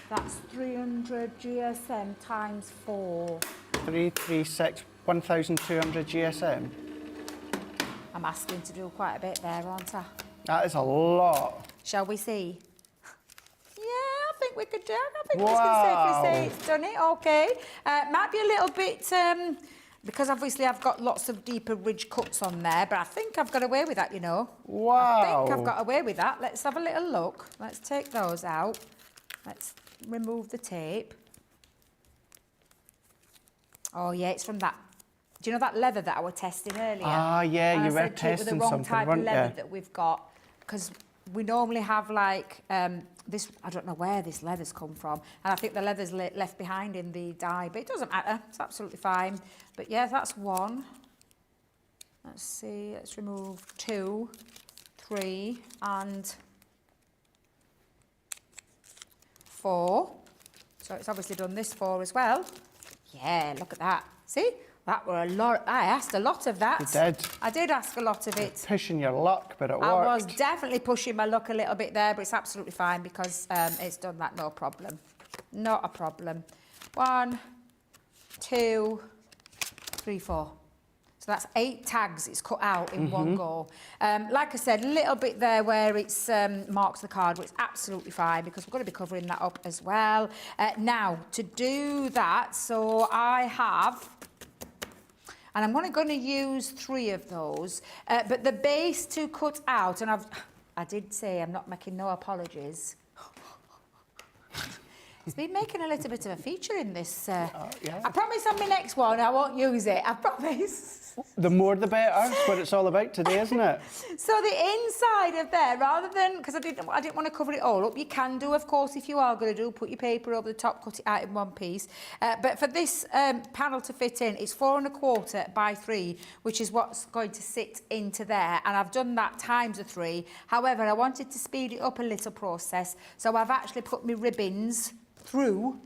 that's 300 GSM times 4. 336, 1,200 GSM. I'm asking to do quite a bit there, aren't I? That is a lot. Shall we see? Yeah, I think we could do it. I think we can safely say it's done it, okay. Might be a little bit, because obviously I've got lots of deeper ridge cuts on there, but I think I've got away with that, you know. Wow. I think I've got away with that. Let's have a little look. Let's take those out. Let's remove the tape. Oh yeah, it's from that. Do you know that leather that I was testing earlier? Ah, yeah, And you I were said to you it was testing the wrong something, type of weren't leather you? that we've got, because we normally have like this. I don't know where this leather's come from, and I think the leather's left behind in the dye, but it doesn't matter. It's absolutely fine. But yeah, that's one. Let's see. Let's remove 2, 3, and 4. So it's obviously done this 4 as well. Yeah, look at that. See? That were a lot. I asked a lot of that. You did. I did ask a lot of it. Pushing your luck, but it worked. I was definitely pushing my luck a little bit there, but it's absolutely fine because it's done that, no problem. Not a problem. 1, 2, 3, 4. So that's 8 tags it's cut out in one go. Like I said, a little bit there where it's marks the card, but it's absolutely fine because we're going to be covering that up as well. Now, to do that, so I have, and I'm only going to use 3 of those, but the base to cut out, and I did say I'm not making no apologies, It's been making a little bit of a feature in this. yeah. I promise on my next one I won't use it. I promise. The more the better. That's what it's all about today, isn't it? So the inside of there, rather than, because I didn't want to cover it all up, you can do, of course, if you are going to do, put your paper over the top, cut it out in one piece. But for this panel to fit in, it's 4 1/4 by 3, which is what's going to sit into there. And I've done that times 3. However, I wanted to speed it up a little process, so I've actually put my ribbons through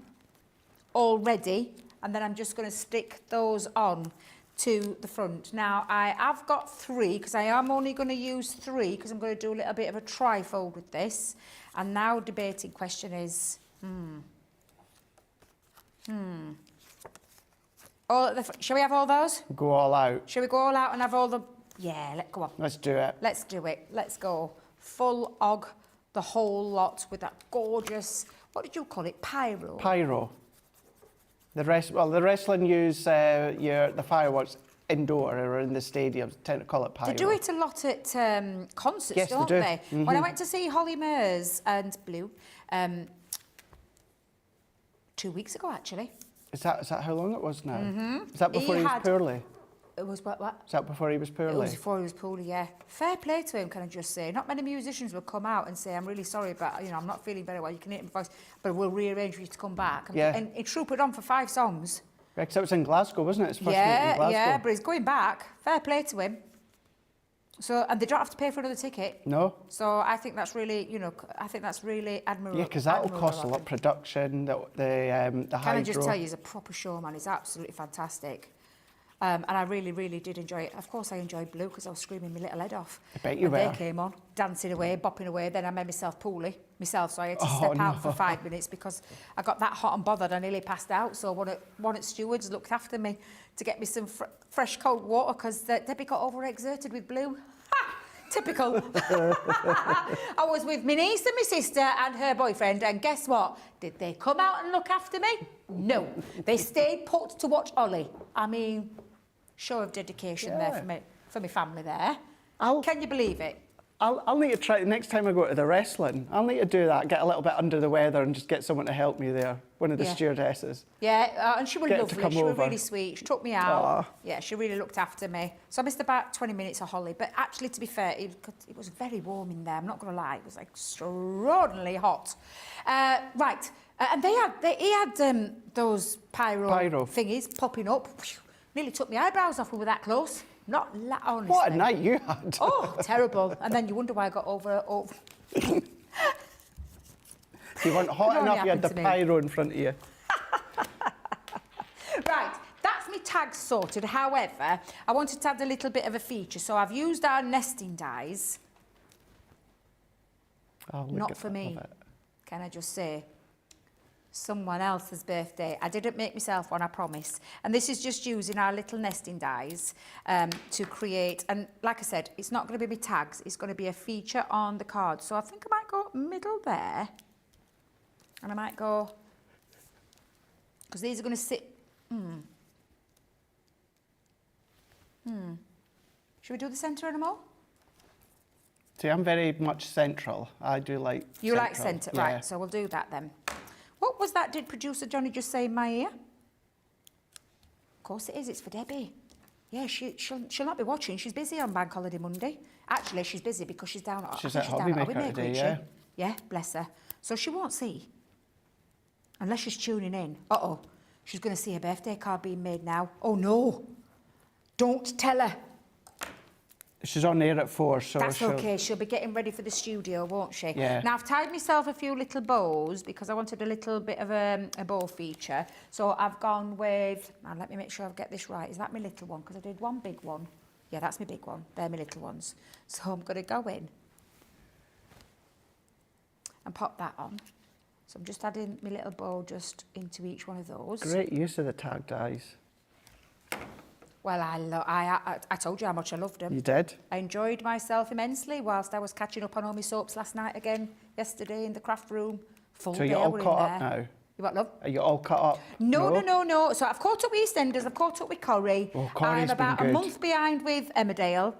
already, and then I'm just going to stick those on to the front. Now, I have got 3, because I am only going to use 3, because I'm going to do a little bit of a trifold with this. And now debating question is, shall we have all those? Go all out. Shall we go all out and have all the... Yeah, go on. Let's do it. Let's do it. Let's go. Full og, the whole lot, with that gorgeous, what did you call it? Pyro? Pyro. The wrestling use the fireworks indoor or in the stadiums. Tend to call it pyro. They do it a lot at concerts, Yes, don't they do. they? Mm-hmm. When I went to see Holly Mers and Blue 2 weeks ago, actually. Is that how long it was now? Mm-hmm. Is that before he was poorly? It was what? Is that before he was poorly? It was before he was poorly, yeah. Fair play to him, can I just say. Not many musicians will come out and say, I'm really sorry, but I'm not feeling very well. You can hear my voice, but we'll rearrange for you to come back. Yeah. And he trooped on for 5 songs. Yeah, because it was in Glasgow, wasn't it? His first meet in Glasgow. Yeah, but he's going back. Fair play to him. So, and they don't have to pay for another ticket. No. So I think that's really, I think that's really admirable. Yeah, because that'll cost a lot. Production, the hydro. Can I just tell you, he's a proper showman. He's absolutely fantastic. And I really, really did enjoy it. Of course, I enjoyed Blue because I was screaming my little head off. I bet you when were. They came on, dancing away, bopping away. Then I made myself poorly, so I had to step out for 5 minutes because I got that hot and bothered. I nearly passed out. So one at stewards looked after me to get me some fresh cold water because Debbie got overexerted with Blue. Ha! Typical. I was with my niece and my sister and her boyfriend, and guess what? Did they come out and look after me? No. They stayed put to watch Ollie. I mean, show of dedication there for my family there. Can you believe it? I'll need to try, next time I go to the wrestling, I'll need to do that, get a little bit under the weather and just get someone to help me there, one of the stewardesses. Yeah, and she was lovely, she was over. really sweet, she took me out. Aww. Yeah, she really looked after me. So I missed about 20 minutes of Holly, but actually, to be fair, it was very warm in there, I'm not going to lie, it was like extraordinarily hot. Right, and he had those pyro thingies popping up, nearly took my eyebrows off when we were that close. Not honestly. What a night you had. Oh, terrible. And then you wonder why I got over. You weren't hot enough, you had the pyro in front of you. Right, that's my tags sorted. However, I wanted to add a little bit of a feature. So I've used our nesting dies. Oh, not for me. Can I just say? Someone else's birthday. I didn't make myself one, I promise. And this is just using our little nesting dies to create, and like I said, it's not going to be my tags, it's going to be a feature on the card. So I think I might go middle there, and I might go, because these are going to sit, Should we do the centre animal? See, I'm very much central. I do like You like centre, yeah. right, so we'll do that then. What was that, did producer Johnny just say in my ear? Of course it is, it's for Debbie. Yeah, she'll not be watching, she's busy on Bank Holiday Monday. Actually, she's busy because she's down at Hobby Maker today, isn't she? Yeah, bless her. So she won't see, unless she's tuning in. Uh-oh, she's going to see her birthday card being made now. Oh no, don't tell her. She's on air at 4, so that's okay. She'll be getting ready for the studio, won't she? Yeah. Now, I've tied myself a few little bows because I wanted a little bit of a bow feature. So I've gone with, now let me make sure I get this right. Is that my little one? Because I did one big one. Yeah, that's my big one. They're my little ones. So I'm going to go in and pop that on. So I'm just adding my little bow just into each one of those. Great use of the tag dies. Well, I told you how much I loved them. You did? I enjoyed myself immensely whilst I was catching up on all my soaps last night again, yesterday in the craft room. Full So you're all caught up now? You what, love? Are you all caught up? No. So I've caught up with EastEnders, I've caught up with Corrie. Oh, Corrie's I'm about been a good. month behind with Emmerdale.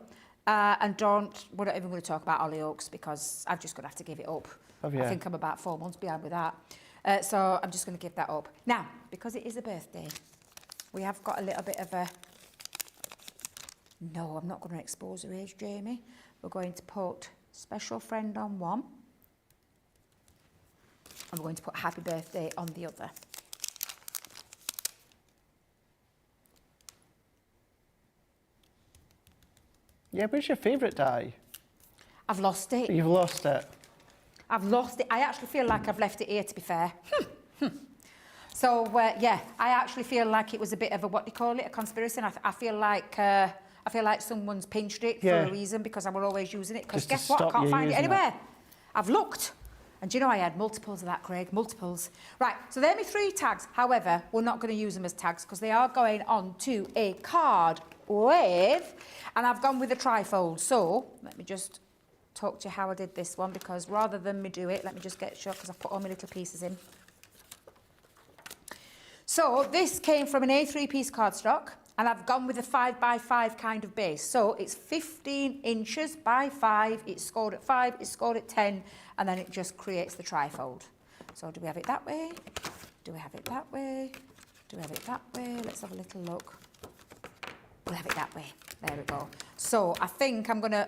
And we're not even going to talk about Hollyoaks because I've just going to have to give it up. Have you? I think I'm about 4 months behind with that. So I'm just going to give that up. Now, because it is a birthday, we have got a little bit of a... No, I'm not going to expose her age, Jamie. We're going to put special friend on one. And we're going to put happy birthday on the other. Yeah, where's your favourite die? I've lost it. You've lost it. I've lost it. I actually feel like I've left it here, to be fair. So, yeah, I actually feel like it was a bit of a, what do you call it, a conspiracy. And I feel like someone's pinched it for a reason, because I were always using it. Because guess what? I can't find it anywhere. I've looked. And do you know I had multiples of that, Craig? Multiples. Right, so they're my 3 tags. However, we're not going to use them as tags because they are going on to a card with... And I've gone with a trifold. So, let me just talk to you how I did this one, because rather than me do it, let me just get sure, because I've put all my little pieces in. So, this came from an A3 piece cardstock, and I've gone with a 5x5 kind of base. So, it's 15 inches by 5, it's scored at 5, it's scored at 10, and then it just creates the trifold. So, do we have it that way? Do we have it that way? Do we have it that way? Let's have a little look. We'll have it that way. There we go. So I think I'm gonna.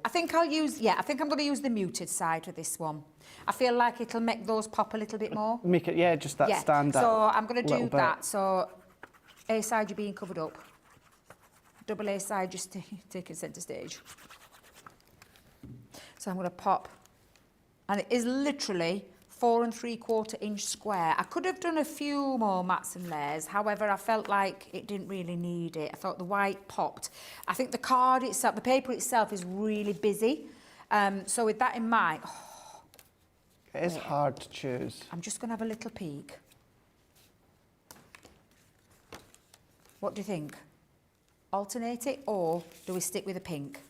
I think I'm gonna use the muted side with this one. I feel like it'll make those pop a little bit more. Make it, yeah, just that stand out. So I'm gonna do bit. that. So A side, you're being covered up. Double A side, just taking centre stage. So I'm gonna pop, and it is literally 4 3/4 inch square. I could have done a few more mats and layers, however I felt like it didn't really need it. I thought the white popped. I think the card itself, the paper itself is really busy. So with that in mind... it is hard to choose. I'm just going to have a little peek. What do you think? Alternate it, or do we stick with the pink?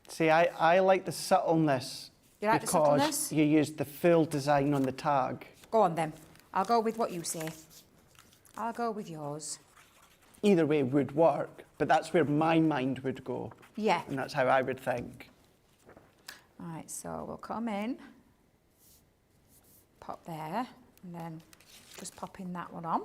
See, I like the subtleness. You like the because subtleness? you used the full design on the tag. Go on then. I'll go with what you say. I'll go with yours. Either way would work, but that's where my mind would go. Yeah. And that's how I would think. All right, so we'll come in, pop there, and then just pop in that one on.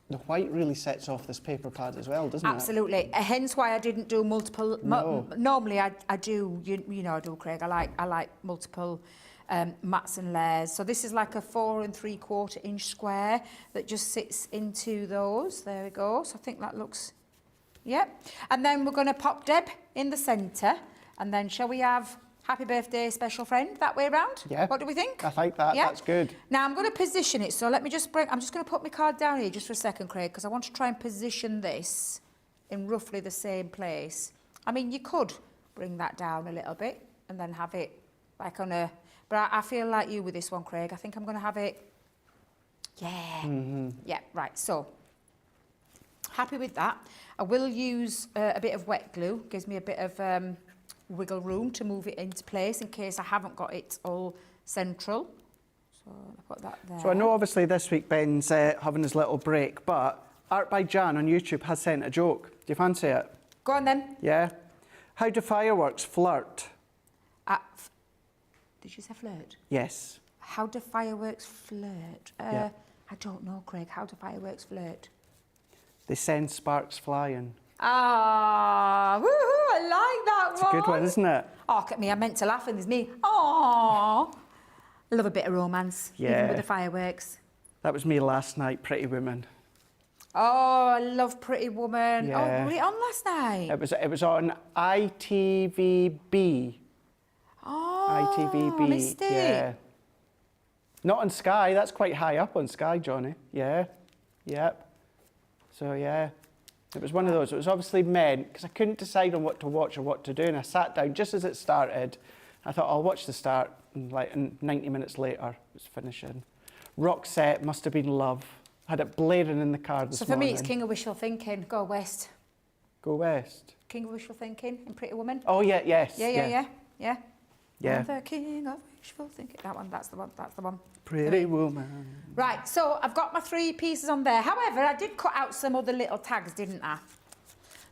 The white really sets off this paper pad as well, doesn't Absolutely. Hence why I didn't do multiple. No. Normally I do, you know I do, Craig. I like multiple mats and layers. So this is like a 4 3/4 inch square that just sits into those. There we go. So I think that looks, yep. And then we're going to pop Deb in the centre. And then shall we have happy birthday, special friend, that way around? Yeah. What do we think? I like that. Yeah? That's good. Now I'm going to position it. So let me just I'm just going to put my card down here just for a second, Craig, because I want to try and position this in roughly the same place. I mean, you could bring that down a little bit and then have it like on a... But I feel like you with this one, Craig. I think I'm going to have it... Yeah. Yeah, right. So, happy with that. I will use a bit of wet glue. Gives me a bit of wiggle room to move it into place in case I haven't got it all central. So, I'll put that there. So I know obviously this week Ben's having his little break, but Art by Jan on YouTube has sent a joke. Do you fancy it? Go on then. Yeah. How do fireworks flirt? Did you say flirt? Yes. How do fireworks flirt? Yeah. I don't know, Craig. How do fireworks flirt? They send sparks flying. Ah, woohoo, I like that It's a good one, isn't it? Oh, look at me, I meant to laugh and there's me. Oh, I love a bit of romance, even Yeah. with the fireworks. That was me last night, Pretty Woman. Oh, I love Pretty Woman. Yeah. Oh, were it on last night? It was on ITVB. Oh, ITVB. missed it. Yeah. Not on Sky. That's quite high up on Sky, Johnny. Yeah. Yep. So yeah, it was one of those. It was obviously meant because I couldn't decide on what to watch or what to do, and I sat down just as it started. I thought I'll watch the start, and 90 minutes later it was finishing. Roxette, Must Have Been Love. Had it blaring in the car this So for morning. me, it's King of Wishful Thinking. Go West. Go West. King of Wishful Thinking in Pretty Woman. Oh yeah, yes. Yeah. Yeah. I'm the King of Wishful Thinking. That one. That's the one. That's the one. Pretty Woman. Right, so I've got my 3 pieces on there. However, I did cut out some other little tags, didn't I?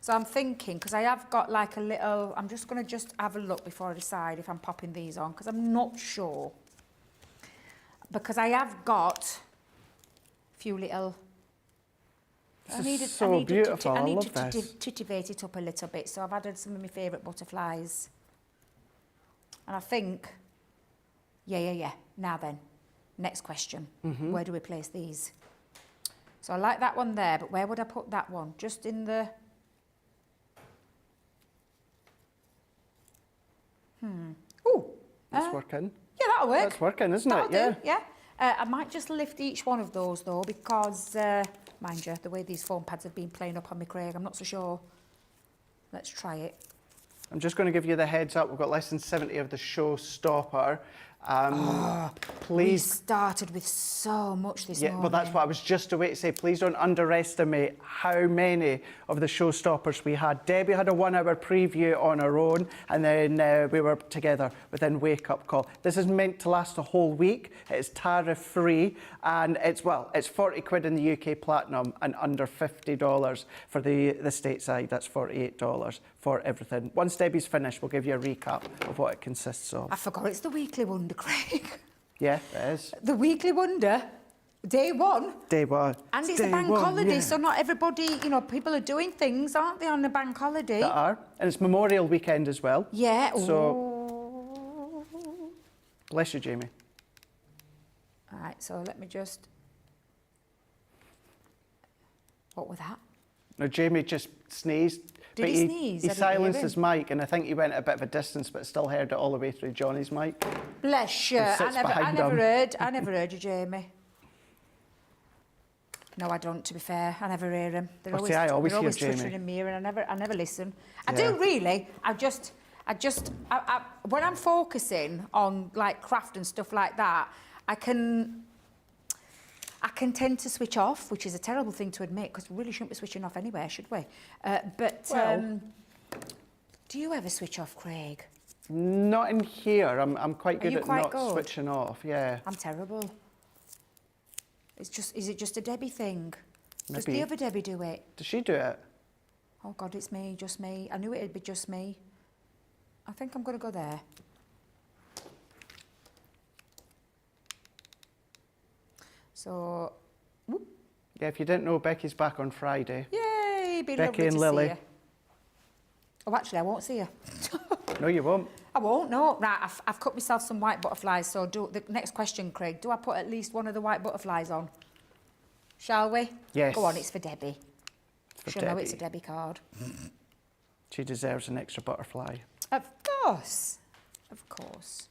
So I'm thinking, because I have got like a little, I'm just going to have a look before I decide if I'm popping these on, because I'm not sure. Because I have got a few little... This is so beautiful. I love this. I need to titivate it up a little bit, so I've added some of my favourite butterflies. And I think, yeah. Now then, next question. Where do we place these? So I like that one there, but where would I put that one? Just in the... Ooh. That's working. Yeah, that'll work. That's working, isn't That'll it? do, yeah. I might just lift each one of those though, because, mind you, the way these foam pads have been playing up on me, Craig, I'm not so sure. Let's try it. I'm just going to give you the heads up. We've got less than 70 of the showstopper. We Please. started with so much this Yeah, morning. well, that's what I was just about to say. Please don't underestimate how many of the showstoppers we had. Debbie had a 1-hour preview on her own, and then we were together within Wake Up Call. This is meant to last a whole week. It's tariff-free, and it's 40 quid in the UK Platinum and under $50 for the stateside. That's $48 for everything. Once Debbie's finished, we'll give you a recap of what it consists of. I forgot it's the Weekly Wonder, Craig. Yeah, it is. The Weekly Wonder, day one. Day one. And it's a day bank one, holiday, yeah. so not everybody, people are doing things, aren't they, on the bank holiday? That are. And it's Memorial Weekend as well. Yeah. So, bless you, Jamie. All right, so let me just... What was that? No, Jamie just sneezed. Did he sneeze? He I didn't hear silenced him. his mic, and I think he went at a bit of a distance, but still heard it all the way through Johnny's mic. Bless you. And sits behind him. I never heard you, Jamie. No, I don't, to be fair. I never hear him. They're Well, see, I always they're hear always Jamie. twittering in me, and I never listen. I Yeah. do really. When I'm focusing on like craft and stuff like that, I can tend to switch off, which is a terrible thing to admit, because we really shouldn't be switching off anywhere, should we? Do you ever switch off, Craig? Not in here. I'm quite good you at quite not good? switching off. Yeah. I'm terrible. Is it just a Debbie thing? Does Maybe. the other Debbie do it? Does she do it? Oh God, it's me, just me. I knew it'd be just me. I think I'm going to go there. So, whoop. Yeah, if you didn't know, Becky's back on Friday. Yay, be Becky lovely and to Lily. see you. Oh, actually, I won't see you. No, you won't. I won't, no. Right, I've cut myself some white butterflies, so the next question, Craig, do I put at least one of the white butterflies on? Shall we? Yes. Go on, it's for Debbie. For She'll know Debbie. it's a Debbie card. She deserves an extra butterfly. Of course. Of course.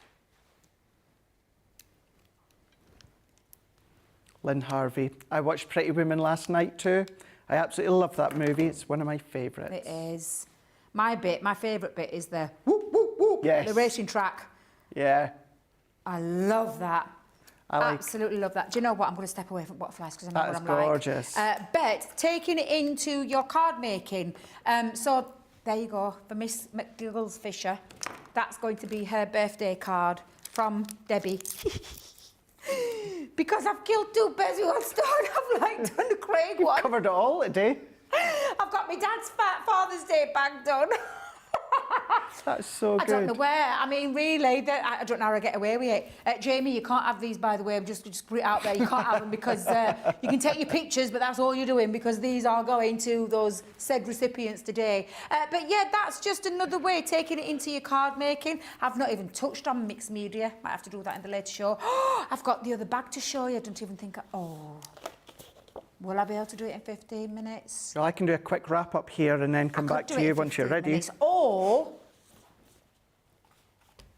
Lynn Harvey. I watched Pretty Woman last night too. I absolutely love that movie. It's one of my favourites. It is. My favourite bit is the whoop, whoop, whoop, Yes. the racing track. Yeah. I love that. I like- Absolutely love that. Do you know what? I'm going to step away from butterflies because I know That what is I'm gorgeous. like. But taking it into your card making. So there you go for Miss McGiggles Fisher. That's going to be her birthday card from Debbie. Because I've killed 2 birds with one stone. I've like done the Craig one. Covered it all today. I've got my dad's Father's Day bag done. That's so I good. don't know where. I mean, really, I don't know how I get away with it. Jamie, you can't have these, by the way. Just put it out there. You can't have them because you can take your pictures, but that's all you're doing because these are going to those said recipients today. But yeah, that's just another way taking it into your card making. I've not even touched on mixed media. Might have to do that in the later show. I've got the other bag to show you. I don't even think. Will I be able to do it in 15 minutes? Well, I can do a quick wrap up here and then come back to you once you're ready. Or,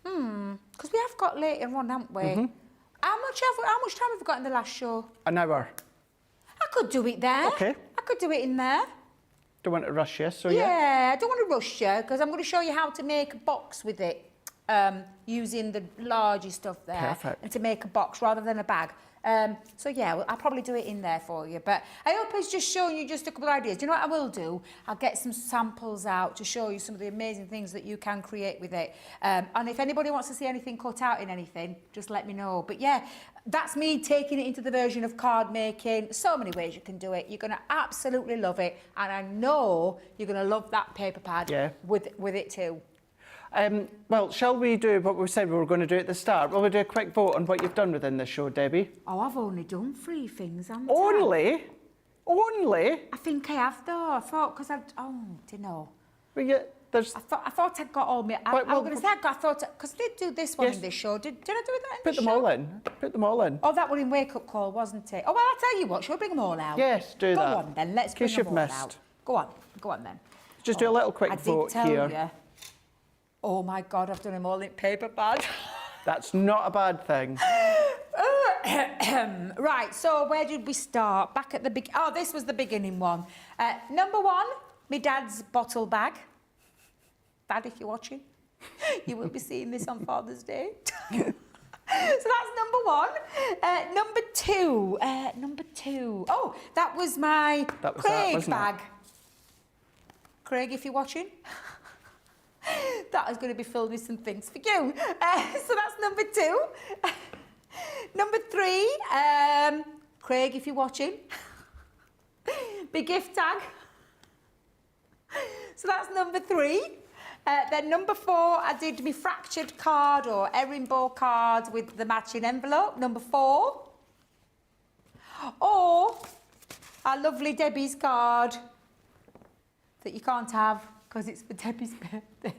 because we have got later on, haven't we? Mm-hmm. How much time have we got in the last show? An hour. I could do it there. Okay. I could do it in there. Don't want to rush you, so Yeah, I don't want to rush you because I'm going to show you how to make a box with it. using the larger stuff there. Perfect. And to make a box rather than a bag. So yeah, well, I'll probably do it in there for you. But I hope it's just showing you just a couple of ideas. Do you know what I will do? I'll get some samples out to show you some of the amazing things that you can create with it. And if anybody wants to see anything cut out in anything, just let me know. But yeah, that's me taking it into the version of card making. So many ways you can do it. You're going to absolutely love it. And I know you're going to love that paper pad with it too. Well, shall we do what we said we were going to do at the start? Will we do a quick vote on what you've done within this show, Debbie? Oh, I've only done 3 things, haven't I? Only? Only? I think I have though. I thought, because didn't know. Well, yeah, there's... I thought I'd got all my... I was going to say, because I did do this one in this show. Did I do that in Put the them show? all in. Put them all in. Oh, that one in Wake Up Call, wasn't it? Oh, well, I'll tell you what. Shall we bring them all out? Yes, do that. Go on then, let's bring them all out. Go on then. Just do a little quick vote here. I did tell you. Oh my God, I've done them all in paper pad. That's not a bad thing. Right, so where did we start? Back at the beginning. Oh, this was the beginning one. Number 1, my dad's bottle bag. Dad, if you're watching, you will be seeing this on Father's Day. So that's number 1. Number two. Oh, that was my Craig bag. Craig, if you're watching. That is going to be filled with some things for you. So that's number 2. Number 3, Craig, if you're watching. Big gift tag. So that's number 3. Then number 4, I did my fractured card or herringbone card with the matching envelope. Number 4. Or our lovely Debbie's card that you can't have because it's for Debbie's birthday.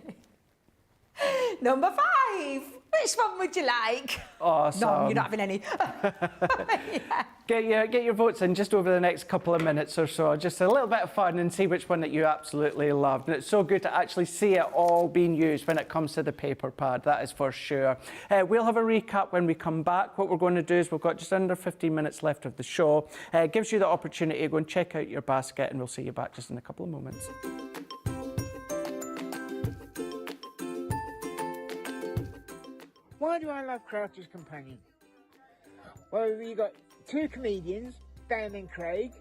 Number 5. Which one would you like? Awesome. No, you're not having any. Yeah. Get your votes in just over the next couple of minutes or so. Just a little bit of fun and see which one that you absolutely loved. And it's so good to actually see it all being used when it comes to the paper pad, that is for sure. We'll have a recap when we come back. What we're going to do is we've got just under 15 minutes left of the show. It gives you the opportunity to go and check out your basket, and we'll see you back just in a couple of moments. Why do I love Crafter's Companion? Well, you've got 2 comedians, Dan and Craig.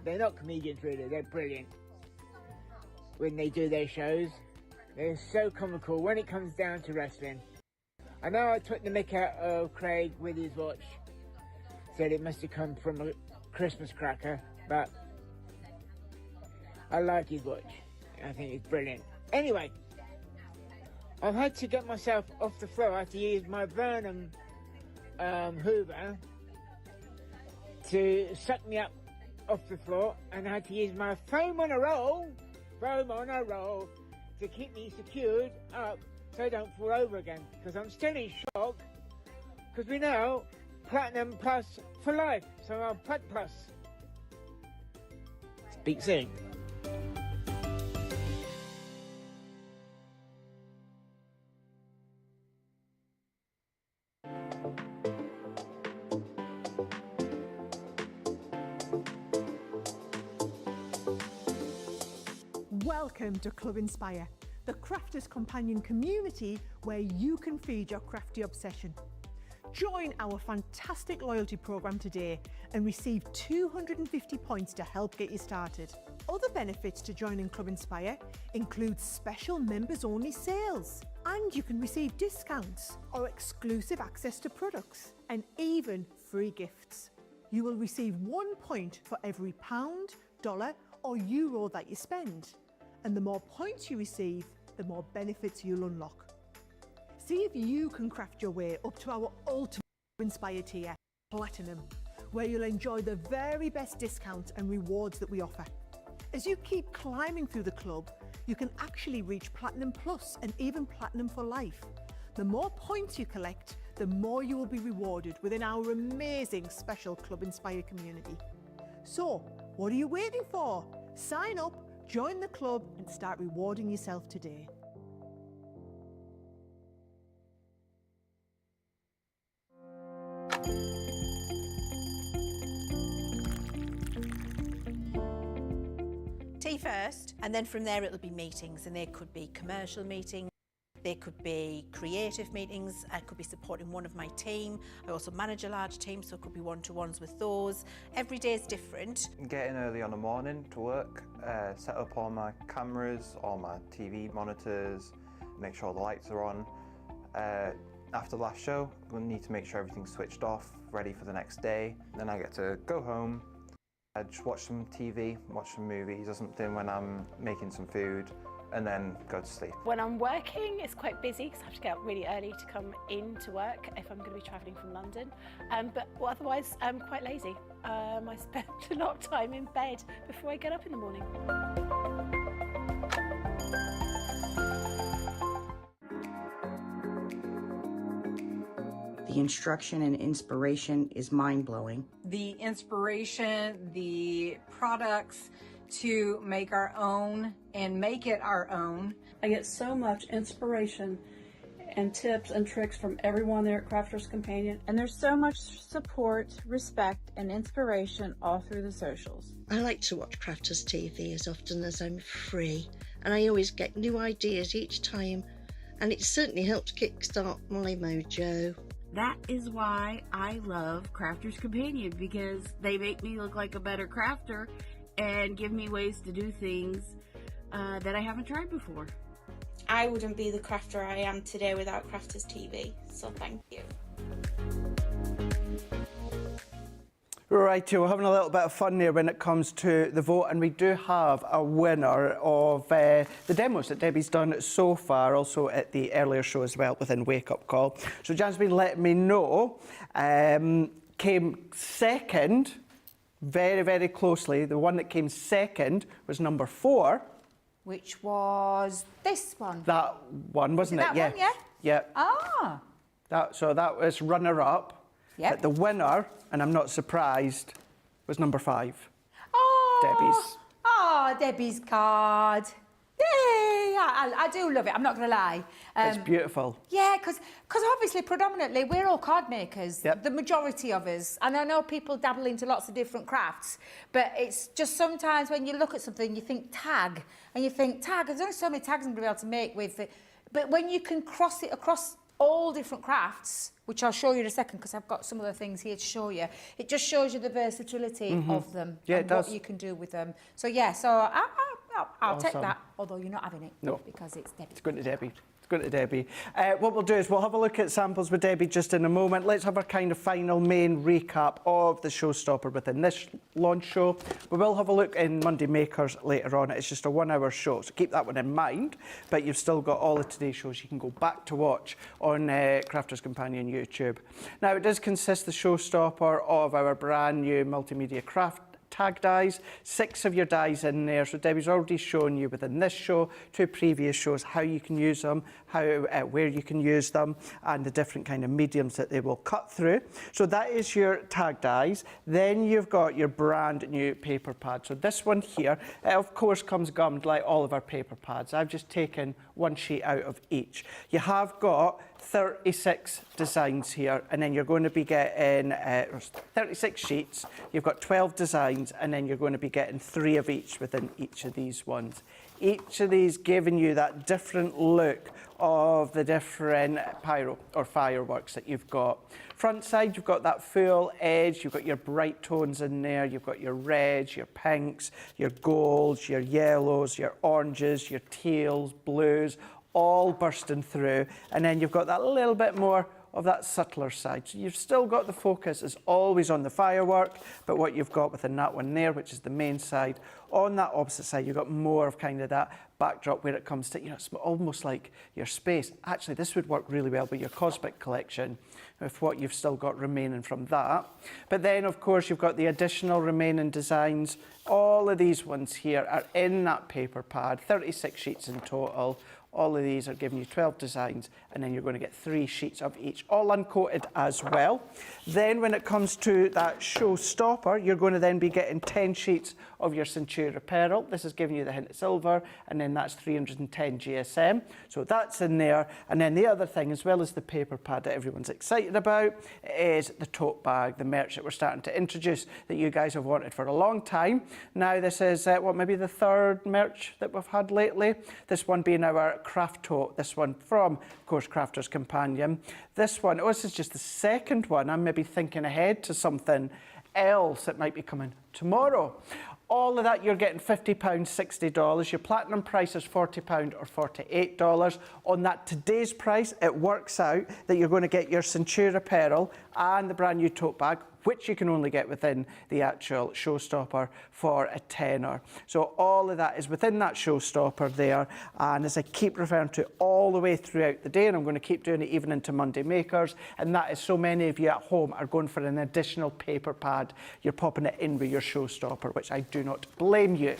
They're not comedians really, they're brilliant. When they do their shows, they're so comical when it comes down to wrestling. I know I took the mick out of Craig with his watch. Said it must have come from a Christmas cracker, but I like his watch. I think it's brilliant. Anyway, I've had to get myself off the floor. I had to use my Vernon Hoover to suck me up off the floor, and I had to use my foam on a roll to keep me secured up so I don't fall over again, because I'm still in shock, because we know Platinum Plus for life, so I'm Plat Plus. Speak soon. Welcome to Club Inspire, the Crafters Companion community where you can feed your crafty obsession. Join our fantastic loyalty program today and receive 250 points to help get you started. Other benefits to joining Club Inspire include special members-only sales, and you can receive discounts or exclusive access to products, and even free gifts. You will receive 1 point for every £1, $, or euro that you spend. And the more points you receive, the more benefits you'll unlock. See if you can craft your way up to our ultimate Inspire tier, Platinum, where you'll enjoy the very best discounts and rewards that we offer. As you keep climbing through the club, you can actually reach Platinum Plus and even Platinum for life. The more points you collect, the more you will be rewarded within our amazing special Club Inspire community. So, what are you waiting for? Sign up, join the club, and start rewarding yourself today. Tea first, and then from there it'll be meetings, and there could be commercial meetings, They could be creative meetings, I could be supporting one of my team. I also manage a large team, so it could be one-to-ones with those. Every day is different. Get in early on the morning to work, set up all my cameras, all my TV monitors, make sure the lights are on. After the last show, we'll need to make sure everything's switched off, ready for the next day. Then I get to go home, just watch some TV, watch some movies or something when I'm making some food, and then go to sleep. When I'm working, it's quite busy because I have to get up really early to come in to work if I'm going to be travelling from London. But otherwise, I'm quite lazy. I spend a lot of time in bed before I get up in the morning. The instruction and inspiration is mind-blowing. The inspiration, the products to make our own and make it our own. I get so much inspiration and tips and tricks from everyone there at Crafters Companion. And there's so much support, respect, and inspiration all through the socials. I like to watch Crafters TV as often as I'm free, and I always get new ideas each time, and it certainly helps kickstart my mojo. That is why I love Crafters Companion, because they make me look like a better crafter and give me ways to do things that I haven't tried before. I wouldn't be the crafter I am today without Crafters TV, so thank you. Right, we're having a little bit of fun there when it comes to the vote, and we do have a winner of the demos that Debbie's done so far, also at the earlier show as well within Wake Up Call. So Jan's been letting me know, came second, very, very closely. The one that came second was number 4. Which was this one? That one, wasn't it? That one, yeah? Yeah. Ah. So that was runner-up. Yep. But the winner, and I'm not surprised, was number 5. Oh. Debbie's. Oh, Debbie's card. Yay! I do love it, I'm not going to lie. It's beautiful. Yeah, because obviously, predominantly, we're all card makers, the majority of us. And I know people dabble into lots of different crafts, but it's just sometimes when you look at something, you think tag, and you think tag, there's only so many tags I'm going to be able to make with it. But when you can cross it across all different crafts, which I'll show you in a second because I've got some of the things here to show you, it just shows you the versatility of them and what you can do with them. So yeah, so I'll take that, although you're not having it. No. Because it's Debbie. It's going to Debbie. It's going to Debbie. What we'll do is we'll have a look at samples with Debbie just in a moment. Let's have our kind of final main recap of the showstopper within this launch show. We will have a look in Monday Makers later on. It's just a 1-hour show, so keep that one in mind. But you've still got all of today's shows you can go back to watch on Crafters Companion YouTube. Now, it does consist, the showstopper, of our brand new multimedia craft tag dies, 6 of your dies in there. So Debbie's already shown you within this show, 2 previous shows, how you can use them, where you can use them, and the different kind of mediums that they will cut through. So that is your tag dies. Then you've got your brand new paper pad. So this one here, it of course comes gummed like all of our paper pads. I've just taken 1 sheet out of each. You have got 36 designs here, and then you're going to be getting 36 sheets. You've got 12 designs, and then you're going to be getting 3 of each within each of these ones. Each of these giving you that different look of the different pyro or fireworks that you've got. Front side, you've got that full edge, you've got your bright tones in there, you've got your reds, your pinks, your golds, your yellows, your oranges, your teals, blues, all bursting through. And then you've got that little bit more of that subtler side. So you've still got the focus is always on the firework, but what you've got within that one there, which is the main side, on that opposite side, you've got more of kind of that backdrop where it comes to, you know, it's almost like your space. Actually, this would work really well with your Cosmic collection, with what you've still got remaining from that. But then, of course, you've got the additional remaining designs. All of these ones here are in that paper pad, 36 sheets in total. All of these are giving you 12 designs, and then you're going to get 3 sheets of each, all uncoated as well. Then when it comes to that showstopper, you're going to then be getting 10 sheets of your Centurion Centura Pearl. This is giving you the hint of silver, and then that's 310 GSM. So that's in there. And then the other thing, as well as the paper pad that everyone's excited about, is the tote bag, the merch that we're starting to introduce that you guys have wanted for a long time. Now this is, maybe the third merch that we've had lately. This one being our craft tote. This one from, of course, Crafter's Companion. This one, this is just the second one. I'm maybe thinking ahead to something else that might be coming tomorrow. All of that, you're getting £50, $60. Your platinum price is £40 or $48. On that today's price, it works out that you're going to get your Centura Pearl and the brand new tote bag, which you can only get within the actual showstopper for a tenner. So all of that is within that showstopper there. And as I keep referring to all the way throughout the day, and I'm going to keep doing it even into Monday Makers, and that is so many of you at home are going for an additional paper pad. You're popping it in with your showstopper, which I do not blame you.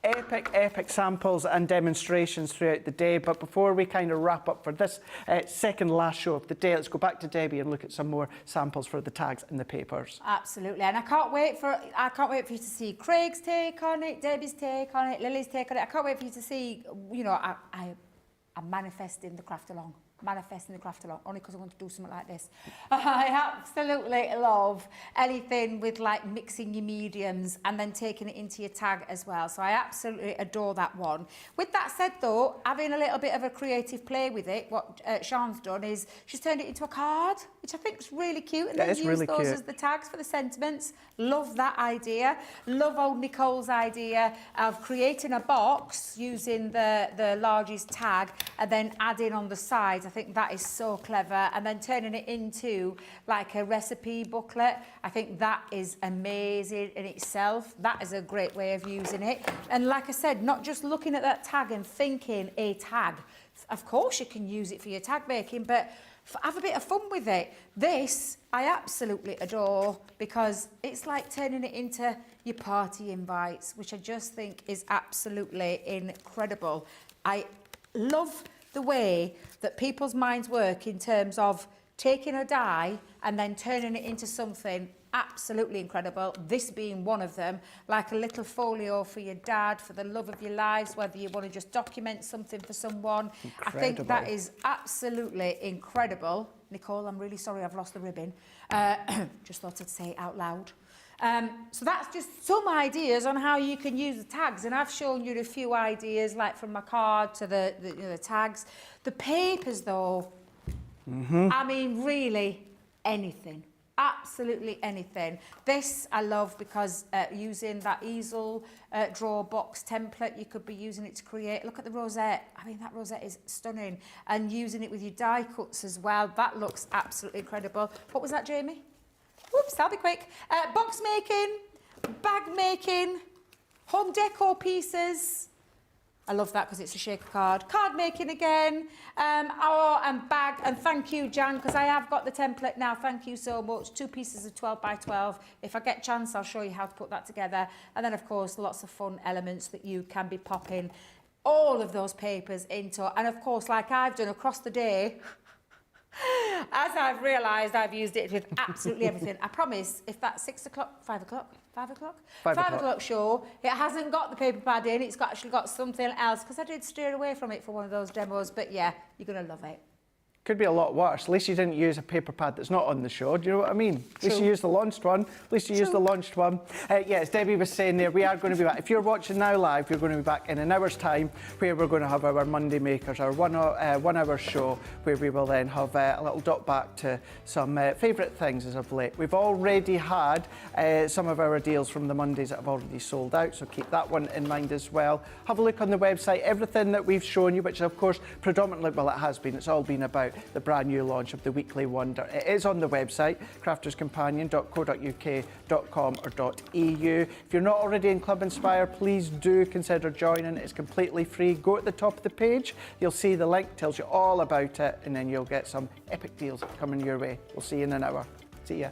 Epic samples and demonstrations throughout the day. But before we kind of wrap up for this second last show of the day, let's go back to Debbie and look at some more samples for the tags and the papers. Absolutely, and I can't wait for you to see Craig's take on it, Debbie's take on it, Lily's take on it. I can't wait for you to see. You know, I'm manifesting the craft along. Only because I want to do something like this. I absolutely love anything with like mixing your mediums and then taking it into your tag as well. So I absolutely adore that one. With that said though, having a little bit of a creative play with it, what Sean's done is she's turned it into a card, which I think is really cute, and then used really those as the tags for the sentiments. Love that idea. Love old Nicole's idea of creating a box using the largest tag and then adding on the sides. I think that is so clever, and then turning it into like a recipe booklet. I think that is amazing in itself. That is a great way of using it. And like I said, not just looking at that tag and thinking a tag. Of course you can use it for your tag making, but have a bit of fun with it. This I absolutely adore because it's like turning it into your party invites, which I just think is absolutely incredible. I love the way that people's minds work in terms of taking a die and then turning it into something absolutely incredible. This being one of them, like a little folio for your dad, for the love of your lives, whether you want to just document something for someone. Incredible. I think that is absolutely incredible. Nicole, I'm really sorry I've lost the ribbon. Just thought I'd say it out loud. So that's just some ideas on how you can use the tags, and I've shown you a few ideas, like from my card to the tags. The papers though, I mean really anything, absolutely anything. This I love because using that easel drawer box template, you could be using it to create, look at the rosette, I mean that rosette is stunning, and using it with your die cuts as well, that looks absolutely incredible. What was that, Jamie? Whoops, I'll be quick. Box making, bag making, home decor pieces. I love that because it's a shaker card. Card making again. And bag. And thank you, Jan, because I have got the template now. Thank you so much. 2 pieces of 12 by 12. If I get a chance, I'll show you how to put that together. And then, of course, lots of fun elements that you can be popping all of those papers into. And, of course, like I've done across the day, as I've realised, I've used it with absolutely everything. I promise, if that's 6 o'clock, 5 o'clock, 5 o'clock? 5 o'clock show, it hasn't got the paper pad in, it's actually got something else, because I did steer away from it for one of those demos, but yeah, you're going to love it. Could be a lot worse. At least you didn't use a paper pad that's not on the show. Do you know what I mean? At least you used the launched one. At least you used the launched one. Yeah, as Debbie was saying there, we are going to be back. If you're watching now live, we're going to be back in an hour's time, where we're going to have our Monday Makers, our one-hour show, where we will then have a little dot back to some favourite things as of late. We've already had some of our deals from the Mondays that have already sold out, so keep that one in mind as well. Have a look on the website. Everything that we've shown you, which of course predominantly, well, it has been, it's all been about the brand new launch of the Weekly Wonder. It is on the website, crafterscompanion.co.uk.com or .eu. If you're not already in Club Inspire, please do consider joining. It's completely free. Go at the top of the page, you'll see the link, tells you all about it, and then you'll get some epic deals coming your way. We'll see you in an hour. See ya.